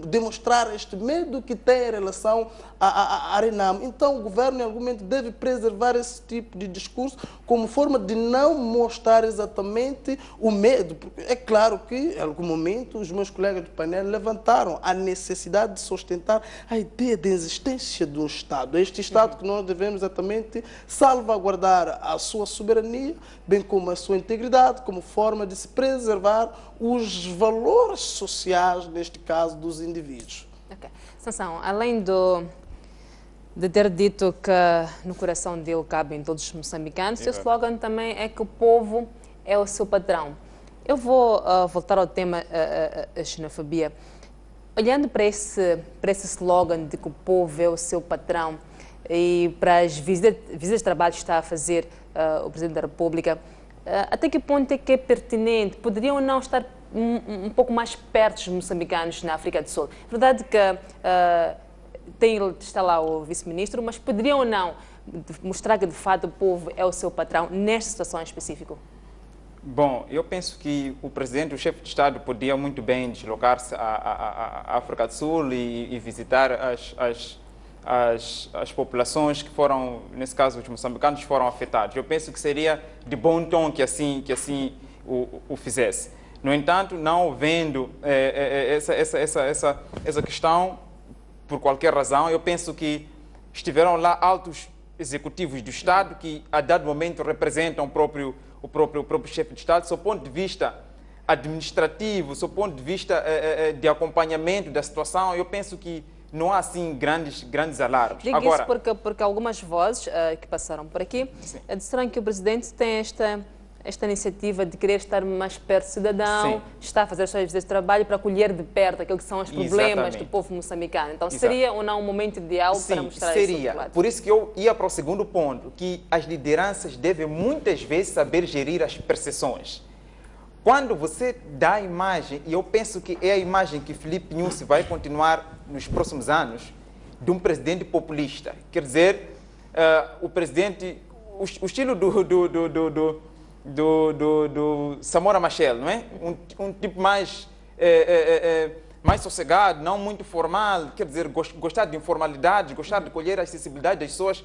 demonstrar este medo que tem em relação à Renamo. Então, o governo, em algum momento, deve preservar esse tipo de discurso como forma de não mostrar exatamente o medo. Porque é claro que, em algum momento, os meus colegas do painel levantaram a necessidade de sustentar a ideia de existência de um Estado. Este Estado que nós devemos exatamente salvaguardar a sua soberania, bem como a sua integridade, como forma de se preservar os valores sociais, neste caso, dos indivíduos. Okay. Sansão, além de ter dito que no coração dele cabem todos os moçambicanos, seu slogan também é que o povo é o seu patrão. Eu vou voltar ao tema a xenofobia. Olhando para esse slogan de que o povo é o seu patrão e para as visitas de trabalho que está a fazer o Presidente da República, até que ponto é que é pertinente? Poderiam não estar um pouco mais perto dos moçambicanos na África do Sul? É verdade que está lá o vice-ministro, mas poderiam ou não mostrar que de fato o povo é o seu patrão nesta situação em específico? Bom, eu penso que o presidente, o chefe de Estado, podia muito bem deslocar-se à África do Sul e visitar as populações que foram, nesse caso os moçambicanos, foram afetados. Eu penso que seria de bom tom que assim o fizesse. No entanto, não vendo essa questão, por qualquer razão, eu penso que estiveram lá altos executivos do Estado que, a dado momento, representam o próprio chefe de Estado, do seu ponto de vista administrativo, do seu ponto de vista de acompanhamento da situação. Eu penso que não há, assim, grandes alarmes. Digo isso porque algumas vozes que passaram por aqui disseram que o Presidente tem esta iniciativa de querer estar mais perto do cidadão, está a fazer as suas visitas de trabalho para colher de perto aquilo que são os problemas do povo moçambicano. Então, seria ou não um momento ideal para mostrar isso? Seria. Por isso que eu ia para o segundo ponto, que as lideranças devem muitas vezes saber gerir as percepções. Quando você dá a imagem, e eu penso que é a imagem que Filipe Nyusi vai continuar nos próximos anos, de um presidente populista. Quer dizer, o presidente, o estilo do Samora Machel, não é? Um tipo mais sossegado, não muito formal, quer dizer, gostar de informalidade, gostar de colher a sensibilidade das pessoas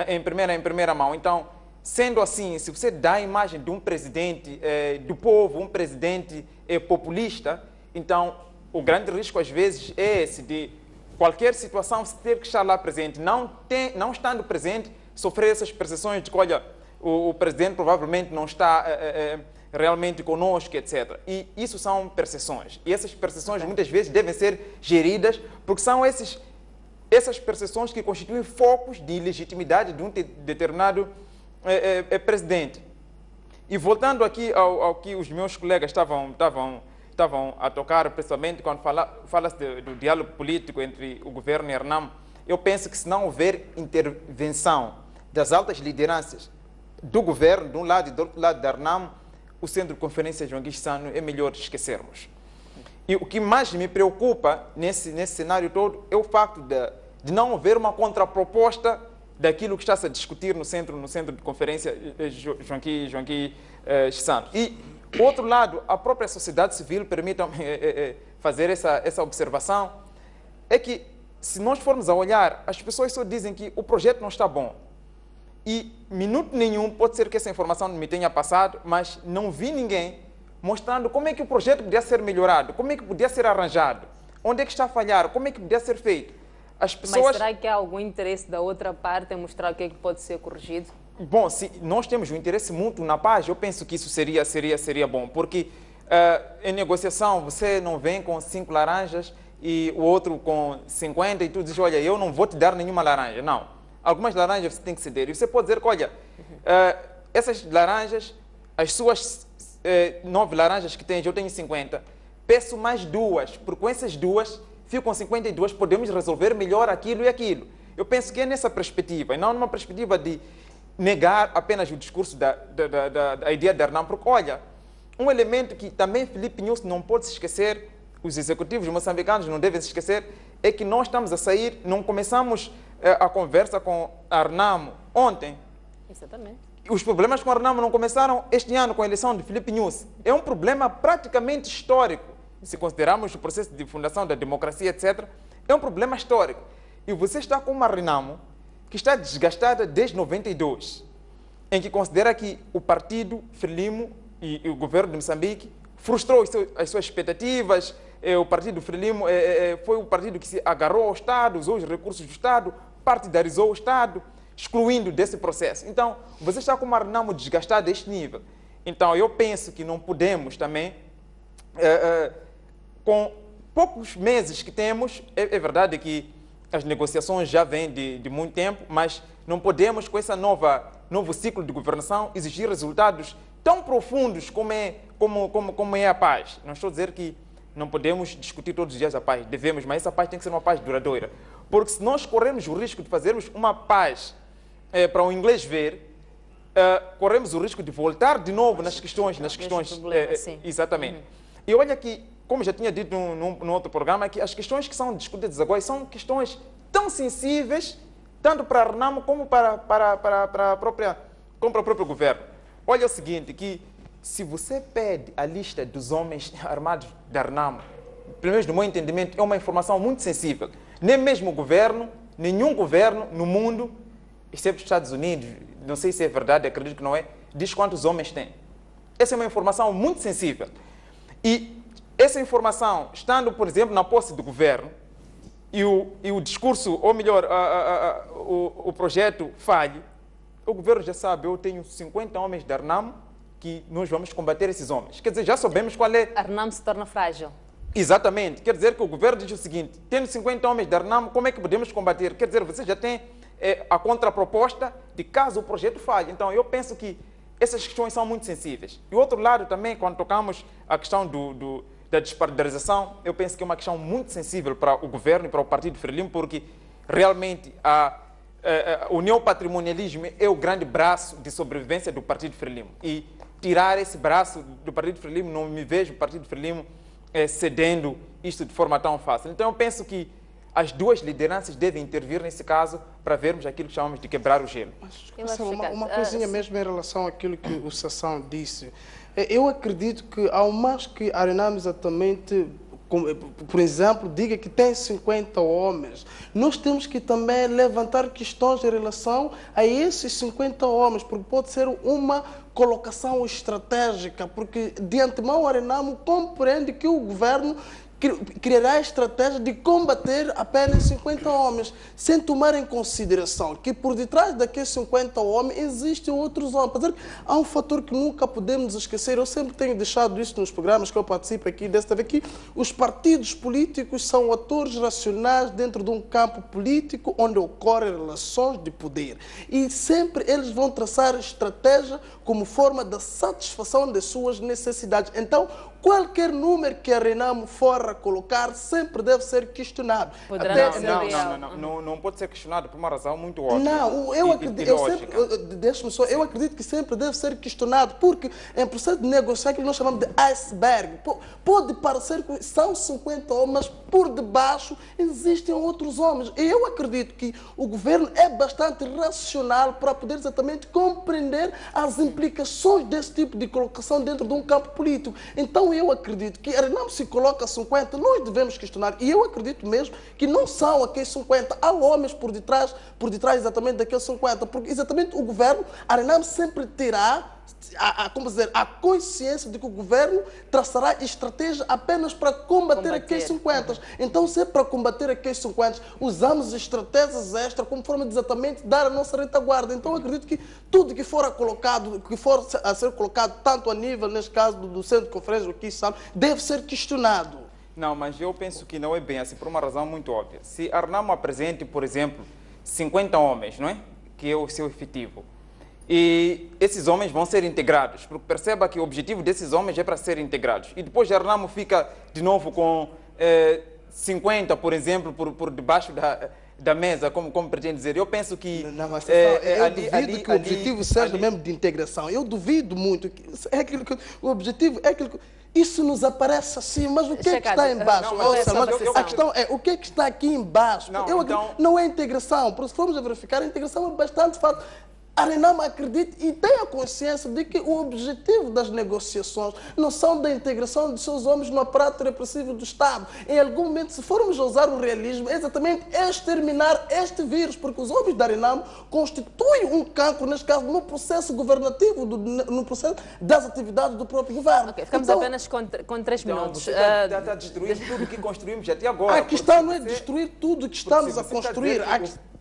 em primeira mão. Então, sendo assim, se você dá a imagem de um presidente do povo, um presidente populista, então o grande risco às vezes é esse, de qualquer situação você ter que estar lá presente. Não estando presente, sofrer essas percepções de que, olha, o presidente provavelmente não está realmente conosco, etc. E isso são percepções. E essas percepções muitas vezes devem ser geridas, porque são essas percepções que constituem focos de ilegitimidade de um determinado presidente. E voltando aqui ao que os meus colegas estavam a tocar, principalmente quando fala-se do diálogo político entre o governo e a RNAM, eu penso que se não houver intervenção das altas lideranças do governo, de um lado e do outro lado da RNAM, o Centro de Conferência João Guiche Sano é melhor esquecermos. E o que mais me preocupa nesse cenário todo é o facto de não haver uma contraproposta daquilo que está-se a discutir no Centro de Conferência João Guiche Sano. E, por outro lado, a própria sociedade civil, permitam-me fazer essa observação, é que, se nós formos a olhar, as pessoas só dizem que o projeto não está bom. E, minuto nenhum, pode ser que essa informação me tenha passado, mas não vi ninguém mostrando como é que o projeto podia ser melhorado, como é que podia ser arranjado, onde é que está a falhar, como é que podia ser feito. As pessoas... Mas será que há algum interesse da outra parte em mostrar o que é que pode ser corrigido? Bom, se nós temos um interesse mútuo na paz, eu penso que isso seria bom, porque em negociação você não vem com 5 laranjas e o outro com 50 e tu diz, olha, eu não vou te dar nenhuma laranja. Não. Algumas laranjas você tem que ceder. E você pode dizer que, olha, essas laranjas, as suas 9 laranjas que tens, eu tenho 50, peço mais 2, porque com essas 2, fico com 52, podemos resolver melhor aquilo e aquilo. Eu penso que é nessa perspectiva, e não numa perspectiva de negar apenas o discurso da ideia da RNAM, porque, olha, um elemento que também Filipe Nunes não pode se esquecer, os executivos moçambicanos não devem se esquecer, é que nós estamos a sair, não começamos a conversa com a RNAM ontem. Exatamente. Os problemas com a RNAM não começaram este ano com a eleição de Filipe Nunes. É um problema praticamente histórico. Se considerarmos o processo de fundação da democracia, etc., é um problema histórico. E você está com uma RNAM que está desgastada desde 92, em que considera que o partido Frelimo e o governo de Moçambique frustrou as suas expectativas. O partido Frelimo foi o partido que se agarrou ao Estado, usou os recursos do Estado, partidarizou o Estado, excluindo desse processo. Então, você está com uma RNAM desgastada a este nível. Então, eu penso que não podemos também, com poucos meses que temos, é verdade que as negociações já vêm de muito tempo, mas não podemos, com esse novo ciclo de governação, exigir resultados tão profundos como é a paz. Não estou a dizer que não podemos discutir todos os dias a paz, devemos, mas essa paz tem que ser uma paz duradoura. Porque se nós corremos o risco de fazermos uma paz para o inglês ver, corremos o risco de voltar de novo nas questões exatamente. E olha que, como já tinha dito num outro programa, que as questões que são discutidas agora são questões tão sensíveis, tanto para a RNAM como para o próprio governo. Olha o seguinte, que se você pede a lista dos homens armados da RNAM, pelo menos no meu entendimento, é uma informação muito sensível. Nem mesmo o governo, nenhum governo no mundo, exceto os Estados Unidos, não sei se é verdade, acredito que não é, diz quantos homens tem. Essa é uma informação muito sensível. E essa informação, estando, por exemplo, na posse do governo, e o discurso, ou melhor, o projeto falhe, o governo já sabe, eu tenho 50 homens da RNAM que nós vamos combater esses homens. Quer dizer, já sabemos qual é... A RNAM se torna frágil. Exatamente. Quer dizer que o governo diz o seguinte, tendo 50 homens da RNAM, como é que podemos combater? Quer dizer, você já tem a contraproposta de caso o projeto falhe. Então, eu penso que essas questões são muito sensíveis. E o outro lado também, quando tocamos a questão da despartidarização, eu penso que é uma questão muito sensível para o governo e para o partido Frelimo, porque realmente o neopatrimonialismo é o grande braço de sobrevivência do partido Frelimo. E tirar esse braço do partido Frelimo, não me vejo o partido Frelimo cedendo isto de forma tão fácil. Então, eu penso que as duas lideranças devem intervir nesse caso para vermos aquilo que chamamos de quebrar o gelo. Uma coisinha mesmo em relação àquilo que o Sassão disse. Eu acredito que ao mais que a RNAM exatamente, por exemplo, diga que tem 50 homens, nós temos que também levantar questões em relação a esses 50 homens, porque pode ser uma colocação estratégica, porque de antemão a RNAM compreende que o governo criará a estratégia de combater apenas 50 homens, sem tomar em consideração que por detrás daqueles 50 homens existem outros homens. Há um fator que nunca podemos esquecer, eu sempre tenho deixado isso nos programas que eu participo aqui, desta vez, que os partidos políticos são atores racionais dentro de um campo político onde ocorrem relações de poder. E sempre eles vão traçar estratégia como forma da satisfação das suas necessidades. Então, qualquer número que a Renamo for a colocar sempre deve ser questionado. Não pode ser questionado por uma razão muito óbvia. Não, eu acredito que sempre deve ser questionado, porque em processo de negociação que nós chamamos de iceberg, pode parecer que são 50 homens, mas por debaixo existem outros homens. E eu acredito que o governo é bastante racional para poder exatamente compreender as implicações desse tipo de colocação dentro de um campo político. Então eu acredito que a Renamo se coloca 50, nós devemos questionar. E eu acredito mesmo que não são aqueles 50, há homens por detrás exatamente daqueles 50, porque exatamente o governo, a Renamo sempre terá a consciência de que o governo traçará estratégia apenas para combater aqueles 50. Então, se é para combater aqueles 50, usamos estratégias extras como forma de exatamente dar a nossa retaguarda. Então, eu acredito que tudo que for a ser colocado, tanto a nível, neste caso, do Centro de Conferência, aqui, deve ser questionado. Não, mas eu penso que não é bem assim, por uma razão muito óbvia. Se a Renamo apresente, por exemplo, 50 homens, não é? Que é o seu efetivo. E esses homens vão ser integrados, porque perceba que o objetivo desses homens é para serem integrados. E depois a Renamo fica de novo com 50, por exemplo, por debaixo da mesa, como pretende dizer. Eu penso que... eu duvido que o objetivo seja mesmo de integração. Eu duvido muito. O objetivo é aquilo que... Isso nos aparece assim, mas o que é que está embaixo? A questão é, o que é que está aqui embaixo? Não é integração, porque se formos a verificar, a integração é bastante fácil. A Renamo acredita e tem a consciência de que o objetivo das negociações não são da integração de seus homens no aparato repressivo do Estado. Em algum momento, se formos a usar o realismo, é exatamente exterminar este vírus, porque os homens da Renamo constituem um cancro, neste caso, no processo governativo, no processo das atividades do próprio governo. Okay, ficamos apenas com 3 minutos. Está a destruir tudo que construímos até agora. A questão não é destruir tudo que estamos a construir.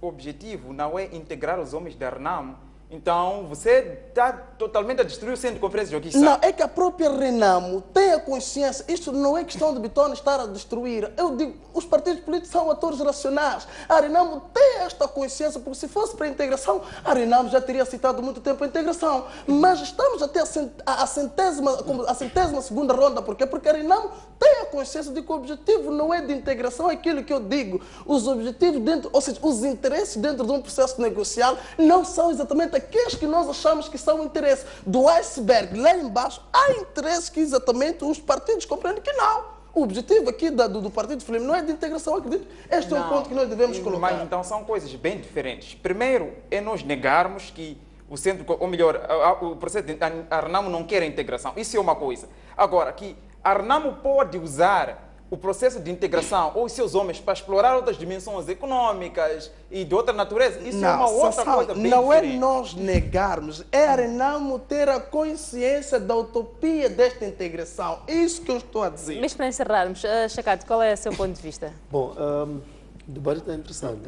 O objetivo não é integrar os homens da Renamo, então você está totalmente a destruir o Centro de Conferência de Joaquim. Não, é que a própria Renamo tem a consciência, isto não é questão de Bitone estar a destruir. Eu digo, os partidos políticos são atores racionais. A Renamo tem esta consciência, porque se fosse para a integração, a Renamo já teria citado muito tempo a integração. Mas estamos até a centésima segunda ronda, por quê? Porque a Renamo tem a consciência de que o objetivo não é de integração, é aquilo que eu digo. Os objetivos dentro, ou seja, os interesses dentro de um processo negocial não são exatamente aqueles que nós achamos que são interesses do iceberg. Lá embaixo há interesses que exatamente os partidos compreendem que não. O objetivo aqui do Partido Frelimo não é de integração, acredito. Este é um ponto que nós devemos colocar. Mas então são coisas bem diferentes. Primeiro é nós negarmos que o centro, ou melhor, o processo de a Renamo não quer a integração. Isso é uma coisa. Agora, que a Renamo pode usar o processo de integração ou os seus homens para explorar outras dimensões econômicas e de outra natureza, isso é uma outra coisa bem não diferente. É nós negarmos, é a Renamo ter a consciência da utopia desta integração. É isso que eu estou a dizer. Mas para encerrarmos, Chacate, qual é o seu ponto de vista? Bom, o debate está interessante.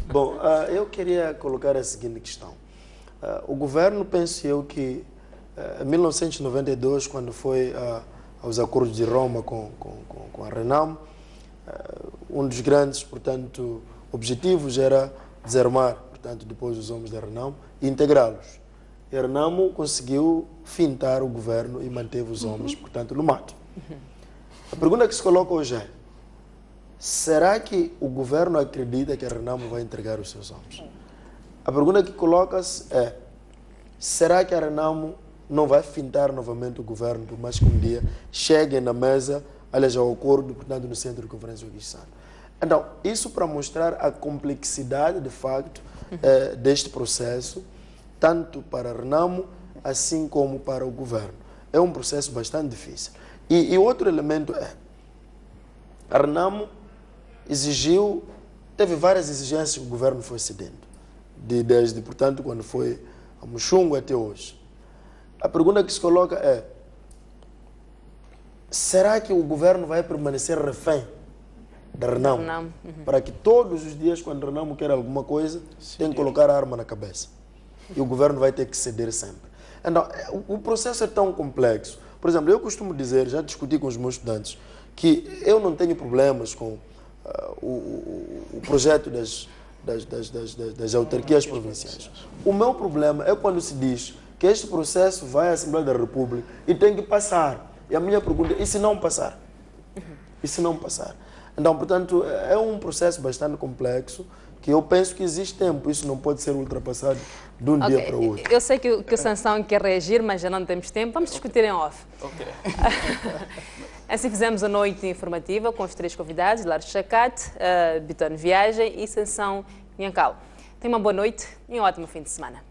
Bom, eu queria colocar a seguinte questão. O governo, penso eu que em 1992, quando foi aos acordos de Roma com a Renamo, um dos grandes, portanto, objetivos era desarmar, portanto, depois os homens da Renamo e integrá-los. E a Renamo conseguiu fintar o governo e manteve os homens, portanto, no mato. A pergunta que se coloca hoje é: será que o governo acredita que a Renamo vai entregar os seus homens? A pergunta que coloca-se é: será que a Renamo não vai fintar novamente o governo, por mais que um dia cheguem na mesa, aliás, ao acordo, portanto, no Centro de Conferência de Joaquim? Então, isso para mostrar a complexidade, de facto, deste processo, tanto para a Renamo, assim como para o governo. É um processo bastante difícil. E outro elemento é: a Renamo teve várias exigências que o governo foi cedendo, desde, portanto, quando foi a Muxungo até hoje. A pergunta que se coloca é: será que o governo vai permanecer refém da Renamo? Para que todos os dias, quando a Renamo quer alguma coisa, tem que colocar a arma na cabeça. E o governo vai ter que ceder sempre. Então, o processo é tão complexo. Por exemplo, eu costumo dizer, já discuti com os meus estudantes, que eu não tenho problemas com o projeto das autarquias provinciais. O meu problema é quando se diz que este processo vai à Assembleia da República e tem que passar. E a minha pergunta é, e se não passar? E se não passar? Então, portanto, é um processo bastante complexo, que eu penso que existe tempo, isso não pode ser ultrapassado de um dia para o outro. Eu sei que o Sansão quer reagir, mas já não temos tempo. Vamos discutir em off. Assim fizemos a noite informativa com os 3 convidados, Lars Chacat, Bitone Viagem e Sansão Nhankao. Tenha uma boa noite e um ótimo fim de semana.